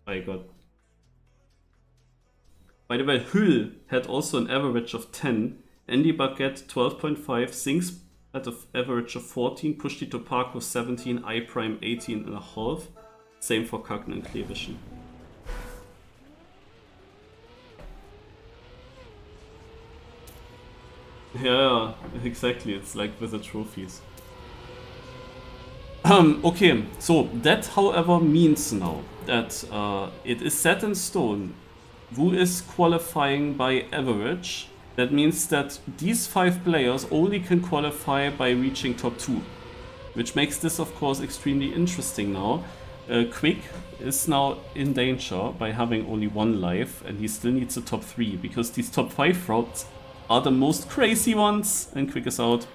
My god. By the way, Hüll had also an average of 10, Andy Baguette 12.5, Sinks had an average of 14, Pushti Topako 17, iPrime 18.5. Same for Kaken and Clevision. Yeah, exactly. It's like with the trophies. Okay, so that, however, means now that it is set in stone who is qualifying by average. That means that these 5 players only can qualify by reaching top 2, which makes this, of course, extremely interesting now. Quick is now in danger by having only 1 life, and he still needs a top 3, because these top 5 routes are the most crazy ones, and Quick is out.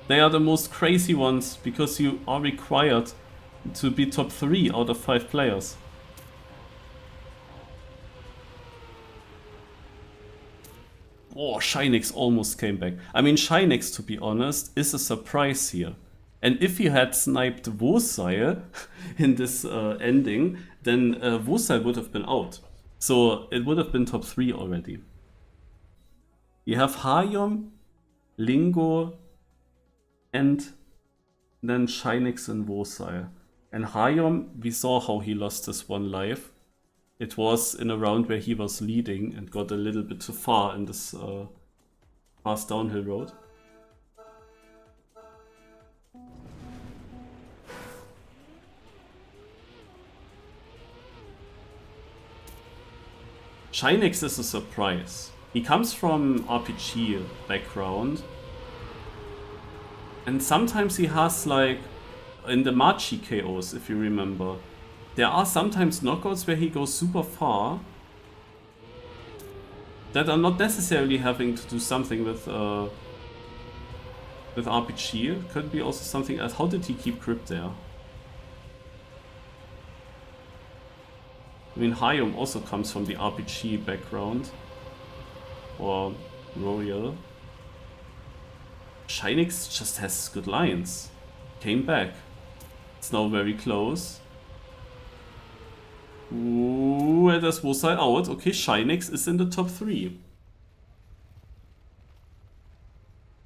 They are the most crazy ones, because you are required to be top 3 out of 5 players. Oh, Shinix almost came back. I mean, Shinix, to be honest, is a surprise here. And if he had sniped Vosal in this ending, then Vosal would have been out. So it would have been top 3 already. You have Hayom, Lingo, and then Shinix and Vosal. And Hayom, we saw how he lost his 1 life. It was in a round where he was leading and got a little bit too far in this fast downhill road. Shinix is a surprise. He comes from RPG background, and sometimes he has, like, in the Machi KOs, if you remember, there are sometimes knockouts where he goes super far that are not necessarily having to do something with RPG. It could be also something else. How did he keep grip there? I mean, Hayom also comes from the RPG background, or Royal. Shinix just has good lines. Came back. It's now very close. Ooh, and there's Vosal out. Okay, Shinix is in the top 3.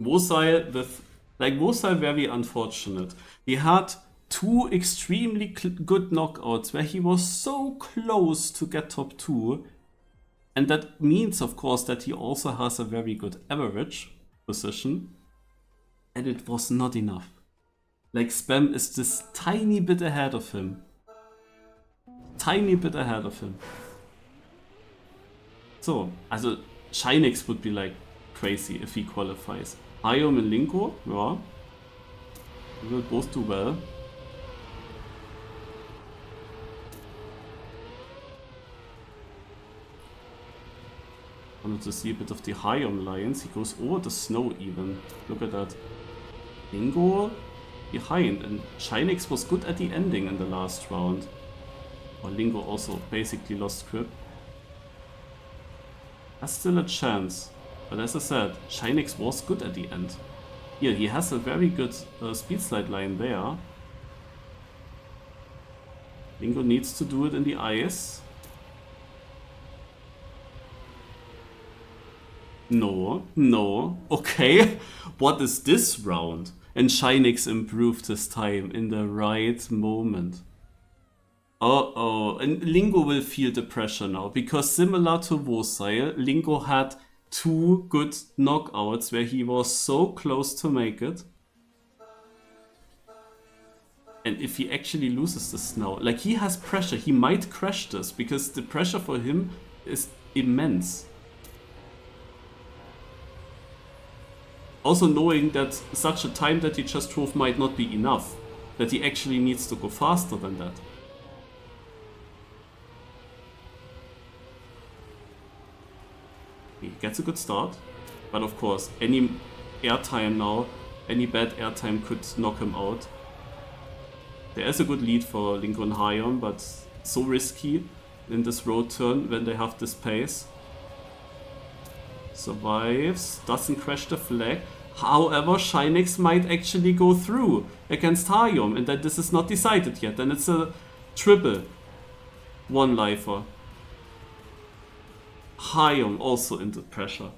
Vosal with... Like, Vosal very unfortunate. He had 2 extremely good knockouts where he was so close to get top 2. And that means, of course, that he also has a very good average position. And it was not enough. Like, Spam is this tiny bit ahead of him. Tiny bit ahead of him. So, also Shinix would be like crazy if he qualifies. Hayom and Linko, yeah, they will both do well. I wanted to see a bit of the Hayom Lions. He goes over the snow even. Look at that. Lingo behind, and Shinix was good at the ending in the last round. Or Lingo also basically lost grip. Has still a chance. But as I said, Shinix was good at the end. Here, he has a very good speed slide line there. Lingo needs to do it in the ice. No, no. Okay, what is this round? And Shinix improved his time in the right moment. Uh-oh, and Lingo will feel the pressure now, because similar to Wosail, Lingo had 2 good knockouts where he was so close to make it. And if he actually loses this now, like he has pressure, he might crash this, because the pressure for him is immense. Also knowing that such a time that he just drove might not be enough, that he actually needs to go faster than that. He gets a good start, but of course any airtime now, any bad airtime could knock him out. There is a good lead for Lingo and Hayom, but so risky in this road turn when they have this pace. Survives, doesn't crash the flag. However, Shinix might actually go through against Hayom, and that this is not decided yet. And it's a triple one-lifer. Hayom also into pressure.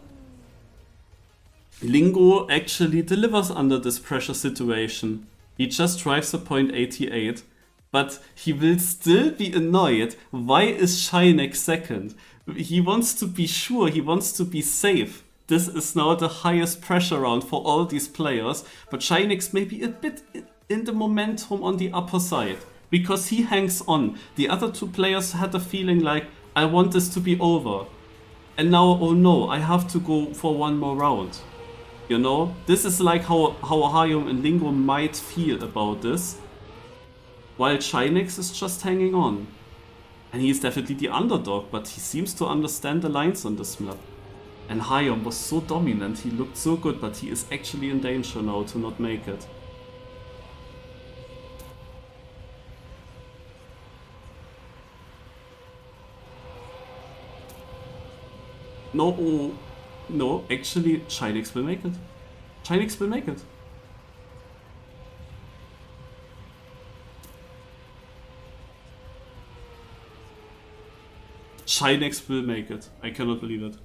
Lingo actually delivers under this pressure situation. He just drives a .88, but he will still be annoyed. Why is Shinix second? He wants to be sure, he wants to be safe. This is now the highest pressure round for all these players, but Shinix may be a bit in the momentum on the upper side, because he hangs on. The other 2 players had a feeling like, I want this to be over. And now, oh no, I have to go for one more round. You know, this is like how Hayom and Lingo might feel about this, while Shinix is just hanging on. And he is definitely the underdog, but he seems to understand the lines on this map. And Hayom was so dominant, he looked so good, but he is actually in danger now to not make it. No, no, actually Shinix will make it. Shinix will make it. Shinix will make it. I cannot believe it.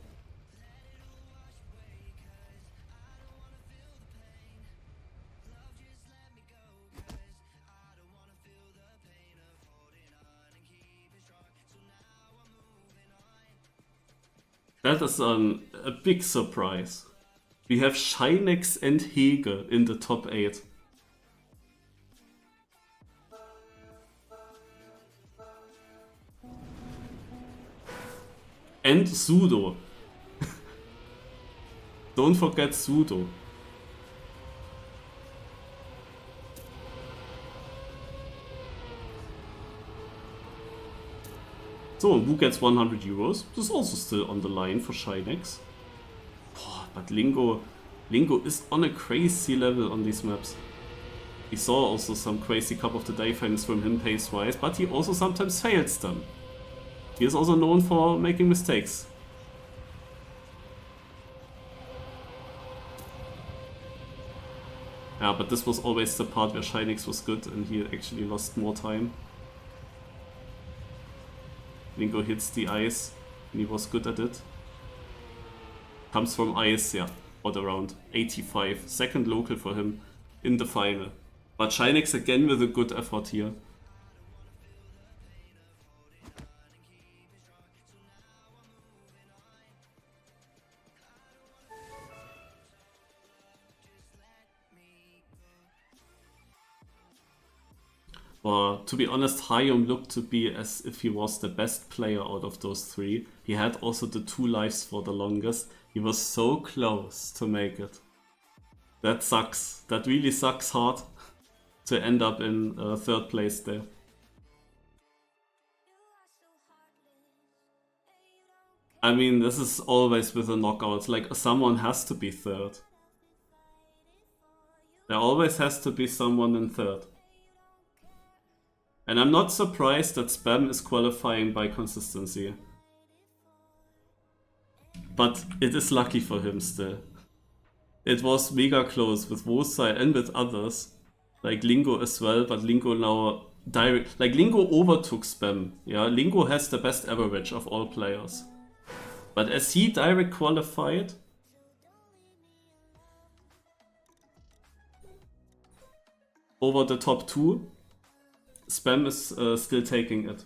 That is a big surprise. We have Shinix and Hege in the top 8. And Sudo. Don't forget Sudo. So, who gets 100 euros? This is also still on the line for Shinix. But Lingo is on a crazy level on these maps. We saw also some crazy Cup of the Day finals from him pace-wise, but he also sometimes fails them. He is also known for making mistakes. Yeah, but this was always the part where Shinix was good and he actually lost more time. Lingo hits the ice and he was good at it. Comes from ice, yeah, at around 85. Second local for him in the final. But Shinix again with a good effort here. To be honest, Hayom looked to be as if he was the best player out of those 3. He had also the 2 lives for the longest. He was so close to make it. That sucks. That really sucks hard to end up in 3rd place there. I mean, this is always with the knockouts. Like, someone has to be 3rd. There always has to be someone in 3rd. And I'm not surprised that Spam is qualifying by consistency. But it is lucky for him still. It was mega close with Wosai and with others, like Lingo as well, but Lingo now direct, like Lingo overtook Spam. Yeah, Lingo has the best average of all players. But as he direct qualified, over the top 2, Spam is still taking it.